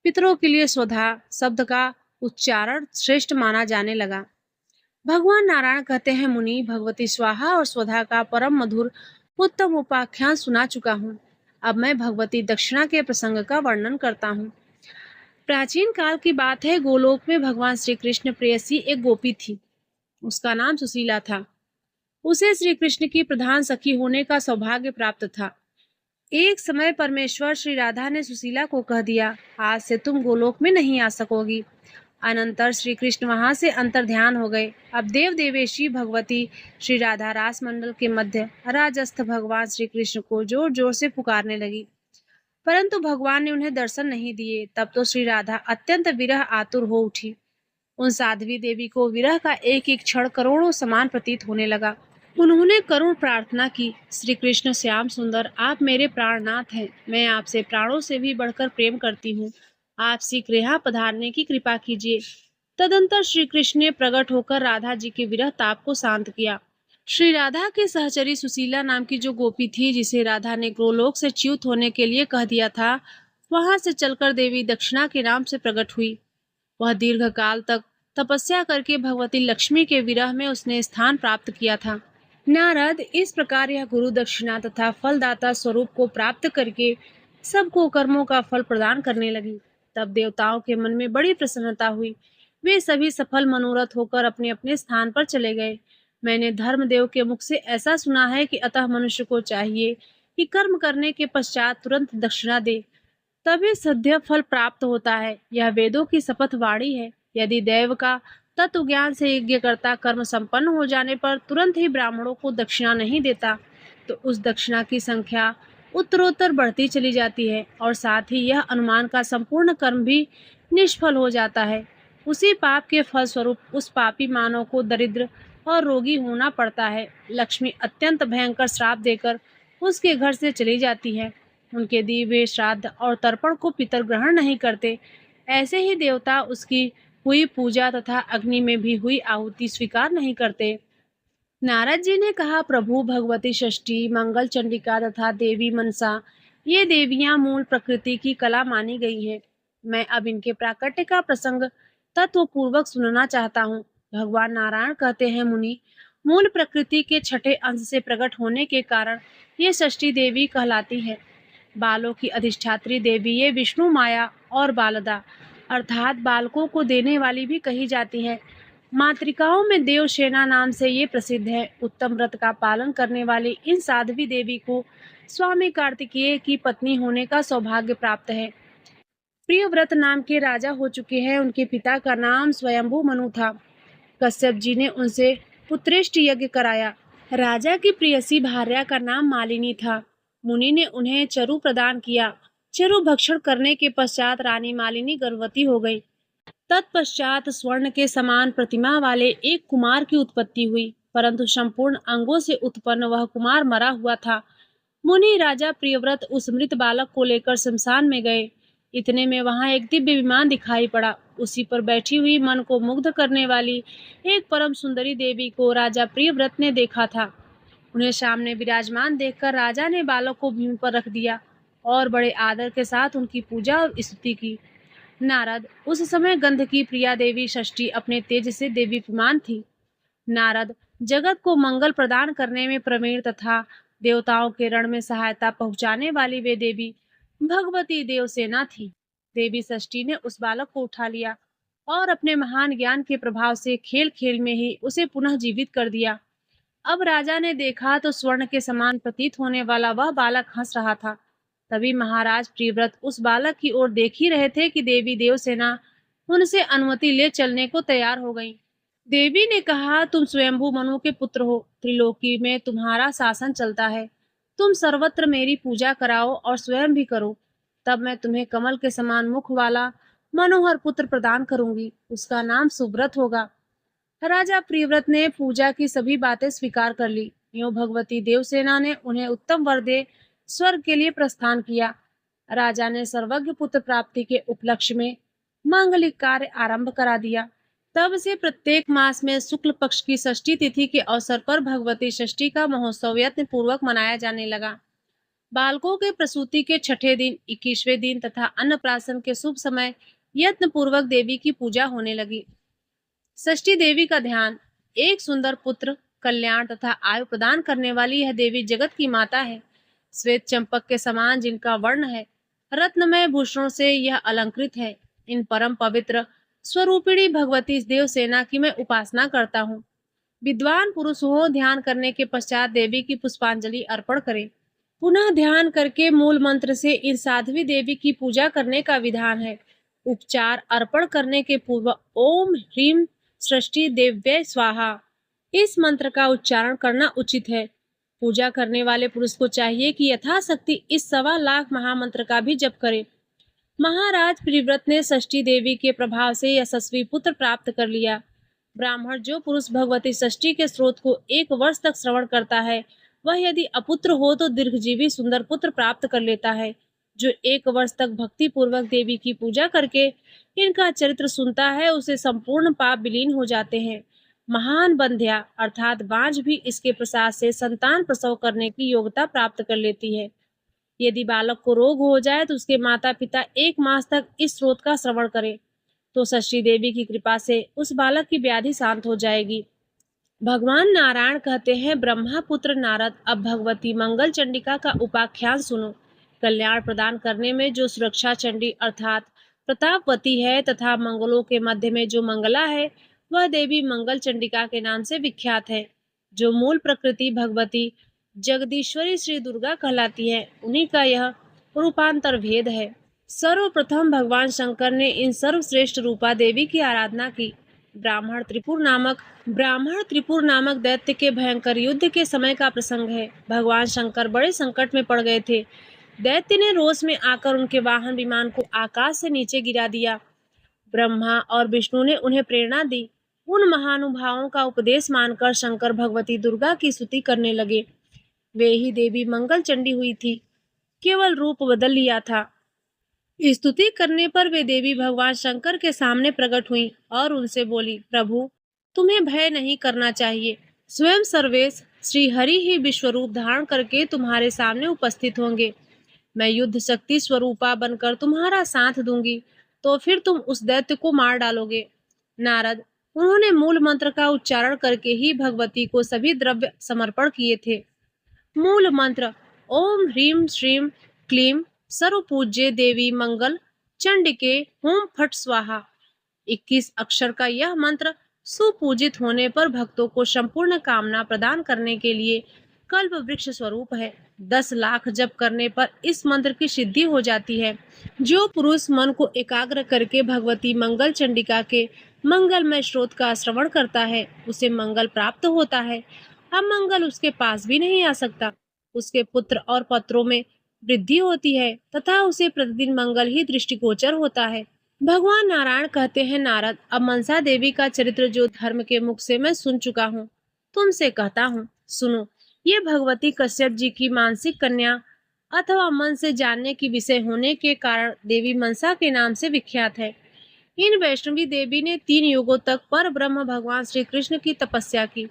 पितरों के लिए स्वधा शब्द का उच्चारण श्रेष्ठ माना जाने लगा। भगवान नारायण कहते हैं, मुनि, भगवती स्वाहा और स्वधा का परम मधुर उत्तम उपाख्यान सुना चुका हूँ। अब मैं भगवती दक्षिणा के प्रसंग का वर्णन करता हूँ। प्राचीन काल की बात है। गोलोक में भगवान श्री कृष्ण प्रेयसी एक गोपी थी। उसका नाम सुशीला था। उसे श्री कृष्ण की प्रधान सखी होने का सौभाग्य प्राप्त था। एक समय परमेश्वर श्री राधा ने सुशीला को कह दिया, आज से तुम गोलोक में नहीं आ सकोगी। अनंतर श्री कृष्ण वहां से अंतर्ध्यान हो गए। अब देव देवेशी भगवती श्री राधा रास मंडल के मध्य राजस्थ भगवान श्री कृष्ण को जोर जोर से पुकारने लगी, परंतु भगवान ने उन्हें दर्शन नहीं दिए। तब तो श्री राधा अत्यंत विरह आतुर हो उठी। उन साध्वी देवी को विरह का एक एक क्षण करोड़ों समान प्रतीत होने लगा। उन्होंने करुण प्रार्थना की, श्री कृष्ण श्याम सुंदर, आप मेरे प्राणनाथ हैं। मैं आपसे प्राणों से भी बढ़कर प्रेम करती हूँ। आप शीघ्र यहाँ पधारने की कृपा कीजिए। तदंतर श्री कृष्ण ने प्रकट होकर राधा जी के विरह ताप को शांत किया। श्री राधा के सहचरी सुशीला नाम की जो गोपी थी, जिसे राधा ने गोलोक से च्युत होने के लिए कह दिया था, वहां से चलकर देवी दक्षिणा के नाम से प्रकट हुई। वह दीर्घ काल तक तपस्या करके भगवती लक्ष्मी के विरह में उसने स्थान प्राप्त किया था। नारद, इस प्रकार यह गुरु दक्षिणा तथा फलदाता स्वरूप को प्राप्त करके सबको कर्मों का फल प्रदान करने लगी। तब देवताओं के मन में बड़ी प्रसन्नता हुई। वे सभी सफल मनोरथ होकर अपने अपने स्थान पर चले गए। मैंने धर्मदेव के मुख से ऐसा सुना है कि अतः मनुष्य को चाहिए कि कर्म करने के पश्चात तुरंत दक्षिणा दे, तभी सद्य फल प्राप्त होता है। यह वेदों की शपथ वाणी है। यदि देव का तत्व ज्ञान से यज्ञकर्ता कर्म संपन्न हो जाने पर तुरंत ही ब्राह्मणों को दक्षिणा नहीं देता, तो उस दक्षिणा की संख्या उत्तरोत्तर बढ़ती चली जाती है और साथ ही यह अनुमान का संपूर्ण कर्म भी निष्फल हो जाता है। उसी पाप के फलस्वरूप उस पापी मानव को दरिद्र और रोगी होना पड़ता है। लक्ष्मी अत्यंत भयंकर श्राप देकर उसके घर से चली जाती है। उनके दिए हुए श्राद्ध और तर्पण को पितर ग्रहण नहीं करते। ऐसे ही देवता उसकी हुई पूजा तथा अग्नि में भी हुई आहुति स्वीकार नहीं करते। नारद जी ने कहा, प्रभु, भगवती षष्ठी, मंगल चंडिका तथा देवी मनसा, ये देवियां मूल प्रकृति की कला मानी गई है। मैं अब इनके प्राकट्य का प्रसंग तत्व पूर्वक सुनना चाहता हूँ। भगवान नारायण कहते हैं, मुनि, मूल प्रकृति के छठे अंश से प्रकट होने के कारण ये षष्ठी देवी कहलाती है। बालों की अधिष्ठात्री देवी ये विष्णु माया और बालदा अर्थात बालकों को देने वाली भी कही जाती है। मातृकाओं में देवसेना नाम से ये प्रसिद्ध है। उत्तम व्रत का पालन करने वाली इन साध्वी देवी को स्वामी कार्तिकेय की पत्नी होने का सौभाग्य प्राप्त है। प्रियव्रत नाम के राजा हो चुके हैं। उनके पिता का नाम स्वयंभू मनु था। कश्यप जी ने उनसे पुत्रेष्ट यज्ञ कराया। राजा की प्रियसी भार्या का नाम मालिनी था। मुनि ने उन्हें चरु प्रदान किया। चरु भक्षण करने के पश्चात रानी मालिनी गर्भवती हो गई। तत्पश्चात स्वर्ण के समान प्रतिमा वाले एक कुमार की उत्पत्ति हुई, परंतु संपूर्ण अंगों से उत्पन्न वह कुमार मरा हुआ था। मुनि राजा प्रियव्रत उस मृत बालक को लेकर शमशान में गए। इतने में वहां एक दिव्य विमान दिखाई पड़ा। उसी पर बैठी हुई मन को मुग्ध करने वाली एक परम सुंदरी देवी को राजा प्रियव्रत ने देखा था। उन्हें सामने विराजमान देखकर राजा ने बालक को भूमि पर रख दिया और बड़े आदर के साथ उनकी पूजा और स्तुति की। नारद, उस समय गंध की प्रिया देवी षष्ठी अपने तेज से देवीप्यमान थी। नारद, जगत को मंगल प्रदान करने में प्रवीण तथा देवताओं के रण में सहायता पहुंचाने वाली वे देवी भगवती देवसेना थी। देवी षष्ठी ने उस बालक को उठा लिया और अपने महान ज्ञान के प्रभाव से खेल खेल में ही उसे पुनः जीवित कर दिया। अब राजा ने देखा तो स्वर्ण के समान प्रतीत होने वाला वह बालक हंस रहा था। तभी महाराज प्रियव्रत उस बालक की ओर देख ही रहे थे कि देवी देवसेना उनसे अनुमति ले चलने को तैयार हो गई। देवी ने कहा, तुम स्वयंभू मनु के पुत्र हो। त्रिलोकी में तुम्हारा शासन चलता है। तुम सर्वत्र मेरी पूजा कराओ और स्वयं भी करो, तब मैं तुम्हें कमल के समान मुख वाला मनोहर पुत्र प्रदान करूंगी। उसका नाम सुव्रत होगा। राजा प्रियव्रत ने पूजा की सभी बातें स्वीकार कर ली। यूं भगवती देवसेना ने उन्हें उत्तम वर दे स्वर्ग के लिए प्रस्थान किया। राजा ने सर्वज्ञ पुत्र प्राप्ति के उपलक्ष्य में मांगलिक कार्य आरंभ करा दिया। तब से प्रत्येक मास में शुक्ल पक्ष की षष्ठी तिथि के अवसर पर भगवती षष्ठी का महोत्सव यत्न पूर्वक मनाया जाने लगा। बालकों के प्रसूति के छठे दिन, 21वें दिन तथा अन्नप्राशन के शुभ समय यत्न पूर्वक देवी की पूजा होने लगी। षष्ठी देवी का ध्यान। एक सुंदर पुत्र, कल्याण तथा आयु प्रदान करने वाली यह देवी जगत की माता है। श्वेत चंपक के समान जिनका वर्ण है, रत्नमय भूषणों से यह अलंकृत है। इन परम पवित्र स्वरूपिणी भगवती देवसेना की मैं उपासना करता हूँ। विद्वान पुरुष हो ध्यान करने के पश्चात देवी की पुष्पांजलि अर्पण करें। पुनः ध्यान करके मूल मंत्र से इन साध्वी देवी की पूजा करने का विधान है। उपचार अर्पण करने के पूर्व ओम ह्रीम सृष्टि देव्य स्वाहा इस मंत्र का उच्चारण करना उचित है। पूजा करने वाले पुरुष को चाहिए कि यथाशक्ति इस 1.25 लाख महामंत्र का भी जप करे। महाराज प्रिव्रत ने षष्ठी देवी के प्रभाव से यशस्वी पुत्र प्राप्त कर लिया। ब्राह्मण जो पुरुष भगवती षष्ठी के स्रोत को 1 वर्ष तक श्रवण करता है, वह यदि अपुत्र हो तो दीर्घजीवी सुंदर पुत्र प्राप्त कर लेता है। जो 1 वर्ष तक भक्ति पूर्वक देवी की पूजा करके इनका चरित्र सुनता है, उसे संपूर्ण पाप विलीन हो जाते हैं। महान बंध्या अर्थात बांझ भी इसके प्रसाद से संतान प्रसव करने की योग्यता प्राप्त कर लेती है। यदि बालक को रोग हो जाए तो उसके माता पिता 1 मास तक इस स्रोत का श्रवण करें, तो षष्ठी देवी की कृपा से उस बालक की व्याधि शांत हो जाएगी। भगवान नारायण कहते हैं, ब्रह्मा पुत्र नारद, अब भगवती मंगल चंडिका का उपाख्यान सुनो। कल्याण प्रदान करने में जो सुरक्षा चंडी अर्थात प्रतापवती है तथा मंगलों के मध्य में जो मंगला है, वह देवी मंगल चंडिका के नाम से विख्यात है। जो मूल प्रकृति भगवती जगदीश्वरी श्री दुर्गा कहलाती है, उन्हीं का यह रूपांतर भेद है। सर्वप्रथम भगवान शंकर ने इन सर्वश्रेष्ठ रूपा देवी की आराधना की। ब्राह्मण त्रिपुर नामक दैत्य के भयंकर युद्ध के समय का प्रसंग है। भगवान शंकर बड़े संकट में पड़ गए थे। दैत्य ने रोष में आकर उनके वाहन विमान को आकाश से नीचे गिरा दिया। ब्रह्मा और विष्णु ने उन्हें प्रेरणा दी। उन महानुभावों का उपदेश मानकर शंकर भगवती दुर्गा की स्तुति करने लगे। वे ही देवी मंगल चंडी हुई थी, केवल रूप बदल लिया था। स्तुति करने पर वे देवी भगवान शंकर के सामने प्रकट हुई और उनसे बोली, प्रभु तुम्हें भय नहीं करना चाहिए। स्वयं सर्वेश श्री हरि ही विश्वरूप धारण करके तुम्हारे सामने उपस्थित होंगे। मैं युद्ध शक्ति स्वरूपा बनकर तुम्हारा साथ दूंगी, तो फिर तुम उस दैत्य को मार डालोगे। नारद उन्होंने मूल मंत्र का उच्चारण करके ही भगवती को सभी द्रव्य समर्पण किए थे। मूल मंत्र ओम ह्रीम श्रीम क्लीम सर्वपूज्य देवी मंगल चंडिके होम फट स्वाहा। 21 अक्षर का यह मंत्र सुपूजित होने पर भक्तों को संपूर्ण कामना प्रदान करने के लिए कल्प वृक्ष स्वरूप है। 10 लाख जप करने पर इस मंत्र की सिद्धि हो जाती है। जो पुरुष मन को एकाग्र करके भगवती मंगल चंडिका के मंगलमय स्रोत का श्रवण करता है, उसे मंगल प्राप्त होता है। अमंगल उसके पास भी नहीं आ सकता। उसके पुत्र और पत्रों में वृद्धि होती है तथा उसे प्रतिदिन मंगल ही दृष्टिगोचर होता है। भगवान नारायण कहते हैं, नारद अब मनसा देवी का चरित्र जो धर्म के मुख से मैं सुन चुका हूँ, तुमसे कहता हूँ, सुनो। ये भगवती कश्यप जी की मानसिक कन्या अथवा मन से जानने की विषय होने के कारण देवी मनसा के नाम से विख्यात है। इन वैष्णवी देवी ने 3 युगों तक पर ब्रह्म भगवान श्री कृष्ण की तपस्या की।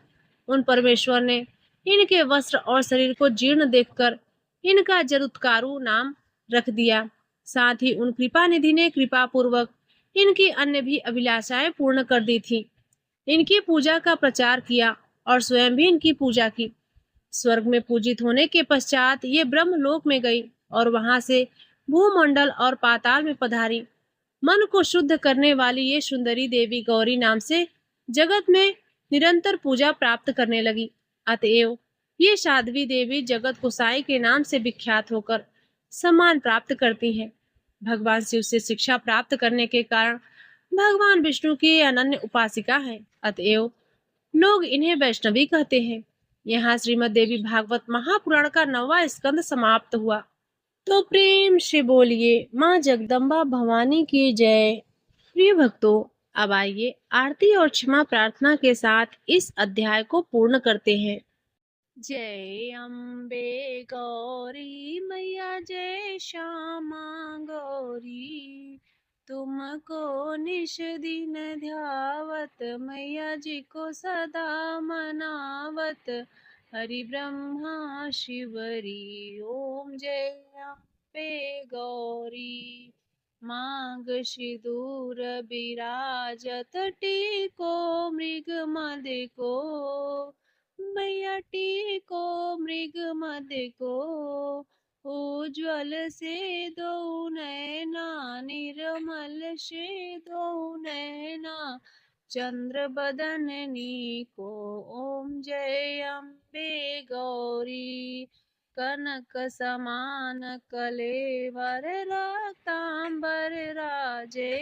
उन परमेश्वर ने इनके वस्त्र और शरीर को जीर्ण देखकर इनका जरुत्कारु नाम रख दिया। साथ ही उन कृपा निधि ने कृपा पूर्वक इनकी अन्य भी अभिलाषाएं पूर्ण कर दी थी। इनकी पूजा का प्रचार किया और स्वयं भी इनकी पूजा की। स्वर्ग में पूजित होने के पश्चात ये ब्रह्मलोक में गई और वहां से भूमंडल और पाताल में पधारी। मन को शुद्ध करने वाली ये सुंदरी देवी गौरी नाम से जगत में निरंतर पूजा प्राप्त करने लगी। अतएव ये साध्वी देवी जगत गोसाई के नाम से विख्यात होकर सम्मान प्राप्त करती हैं। भगवान शिव से शिक्षा प्राप्त करने के कारण भगवान विष्णु की अनन्य उपासिका है। अतएव लोग इन्हें वैष्णवी कहते हैं। यहाँ श्रीमद् देवी भागवत महापुराण का 9वां स्कंद समाप्त हुआ। तो प्रेम से बोलिए माँ जगदम्बा भवानी की जय। प्रिय भक्तों, अब आइए आरती और क्षमा प्रार्थना के साथ इस अध्याय को पूर्ण करते हैं। जय अम्बे गौरी मैया, जय श्यामा गौरी, तुमको निश दिन ध्यावत, मैया जी को सदा मनावत, हरि ब्रह्मा शिवरी। ओम जय अम्बे गौरी। मांग सिंदूर विराजत, टीको मृग मद को, मैया टीको मृग मद को, उज्ज्वल से दो नैना, निर्मल से दो नैना, चंद्र बदननी को। ओम जय अम्बे गौरी, कनक समान कलेवर, रक्तांबर राजे,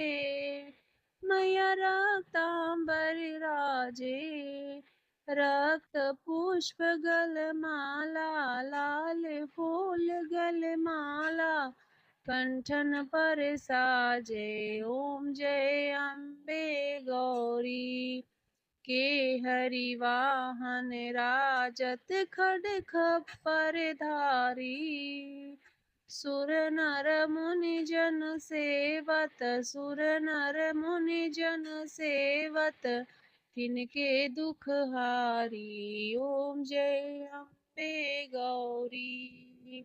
मैया रक्तांबर राजे। रक्त पुष्प गलमाला, लाल फूल गलमाला, कंठन पर साजे। ओम जय अम्बे गौरी, के हरि वाहन राजत, खड खप्पर धारी, सुर नर मुनि जन सेवत, सुर नर मुनि जन सेवत, तिनके दुख हारी। ओम जय अम्बे गौरी,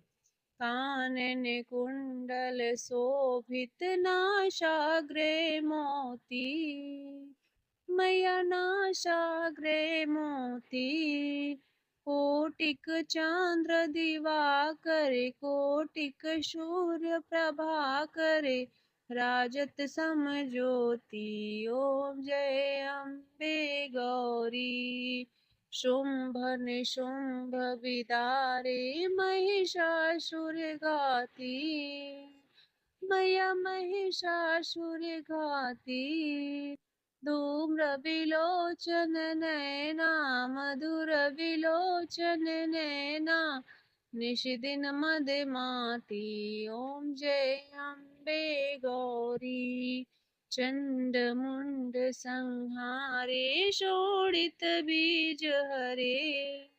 कानन कुंडल शोभित, नासाग्रे मोती, मैया नासाग्रे मोती। कोटिक चंद्र दिवाकर, कोटिक सूर्य प्रभाकर, राजत सम ज्योति। ओम जय अम्बे गौरी, शुंभ निशुंभ विदारे, महिषासुर घाती, मैया महिषासुर घाती। धूम्र विलोचन नैना, मधुर विलोचन नैना, निशिदिन मदमाती। ओम जय अम्बे गौरी, चंड मुंड संहारे, शोणित बीज हरे,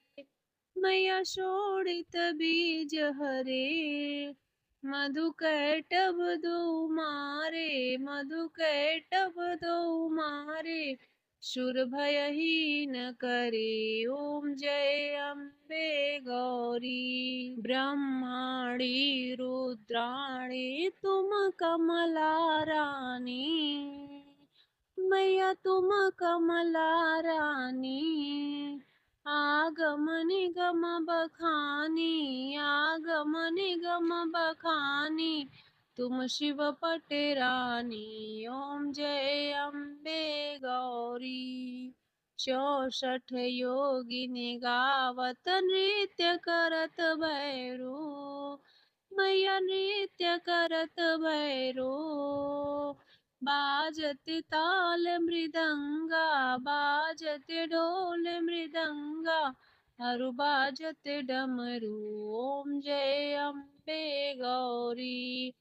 मैया शोणित बीज हरे। मधुकैटभ दो मारे, मधुकैटभ दो मारे, शूर भयहीन करे। ओम जय अम्बे गौरी, ब्रह्माणी रुद्राणी, तुम कमला रानी, मैया तुम कमला रानी। आगम निगम बखानी, आगम निगम बखानी, तुम शिव पटरानी। ओम जय अम्बे गौरी, 64 योगिनी गावत, नृत्य करत भैरो, मैया नृत्य करत भैरो। बाजत ताल मृदंगा, बाजत ढोल मृदंगा, हरु बाजत डमरू। ओम जय अम्बे गौरी,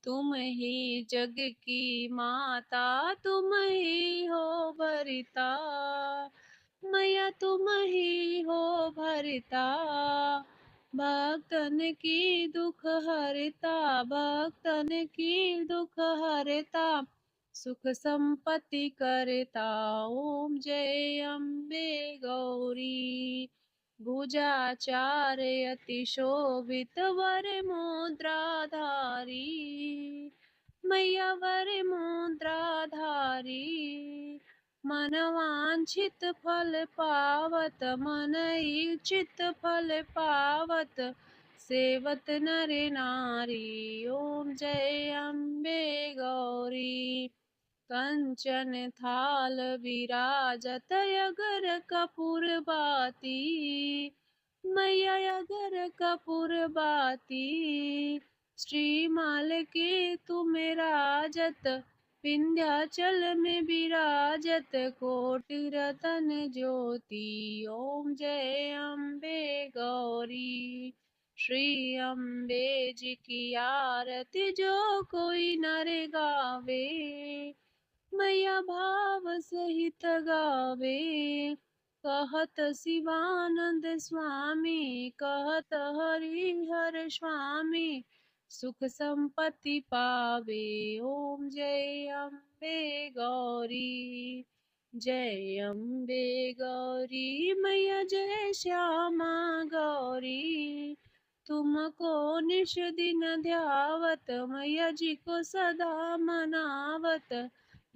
तुम ही जग की माता, तुम ही हो भरिता, मैया तुम ही हो भरिता। भक्तन की दुख हरता, भक्तन की दुख हरता, सुख संपत्ति करता। ओम जय अम्बे गौरी, भुजाचार अति शोभित, वर मुद्राधारी, मैया वर मुद्राधारी। मन वांछित फल पावत, मन इच्छित फल पावत, सेवत नर नारी। ओम जय अम्बे गौरी, कंचन थाल विराजत, अगर कपूर बाती, मैया अगर कपूर बाती। श्रीमाल के तुम राजत, विंध्याचल में विराजत, कोटि रतन ज्योति। ओम जय अम्बे गौरी, श्री अम्बे जी की आरती जो कोई नर गावे, मैया भाव सहित गावे। कहत शिवानंद स्वामी, कहत हरिहर स्वामी, सुख संपत्ति पावे। ओम जय अम्बे गौरी, जय अम्बे गौरी, मैया जय श्यामा गौरी। तुमको निश दिन ध्यावत, मैया जी को सदा मनावत,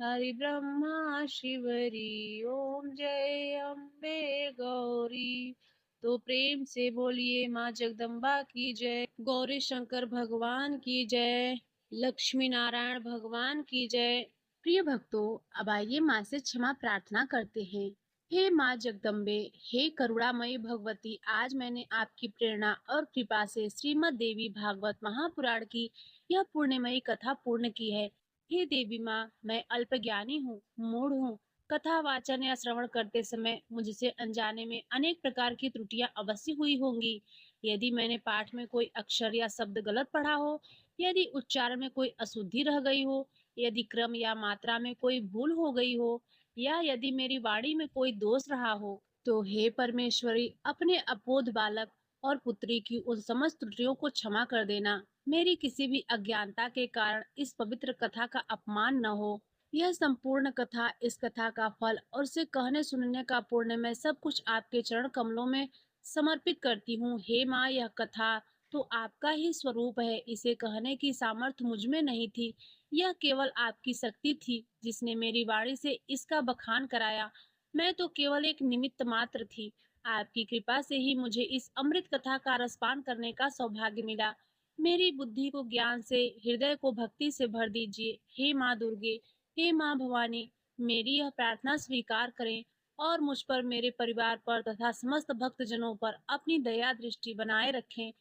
हरि ब्रह्मा शिवरी। ओम जय अम्बे गौरी, तो प्रेम से बोलिए माँ जगदम्बा की जय, गौरी शंकर भगवान की जय, लक्ष्मी नारायण भगवान की जय। प्रिय भक्तों, अब आइए माँ से क्षमा प्रार्थना करते हैं। हे माँ जगदम्बे, हे करुणामयी भगवती, आज मैंने आपकी प्रेरणा और कृपा से श्रीमद् देवी भागवत महापुराण की यह पुण्यमयी कथा पूर्ण की है। हे देवी माँ, मैं अल्पज्ञानी हूँ, मूढ़ हूँ। कथा वाचन या श्रवण करते समय मुझसे अनजाने में अनेक प्रकार की त्रुटियां अवश्य हुई होंगी। यदि मैंने पाठ में कोई अक्षर या शब्द गलत पढ़ा हो, यदि उच्चारण में कोई अशुद्धि रह गई हो, यदि क्रम या मात्रा में कोई भूल हो गई हो, या यदि मेरी वाणी में कोई दोष रहा हो, तो हे परमेश्वरी, अपने अबोध बालक और पुत्री की उन समस्त त्रुटियों को क्षमा कर देना। मेरी किसी भी अज्ञानता के कारण इस पवित्र कथा का अपमान न हो। यह संपूर्ण कथा, इस कथा का फल और उसे कहने सुनने का पुण्य मैं सब कुछ आपके चरण कमलों में समर्पित करती हूँ। हे माँ, यह कथा तो आपका ही स्वरूप है, इसे कहने की सामर्थ्य मुझ में नहीं थी। यह केवल आपकी शक्ति थी जिसने मेरी वाणी से इसका बखान कराया। मैं तो केवल एक निमित्त मात्र थी। आपकी कृपा से ही मुझे इस अमृत कथा का रसपान करने का सौभाग्य मिला। मेरी बुद्धि को ज्ञान से, हृदय को भक्ति से भर दीजिए। हे माँ दुर्गे, हे माँ भवानी, मेरी यह प्रार्थना स्वीकार करें और मुझ पर, मेरे परिवार पर तथा समस्त भक्तजनों पर अपनी दया दृष्टि बनाए रखें।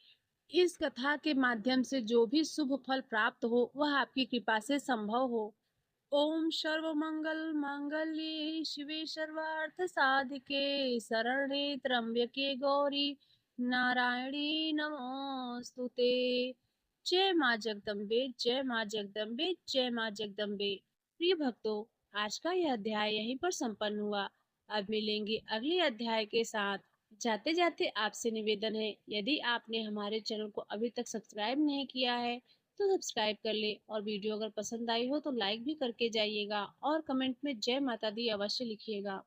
इस कथा के माध्यम से जो भी शुभ फल प्राप्त हो, वह आपकी कृपा से संभव हो। ओम सर्वमंगल मांगल्ये शिवे सर्वार्थ साधिके शरण्ये त्र्यंबके गौरी नारायणी नमोस्तुते। जय माँ जगदम्बे, जय माँ जगदम्बे, जय माँ जगदम्बे। प्रिय भक्तों, आज का यह अध्याय यहीं पर संपन्न हुआ। अब मिलेंगे अगले अध्याय के साथ। जाते जाते आपसे निवेदन है, यदि आपने हमारे चैनल को अभी तक सब्सक्राइब नहीं किया है तो सब्सक्राइब कर ले, और वीडियो अगर पसंद आई हो तो लाइक भी करके जाइएगा और कमेंट में जय माता दी अवश्य लिखिएगा।